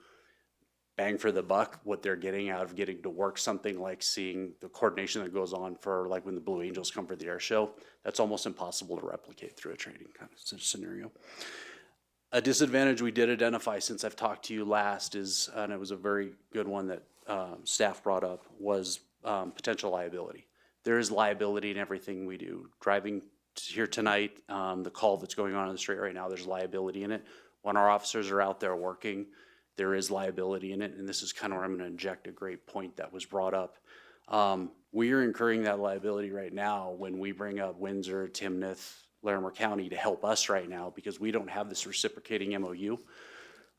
bang for the buck, what they're getting out of getting to work something like seeing the coordination that goes on for like when the Blue Angels come for the air show, that's almost impossible to replicate through a training kind of scenario. A disadvantage we did identify since I've talked to you last is, and it was a very good one that staff brought up, was potential liability. There is liability in everything we do. Driving here tonight, the call that's going on the street right now, there's liability in it. When our officers are out there working, there is liability in it, and this is kind of where I'm going to inject a great point that was brought up. We are incurring that liability right now when we bring up Windsor, Timnath, Larimer County to help us right now because we don't have this reciprocating MOU.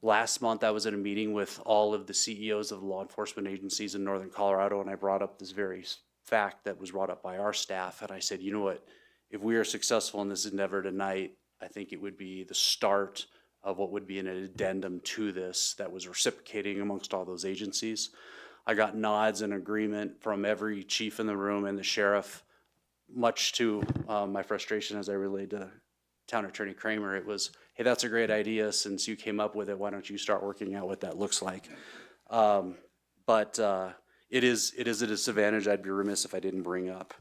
Last month, I was at a meeting with all of the CEOs of the law enforcement agencies in Northern Colorado, and I brought up this very fact that was brought up by our staff, and I said, you know what, if we are successful in this endeavor tonight, I think it would be the start of what would be an addendum to this that was reciprocating amongst all those agencies. I got nods and agreement from every chief in the room and the sheriff, much to my frustration as I relayed to Town Attorney Kramer. It was, hey, that's a great idea. Since you came up with it, why don't you start working out what that looks like? It is a disadvantage I'd be remiss if I didn't bring up.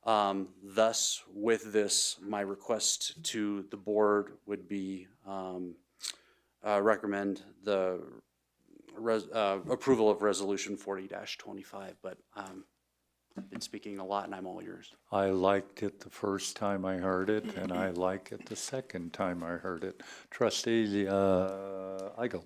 Thus, with this, my request to the board would be recommend the approval of Resolution 40-25, but I've been speaking a lot and I'm all yours. I liked it the first time I heard it, and I like it the second time I heard it. Trustee Eigel.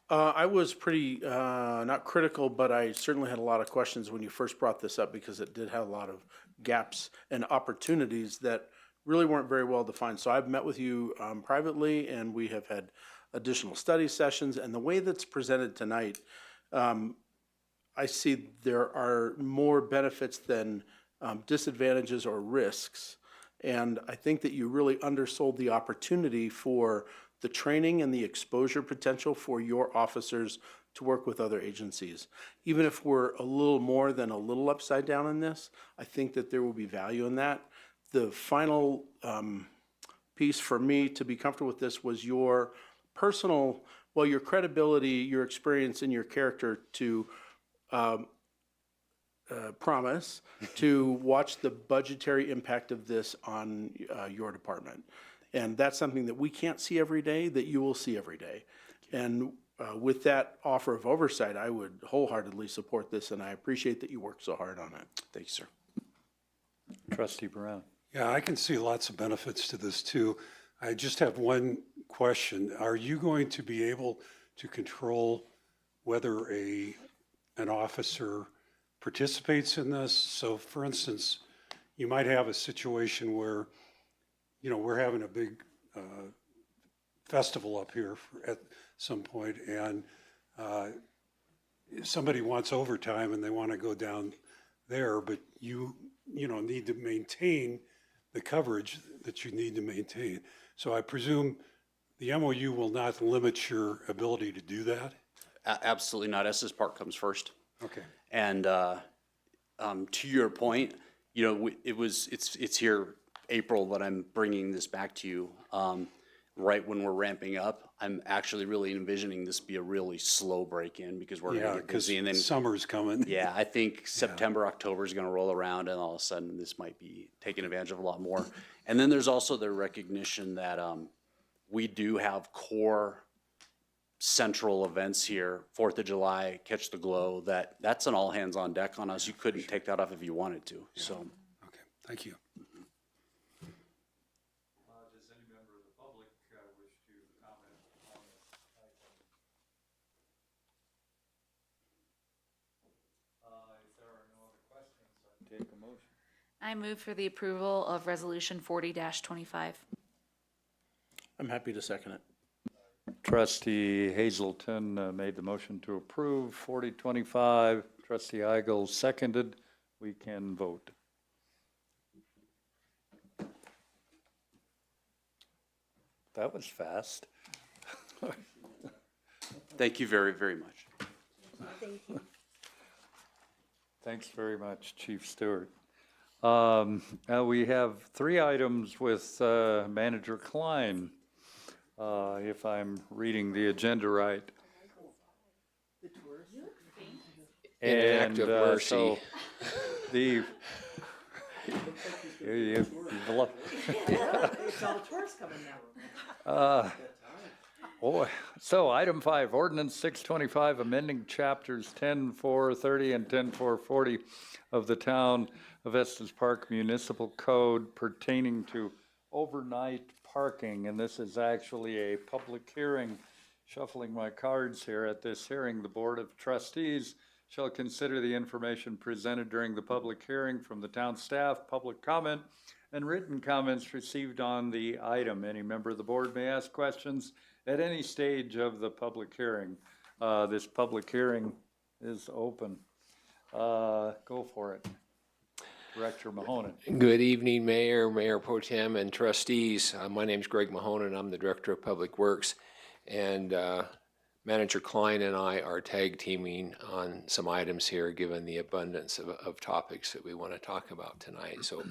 I was pretty, not critical, but I certainly had a lot of questions when you first brought this up because it did have a lot of gaps and opportunities that really weren't very well defined. So I've met with you privately, and we have had additional study sessions, and the way that's presented tonight, I see there are more benefits than disadvantages or risks. And I think that you really undersold the opportunity for the training and the exposure potential for your officers to work with other agencies. Even if we're a little more than a little upside down in this, I think that there will be value in that. The final piece for me to be comfortable with this was your personal, well, your credibility, your experience, and your character to promise to watch the budgetary impact of this on your department. And that's something that we can't see every day, that you will see every day. And with that offer of oversight, I would wholeheartedly support this, and I appreciate that you worked so hard on it. Thank you, sir. Trustee Brown. Yeah, I can see lots of benefits to this too. I just have one question. Are you going to be able to control whether an officer participates in this? So for instance, you might have a situation where, you know, we're having a big festival up here at some point, and somebody wants overtime and they want to go down there, but you know, need to maintain the coverage that you need to maintain. So I presume the MOU will not limit your ability to do that? Absolutely not. Estes Park comes first. Okay. And to your point, you know, it's here April, but I'm bringing this back to you right when we're ramping up. I'm actually really envisioning this be a really slow break in because we're going to get busy, and then summer's coming. Yeah, I think September, October is going to roll around, and all of a sudden this might be taking advantage of a lot more. And then there's also the recognition that we do have core central events here, 4th of July, Catch the Glow, that's an all hands on deck on us. You couldn't take that off if you wanted to, so. Okay, thank you. Does any member of the public wish to comment on this item? If there are no other questions, I'd take a motion. I move for the approval of Resolution 40-25. I'm happy to second it. Trustee Hazelton made the motion to approve 4025. Trustee Eigel seconded. We can vote. That was fast. Thank you very, very much. Thank you. Thanks very much, Chief Stewart. We have 3 items with Manager Klein, if I'm reading the agenda right. In an act of mercy. So the It's all tourists coming now. So item 5, ordinance 625, amending chapters 10-430 and 10-440 of the Town of Estes Park Municipal Code pertaining to overnight parking. And this is actually a public hearing. Shuffling my cards here, at this hearing, the Board of Trustees shall consider the information presented during the public hearing from the town staff, public comment, and written comments received on the item. Any member of the board may ask questions at any stage of the public hearing. This public hearing is open. Go for it. Director Mahonen. Good evening, Mayor, Mayor Pro Tem, and trustees. My name is Greg Mahonen. I'm the Director of Public Works, and Manager Klein and I are tag teaming on some items here, given the abundance of topics that we want to talk about tonight. So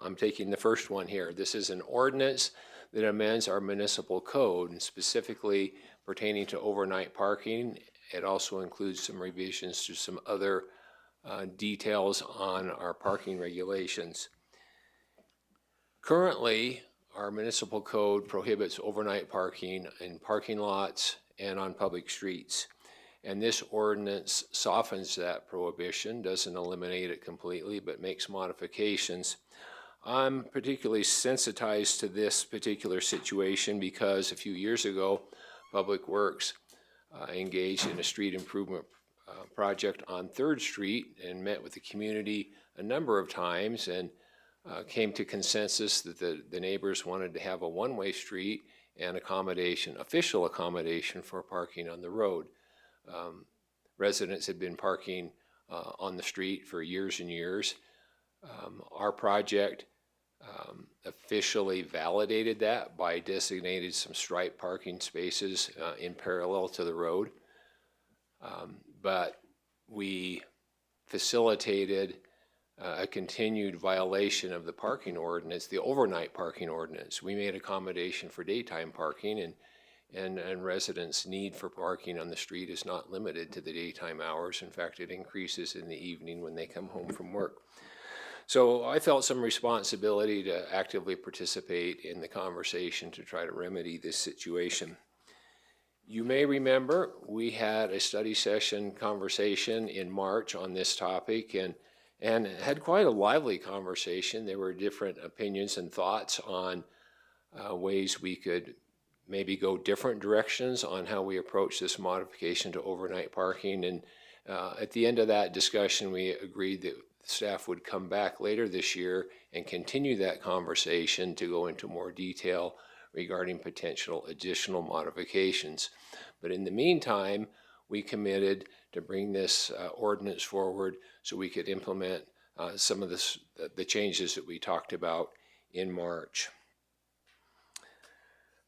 I'm taking the first one here. This is an ordinance that amends our municipal code, and specifically pertaining to overnight parking. It also includes some revisions to some other details on our parking regulations. Currently, our municipal code prohibits overnight parking in parking lots and on public streets. And this ordinance softens that prohibition, doesn't eliminate it completely, but makes modifications. I'm particularly sensitized to this particular situation because a few years ago, Public Works engaged in a street improvement project on 3rd Street and met with the community a number of times and came to consensus that the neighbors wanted to have a one-way street and official accommodation for parking on the road. Residents had been parking on the street for years and years. Our project officially validated that by designating some striped parking spaces in parallel to the road. But we facilitated a continued violation of the parking ordinance, the overnight parking ordinance. We made accommodation for daytime parking, and residents' need for parking on the street is not limited to the daytime hours. In fact, it increases in the evening when they come home from work. So I felt some responsibility to actively participate in the conversation to try to remedy this situation. You may remember we had a study session conversation in March on this topic and had quite a lively conversation. There were different opinions and thoughts on ways we could maybe go different directions on how we approach this modification to overnight parking. And at the end of that discussion, we agreed that staff would come back later this year and continue that conversation to go into more detail regarding potential additional modifications. But in the meantime, we committed to bring this ordinance forward so we could implement some of the changes that we talked about in March.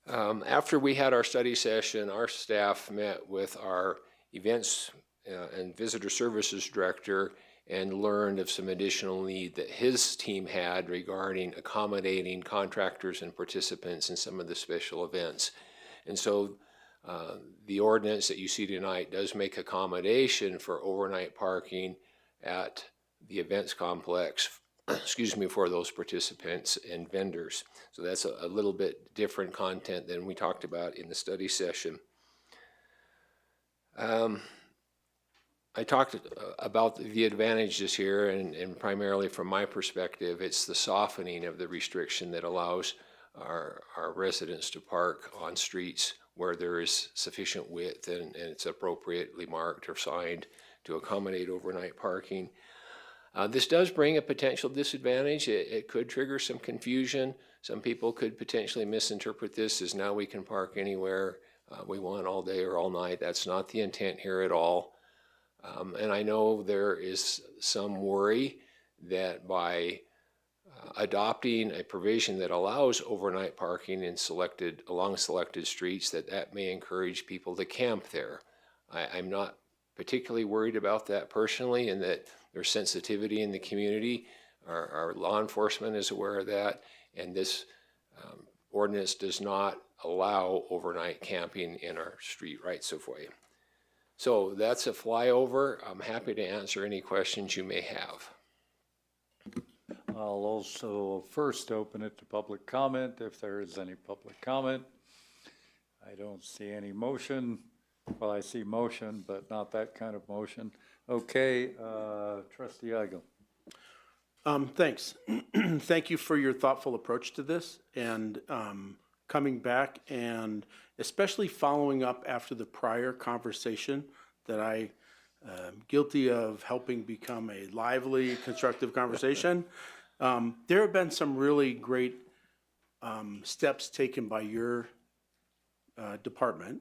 After we had our study session, our staff met with our events and visitor services director and learned of some additional need that his team had regarding accommodating contractors and participants in some of the special events. And so the ordinance that you see tonight does make accommodation for overnight parking at the events complex, excuse me, for those participants and vendors. So that's a little bit different content than we talked about in the study session. I talked about the advantages here, and primarily from my perspective, it's the softening of the restriction that allows our residents to park on streets where there is sufficient width and it's appropriately marked or signed to accommodate overnight parking. This does bring a potential disadvantage. It could trigger some confusion. Some people could potentially misinterpret this as now we can park anywhere we want all day or all night. That's not the intent here at all. And I know there is some worry that by adopting a provision that allows overnight parking along selected streets, that may encourage people to camp there. I'm not particularly worried about that personally, and that there's sensitivity in the community. Our law enforcement is aware of that, and this ordinance does not allow overnight camping in our street rights of way. So that's a flyover. I'm happy to answer any questions you may have. I'll also first open it to public comment, if there is any public comment. I don't see any motion. Well, I see motion, but not that kind of motion. Okay, Trustee Eigel. Thanks. Thank you for your thoughtful approach to this and coming back, and especially following up after the prior conversation that I am guilty of helping become a lively, constructive conversation. There have been some really great steps taken by your department.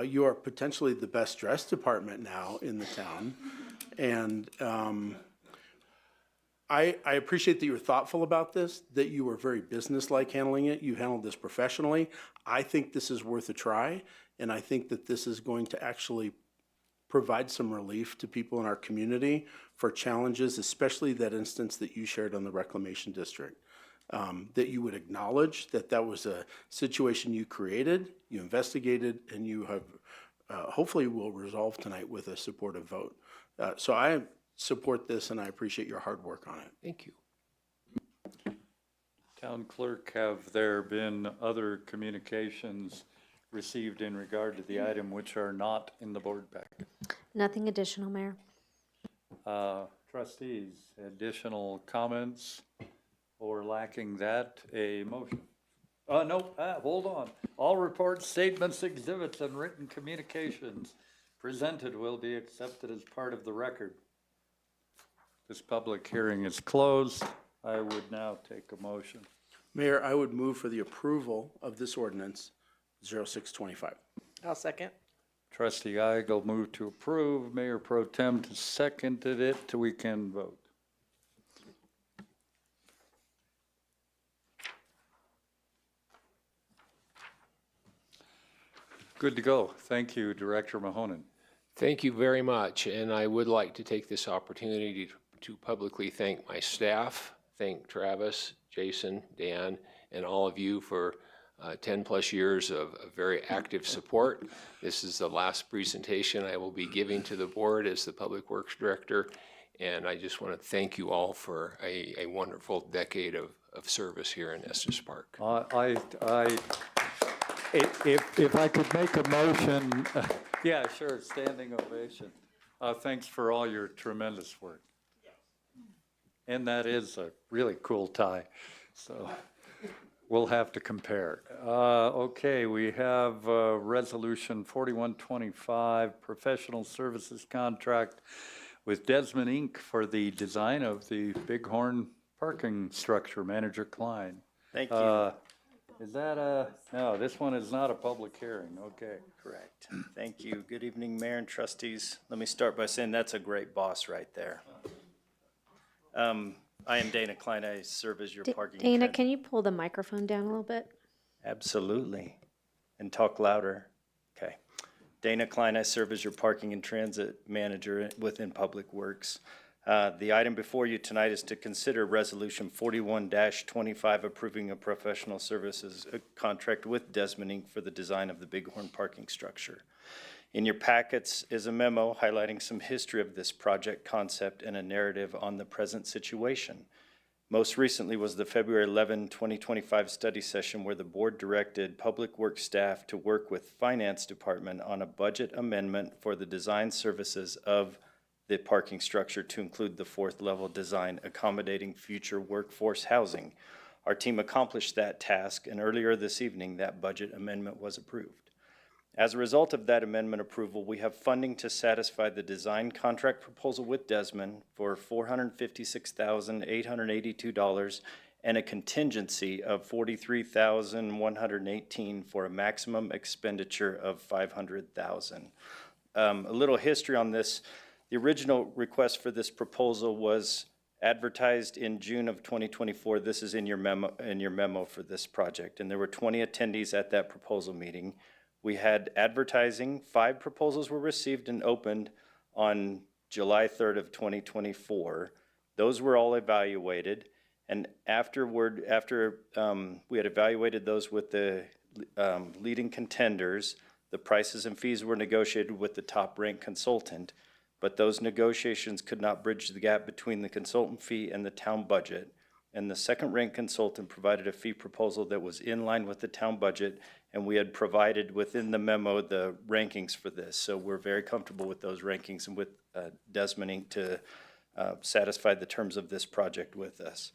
You are potentially the best dressed department now in the town. And I appreciate that you were thoughtful about this, that you were very businesslike handling it. You handled this professionally. I think this is worth a try, and I think that this is going to actually provide some relief to people in our community for challenges, especially that instance that you shared on the reclamation district. That you would acknowledge that that was a situation you created, you investigated, and you have hopefully will resolve tonight with a supportive vote. So I support this, and I appreciate your hard work on it. Thank you. Town Clerk, have there been other communications received in regard to the item which are not in the board packet? Nothing additional, Mayor. Trustees, additional comments, or lacking that, a motion? No, hold on. All reports, statements, exhibits, and written communications presented will be accepted as part of the record. This public hearing is closed. I would now take a motion. Mayor, I would move for the approval of this ordinance 0625. I'll second. Trustee Eigel moved to approve. Mayor Pro Tem seconded it. We can vote. Good to go. Thank you, Director Mahonen. Thank you very much, and I would like to take this opportunity to publicly thank my staff, thank Travis, Jason, Dan, and all of you for 10 plus years of very active support. This is the last presentation I will be giving to the board as the Public Works Director, and I just want to thank you all for a wonderful decade of service here in Estes Park. If I could make a motion, yeah, sure, standing ovation. Thanks for all your tremendous work. And that is a really cool tie. So We'll have to compare. Okay, we have Resolution 4125, professional services contract with Desmond Inc. for the design of the Bighorn parking structure. Manager Klein. Thank you. Is that no, this one is not a public hearing. Okay. Correct. Thank you. Good evening, Mayor and trustees. Let me start by saying that's a great boss right there. I am Dana Klein. I serve as your parking. Dana, can you pull the microphone down a little bit? Absolutely. And talk louder. Okay. Dana Klein, I serve as your parking and transit manager within Public Works. The item before you tonight is to consider Resolution 41-25, approving a professional services contract with Desmond Inc. for the design of the Bighorn parking structure. In your packets is a memo highlighting some history of this project concept and a narrative on the present situation. Most recently was the February 11, 2025 study session where the board directed Public Works staff to work with Finance Department on a budget amendment for the design services of the parking structure to include the fourth level design accommodating future workforce housing. Our team accomplished that task, and earlier this evening that budget amendment was approved. As a result of that amendment approval, we have funding to satisfy the design contract proposal with Desmond for $456,882 and a contingency of $43,118 for a maximum expenditure of $500,000. A little history on this. The original request for this proposal was advertised in June of 2024. This is in your memo for this project, and there were 20 attendees at that proposal meeting. We had advertising. 5 proposals were received and opened on July 3rd of 2024. Those were all evaluated, and after we had evaluated those with the leading contenders, the prices and fees were negotiated with the top-ranked consultant, but those negotiations could not bridge the gap between the consultant fee and the town budget, and the second-ranked consultant provided a fee proposal that was in line with the town budget, and we had provided within the memo the rankings for this. So we're very comfortable with those rankings and with Desmond Inc. to satisfy the terms of this project with us.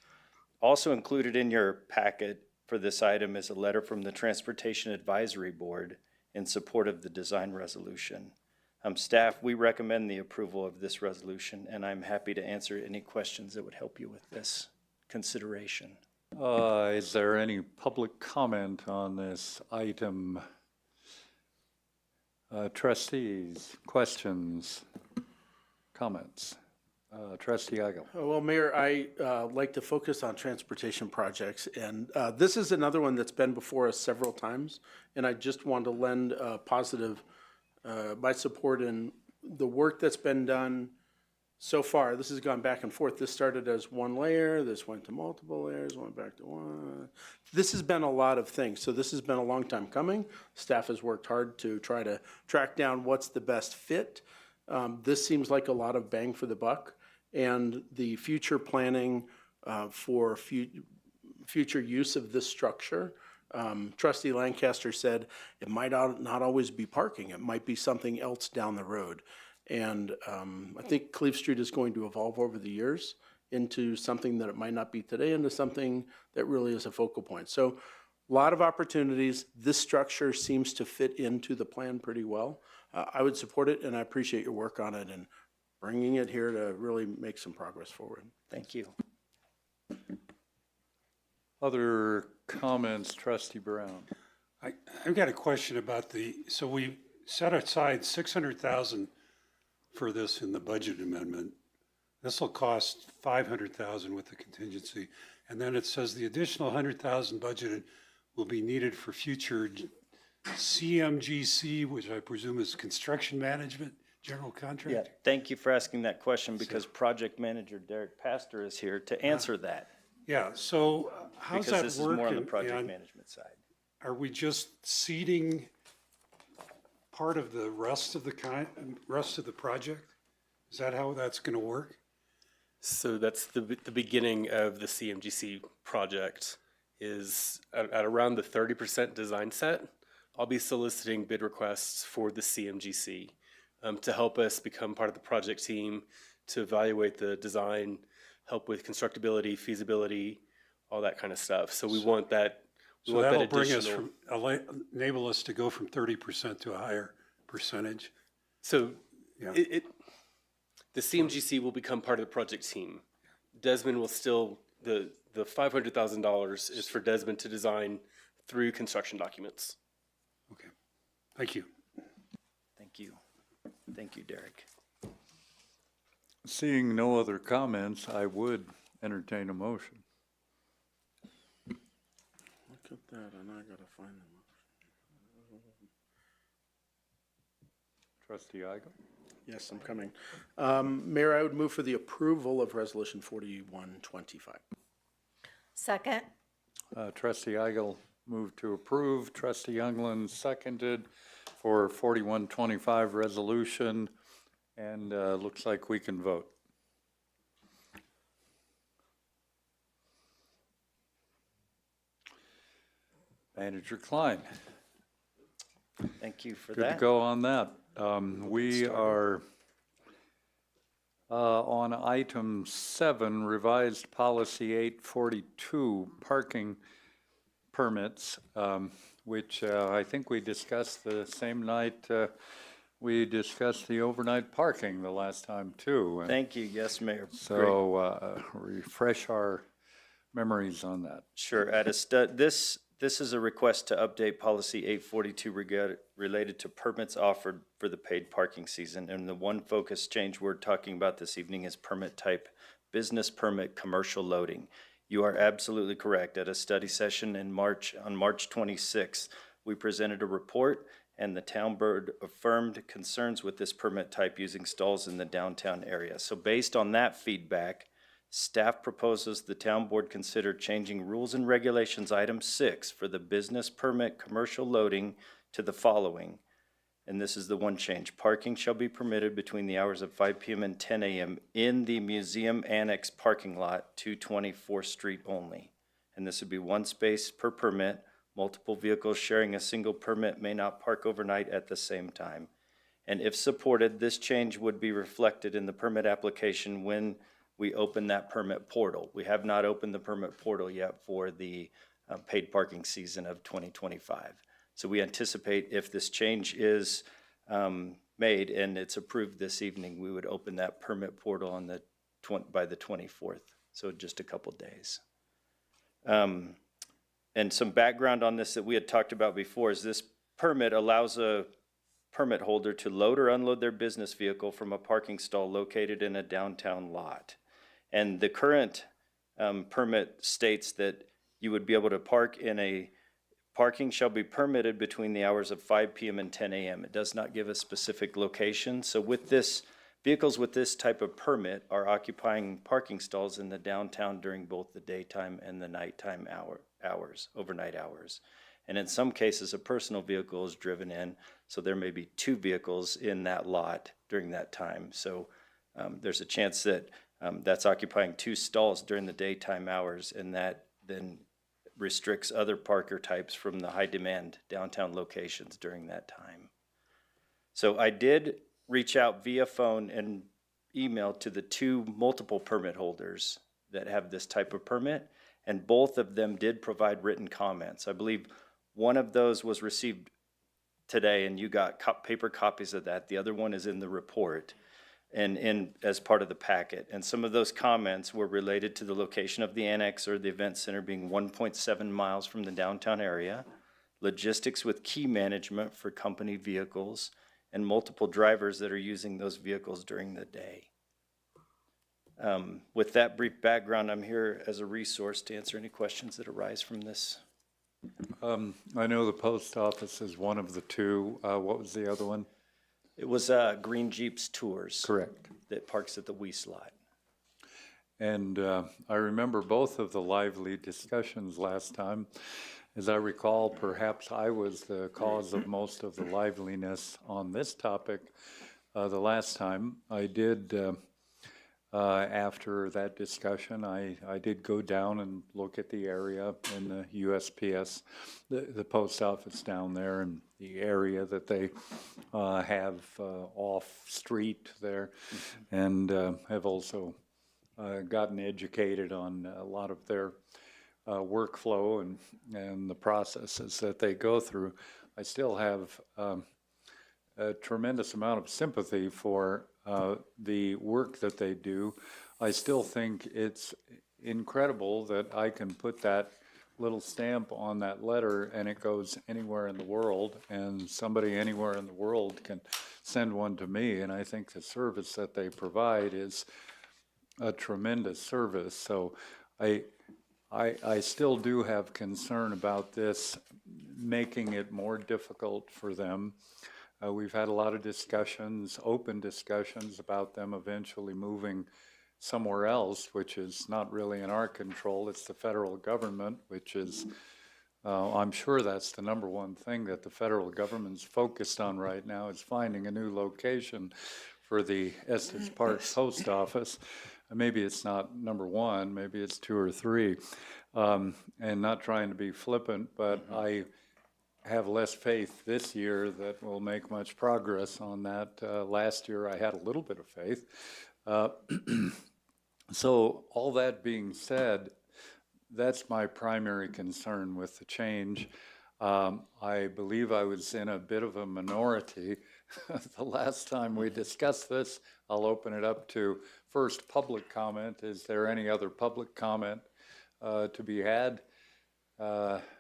Also included in your packet for this item is a letter from the Transportation Advisory Board in support of the design resolution. Staff, we recommend the approval of this resolution, and I'm happy to answer any questions that would help you with this consideration. Is there any public comment on this item? Trustees, questions, comments? Trustee Eigel. Well, Mayor, I like to focus on transportation projects, and this is another one that's been before us several times, and I just want to lend positive my support in the work that's been done so far. This has gone back and forth. This started as one layer, this went to multiple layers, went back to one. This has been a lot of things, so this has been a long time coming. Staff has worked hard to try to track down what's the best fit. This seems like a lot of bang for the buck, and the future planning for future use of this structure. Trustee Lancaster said it might not always be parking. It might be something else down the road. And I think Cleve Street is going to evolve over the years into something that it might not be today, into something that really is a focal point. So a lot of opportunities. This structure seems to fit into the plan pretty well. I would support it, and I appreciate your work on it and bringing it here to really make some progress forward. Thank you. Other comments, Trustee Brown? I've got a question about so we set aside $600,000 for this in the budget amendment. This will cost $500,000 with the contingency. And then it says the additional $100,000 budgeted will be needed for future CMGC, which I presume is construction management, general contractor. Yeah, thank you for asking that question because project manager Derek Pastor is here to answer that. Yeah, so how's that work? Because this is more on the project management side. Are we just seeding part of the rest of the project? Is that how that's going to work? So that's the beginning of the CMGC project is at around the 30% design set. I'll be soliciting bid requests for the CMGC to help us become part of the project team, to evaluate the design, help with constructability, feasibility, all that kind of stuff. So we want that So want that that'll bring us additional- enable us to go from 30% to a higher percentage. So Yeah. the CMGC will become part of the project team. Desmond will still, the $500,000 is for Desmond to design through construction documents. Okay, thank you. Thank you. Thank you, Derek. Seeing no other comments, I would entertain a motion. Look at that, and I gotta find them. Trustee Igo? Yes, I'm coming. Mayor, I would move for the approval of Resolution 4125. Second. Trustee Igo moved to approve. Trustee Youngland seconded for 4125 resolution, and looks like we can vote. Manager Klein. Thank you for Good to that. go on that. We are on item 7, revised policy 842, parking permits, which I think we discussed the same night we discussed the overnight parking the last time too. And Thank you. Yes, Mayor. Great. so refresh our memories on that. Sure. This is a request to update policy 842 related to permits offered for the paid parking season. And the one focus change we're talking about this evening is permit type, business permit, commercial loading. You are absolutely correct. At a study session on March 26th, we presented a report and the town board affirmed concerns with this permit type using stalls in the downtown area. So based on that feedback, staff proposes the town board consider changing rules and regulations item 6 for the business permit commercial loading to the following. And this is the one change. Parking shall be permitted between the hours of 5 p.m. and 10 a.m. in the museum annex parking lot, 224th Street only. And this would be one space per permit. Multiple vehicles sharing a single permit may not park overnight at the same time. And if supported, this change would be reflected in the permit application when we open that permit portal. We have not opened the permit portal yet for the paid parking season of 2025. So we anticipate if this change is made and it's approved this evening, we would open that permit portal on by the 24th, so just a couple days. And some background on this that we had talked about before is this permit allows a permit holder to load or unload their business vehicle from a parking stall located in a downtown lot. And the current permit states that you would be able to park in a parking shall be permitted between the hours of 5 p.m. and 10 a.m. It does not give a specific location. So with this, vehicles with this type of permit are occupying parking stalls in the downtown during both the daytime and the nighttime hours, overnight hours. And in some cases, a personal vehicle is driven in, so there may be 2 vehicles in that lot during that time. So there's a chance that that's occupying 2 stalls during the daytime hours, and that then restricts other parker types from the high demand downtown locations during that time. So I did reach out via phone and email to the 2 multiple permit holders that have this type of permit, and both of them did provide written comments. I believe one of those was received today, and you got paper copies of that. The other one is in the report and as part of the packet. And some of those comments were related to the location of the annex or the event center being 1.7 miles from the downtown area, logistics with key management for company vehicles, and multiple drivers that are using those vehicles during the day. With that brief background, I'm here as a resource to answer any questions that arise from this. I know the post office is one of the 2. What was the other one? It was Green Jeeps Tours. Correct. That parks at the Weiss lot. And I remember both of the lively discussions last time. As I recall, perhaps I was the cause of most of the liveliness on this topic the last time. I did, after that discussion, I did go down and look at the area in the USPS, the post office down there, and the area that they have off-street there, and have also gotten educated on a lot of their workflow and the processes that they go through. I still have a tremendous amount of sympathy for the work that they do. I still think it's incredible that I can put that little stamp on that letter and it goes anywhere in the world, and somebody anywhere in the world can send one to me. And I think the service that they provide is a tremendous service. So I still do have concern about this making it more difficult for them. We've had a lot of discussions, open discussions about them eventually moving somewhere else, which is not really in our control. It's the federal government, which is, I'm sure that's the number one thing that the federal government's focused on right now, is finding a new location for the Estes Park Post Office. Maybe it's not number one, maybe it's 2 or 3. And not trying to be flippant, but I have less faith this year that we'll make much progress on that. Last year I had a little bit of faith. So all that being said, that's my primary concern with the change. I believe I was in a bit of a minority the last time we discussed this. I'll open it up to first public comment. Is there any other public comment to be had?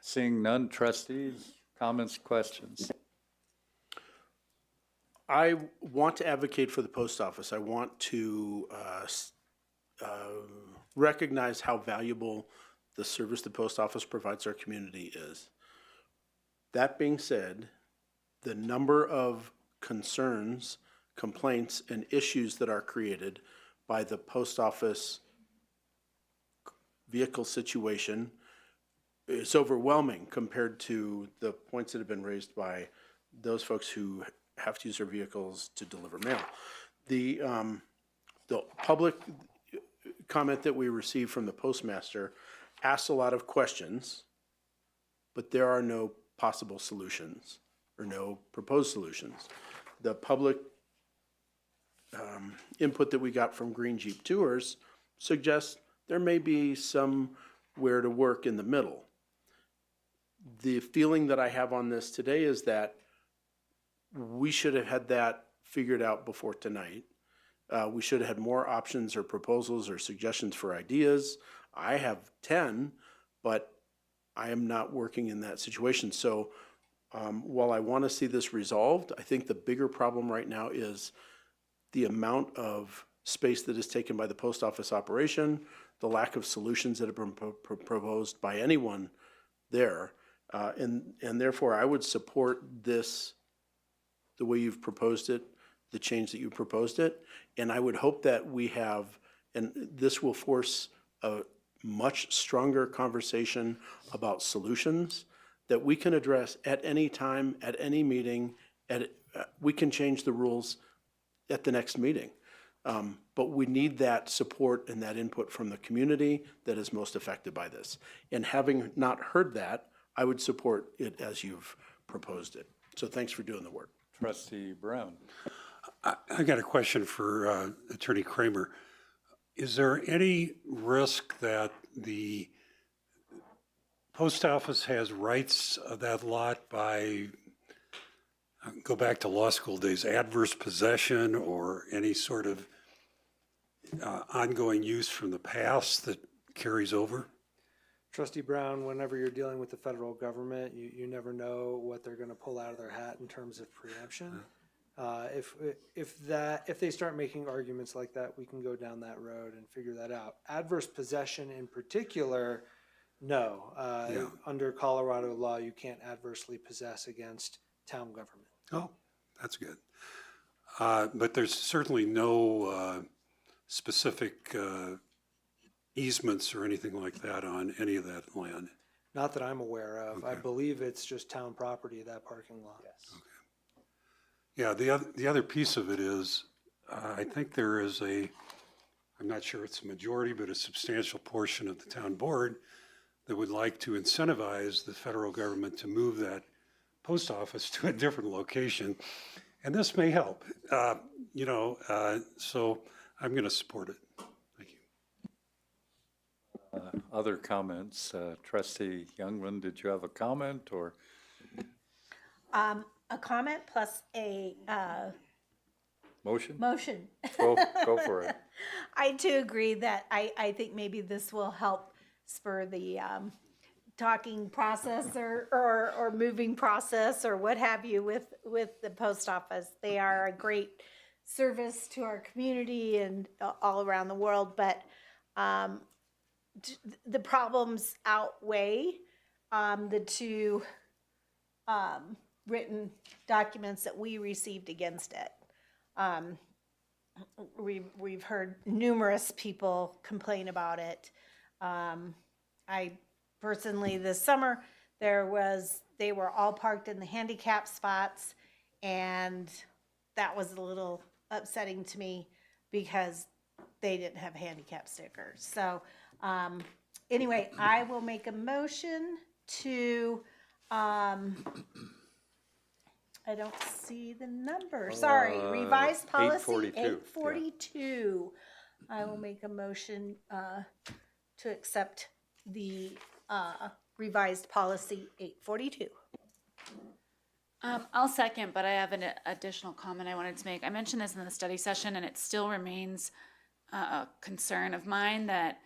Seeing none, trustees, comments, questions? I want to advocate for the post office. I want to recognize how valuable the service the post office provides our community is. That being said, the number of concerns, complaints, and issues that are created by the post office vehicle situation is overwhelming compared to the points that have been raised by those folks who have to use their vehicles to deliver mail. The public comment that we received from the postmaster asked a lot of questions, but there are no possible solutions or no proposed solutions. The public input that we got from Green Jeep Tours suggests there may be somewhere to work in the middle. The feeling that I have on this today is that we should have had that figured out before tonight. We should have had more options or proposals or suggestions for ideas. I have 10, but I am not working in that situation. So while I want to see this resolved, I think the bigger problem right now is the amount of space that is taken by the post office operation, the lack of solutions that have been proposed by anyone there. And therefore, I would support this the way you've proposed it, the change that you proposed it. And I would hope that we have, and this will force a much stronger conversation about solutions that we can address at any time, at any meeting. We can change the rules at the next meeting. But we need that support and that input from the community that is most affected by this. And having not heard that, I would support it as you've proposed it. So thanks for doing the work. Trustee Brown. I got a question for Attorney Kramer. Is there any risk that the post office has rights of that lot by, go back to law school days, adverse possession or any sort of ongoing use from the past that carries over? Trustee Brown, whenever you're dealing with the federal government, you never know what they're going to pull out of their hat in terms of preemption. If they start making arguments like that, we can go down that road and figure that out. Adverse possession in particular, no. Under Colorado law, you can't adversely possess against town government. Oh, that's good. But there's certainly no specific easements or anything like that on any of that land? Not that I'm aware of. I believe it's just town property, that parking lot. Yes. Okay. Yeah, the other piece of it is, I think there is I'm not sure it's a majority, but a substantial portion of the town board that would like to incentivize the federal government to move that post office to a different location. And this may help, so I'm going to support it. Thank you. other comments. Trustee Youngman, did you have a comment or? A comment plus a Motion? motion. Go for it. I too agree that I think maybe this will help spur the talking process or moving process or what have you with the post office. They are a great service to our community and all around the world, but the problems outweigh the two written documents that we received against it. We've heard numerous people complain about it. I personally, this summer, they were all parked in the handicap spots, and that was a little upsetting to me because they didn't have handicap stickers. So anyway, I will make a motion to I don't see the number. Sorry, revised policy 842. I will make a motion to accept the revised policy 842. I'll second, but I have an additional comment I wanted to make. I mentioned this in the study session, and it still remains a concern of mine that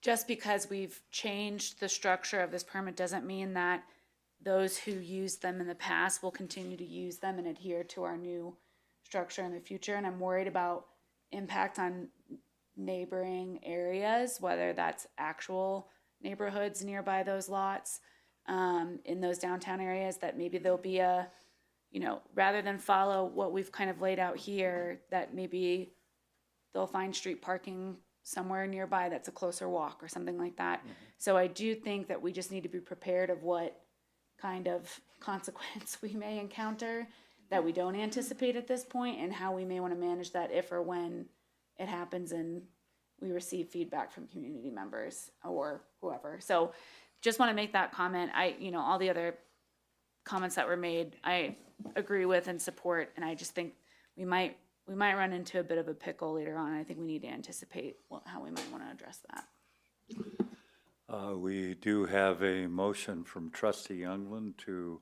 just because we've changed the structure of this permit doesn't mean that those who used them in the past will continue to use them and adhere to our new structure in the future. And I'm worried about impact on neighboring areas, whether that's actual neighborhoods nearby those lots, in those downtown areas, that maybe there'll be a, rather than follow what we've kind of laid out here, that maybe they'll find street parking somewhere nearby that's a closer walk or something like that. Mm-hmm. So I do think that we just need to be prepared of what kind of consequence we may encounter that we don't anticipate at this point, and how we may want to manage that if or when it happens and we receive feedback from community members or whoever. So just want to make that comment. All the other comments that were made, I agree with and support, and I just think we might run into a bit of a pickle later on. I think we need to anticipate how we might want to address that. We do have a motion from Trustee Youngland to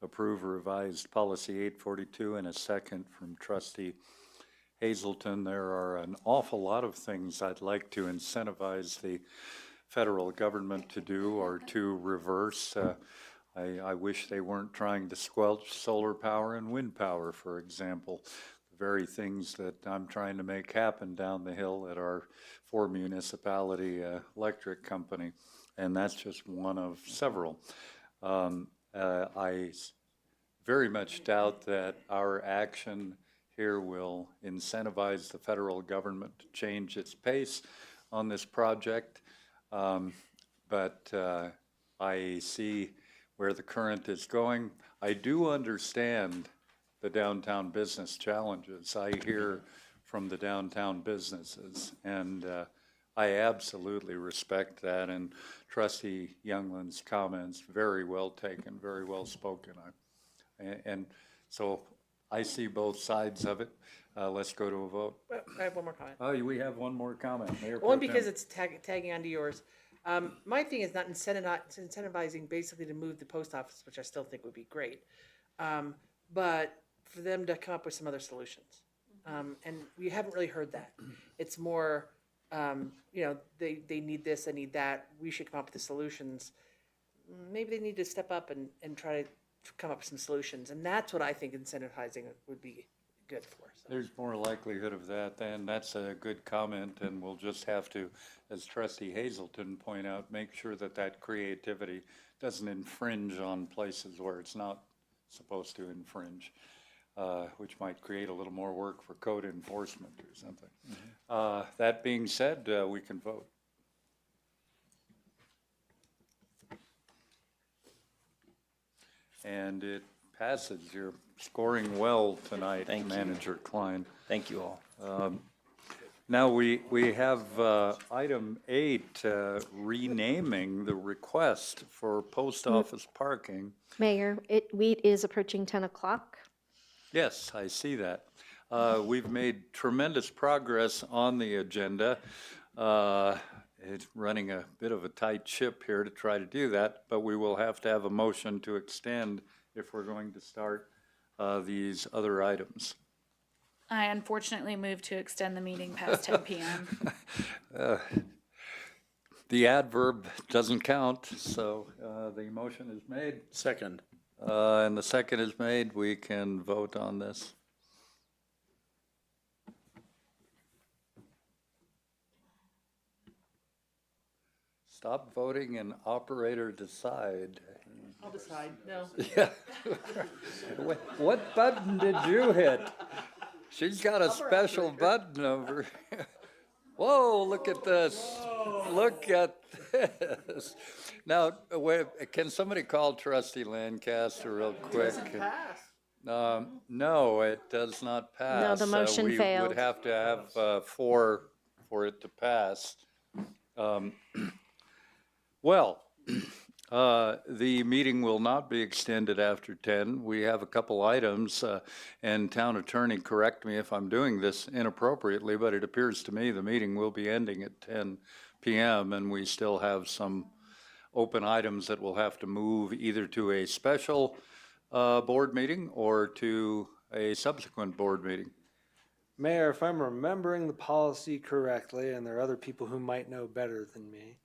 approve revised policy 842 and a second from Trustee Hazelton. There are an awful lot of things I'd like to incentivize the federal government to do or to reverse. I wish they weren't trying to squelch solar power and wind power, for example. The very things that I'm trying to make happen down the hill at our 4-municipality electric company. And that's just one of several. I very much doubt that our action here will incentivize the federal government to change its pace on this project. But I see where the current is going. I do understand the downtown business challenges. I hear from the downtown businesses, and I absolutely respect that. And Trustee Youngland's comments, very well taken, very well spoken. And so I see both sides of it. Let's go to a vote. I have one more comment. Oh, we have one more comment. Mayor Only Pro Tem. because it's tagging onto yours. My thing is not incentivizing basically to move the post office, which I still think would be great, but for them to come up with some other solutions. And we haven't really heard that. It's more, they need this, they need that. We should come up with the solutions. Maybe they need to step up and try to come up with some solutions. And that's what I think incentivizing would be good for. So. There's more likelihood of that, and that's a good comment, and we'll just have to, as Trustee Hazelton point out, make sure that that creativity doesn't infringe on places where it's not supposed to infringe, which might create a little more work for code enforcement or something. Mm-hmm. That being said, we can vote. And it passes. You're scoring well tonight, Manager Klein. Thank you all. Now we have item 8, renaming the request for post office parking. Mayor, it is approaching 10 o'clock. Yes, I see that. We've made tremendous progress on the agenda. It's running a bit of a tight ship here to try to do that, but we will have to have a motion to extend if we're going to start these other items. I unfortunately moved to extend the meeting past 10 p.m. The adverb doesn't count, so the motion is made. Second. And the second is made. We can vote on this. Stop voting and operator decide. I'll decide, no. Yeah. What button did you hit? She's got a special button over here. Whoa, look at this. Look at this. Now, can somebody call Trustee Lancaster real quick? No, it does not pass. No, the motion We failed. would have to have 4 for it to pass. Well, the meeting will not be extended after 10. We have a couple items, and Town Attorney, correct me if I'm doing this inappropriately, but it appears to me the meeting will be ending at 10 p.m., and we still have some open items that will have to move either to a special board meeting or to a subsequent board meeting. Mayor, if I'm remembering the policy correctly, and there are other people who might know better than me,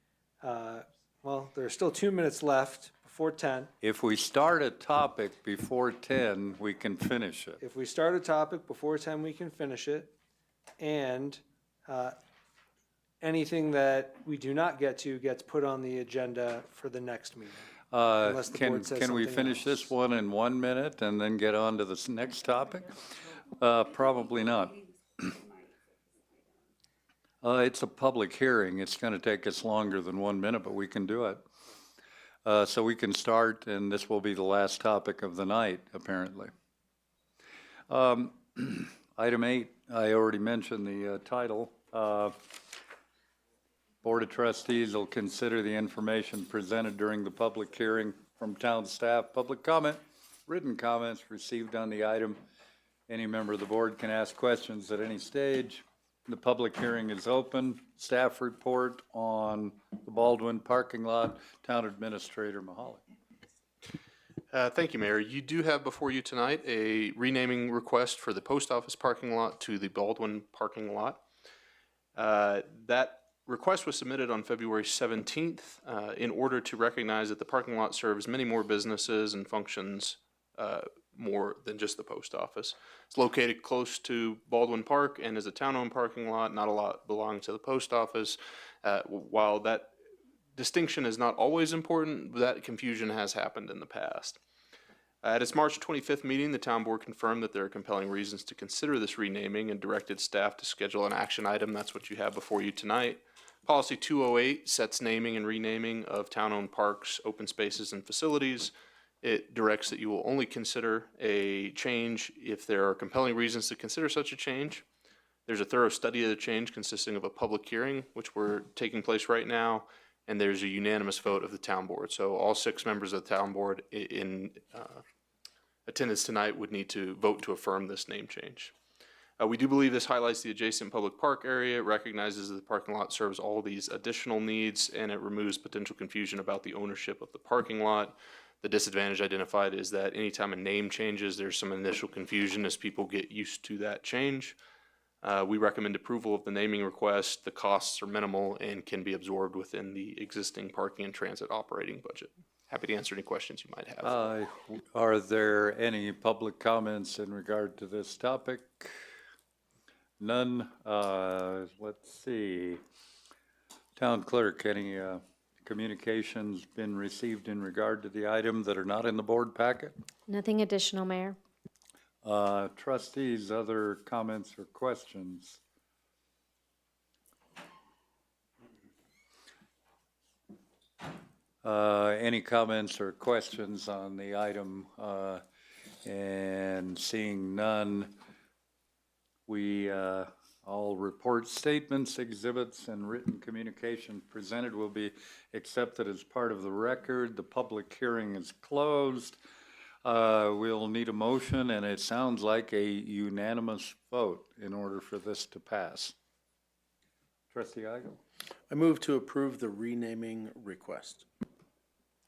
well, there are still 2 minutes left before 10. If we start a topic before 10, we can finish it. If we start a topic before 10, we can finish it. And anything that we do not get to gets put on the agenda for the next meeting. Unless the board says Can we something finish else. this one in 1 minute and then get on to this next topic? Probably not. It's a public hearing. It's going to take us longer than 1 minute, but we can do it. So we can start, and this will be the last topic of the night, apparently. Item 8, I already mentioned the title. Board of Trustees will consider the information presented during the public hearing from town staff. Public comment, written comments received on the item. Any member of the board can ask questions at any stage. The public hearing is open. Staff report on the Baldwin parking lot. Town Administrator Mahali. Thank you, Mayor. You do have before you tonight a renaming request for the post office parking lot to the Baldwin parking lot. That request was submitted on February 17th in order to recognize that the parking lot serves many more businesses and functions more than just the post office. It's located close to Baldwin Park and is a town-owned parking lot. Not a lot belong to the post office. While that distinction is not always important, that confusion has happened in the past. At its March 25th meeting, the town board confirmed that there are compelling reasons to consider this renaming and directed staff to schedule an action item. That's what you have before you tonight. Policy 208 sets naming and renaming of town-owned parks, open spaces, and facilities. It directs that you will only consider a change if there are compelling reasons to consider such a change. There's a thorough study of the change consisting of a public hearing, which we're taking place right now, and there's a unanimous vote of the town board. So all 6 members of the town board in attendance tonight would need to vote to affirm this name change. We do believe this highlights the adjacent public park area. It recognizes that the parking lot serves all these additional needs, and it removes potential confusion about the ownership of the parking lot. The disadvantage identified is that anytime a name changes, there's some initial confusion as people get used to that change. We recommend approval of the naming request. The costs are minimal and can be absorbed within the existing parking and transit operating budget. Happy to answer any questions you might have. Are there any public comments in regard to this topic? None. Let's see. Town Clerk, any communications been received in regard to the item that are not in the board packet? Nothing additional, Mayor. Trustees, other comments or questions? Any comments or questions on the item? And seeing none, we all report statements, exhibits, and written communication presented will be accepted as part of the record. The public hearing is closed. We'll need a motion, and it sounds like a unanimous vote in order for this to pass. Trustee Igo? I move to approve the renaming request.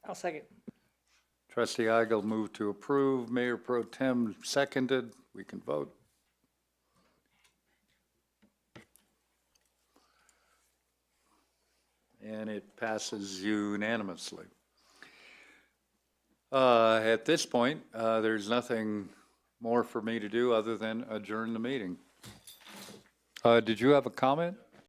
I'll second. Trustee Igo moved to approve. Mayor Pro Tem seconded. We can vote. And it passes unanimously. At this point, there's nothing more for me to do other than adjourn the meeting. Did you have a comment?